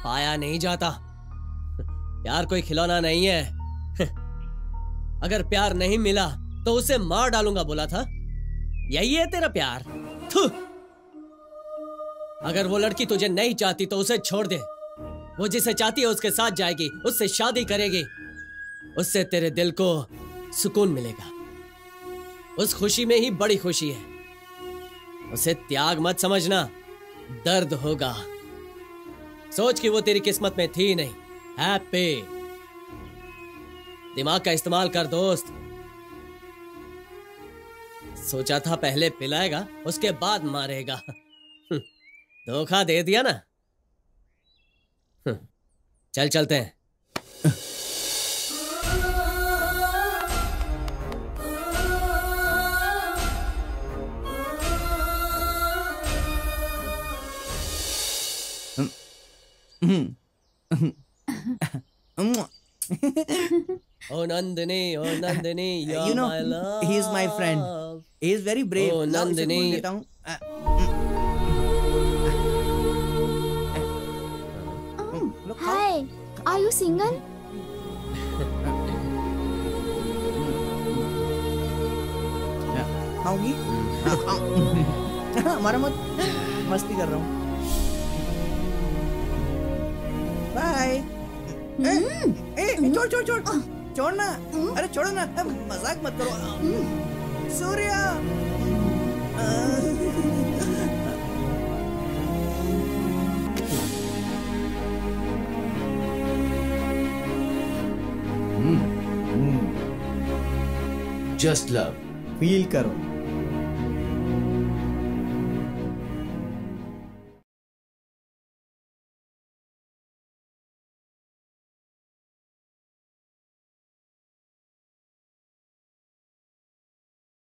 पाया नहीं जाता। प्यार कोई खिलौना नहीं है। अगर प्यार नहीं मिला तो उसे मार डालूंगा बोला था, यही है तेरा प्यार? थू। अगर वो लड़की तुझे नहीं चाहती तो उसे छोड़ दे। वो जिसे चाहती है उसके साथ जाएगी, उससे शादी करेगी, उससे तेरे दिल को सुकून मिलेगा। उस खुशी में ही बड़ी खुशी है। उसे त्याग मत समझना, दर्द होगा। सोच कि वो तेरी किस्मत में थी नहीं। हैप्पी। दिमाग का इस्तेमाल कर दोस्त। सोचा था पहले पिलाएगा उसके बाद मारेगा, धोखा दे दिया ना। चल चलते हैं। Oh Nandini, oh Nandini, you're you know, my love. he is my friend. He is very brave. Oh Nandini. Hi, are you single? खाओगी? हमारा मत, मस्ती कर रहा हूँ। बाय। छोड़ छोड़ छोड़ छोड़ना, अरे छोड़ो ना, मजाक मत करो। सूर्या जस्ट लव, फील करो।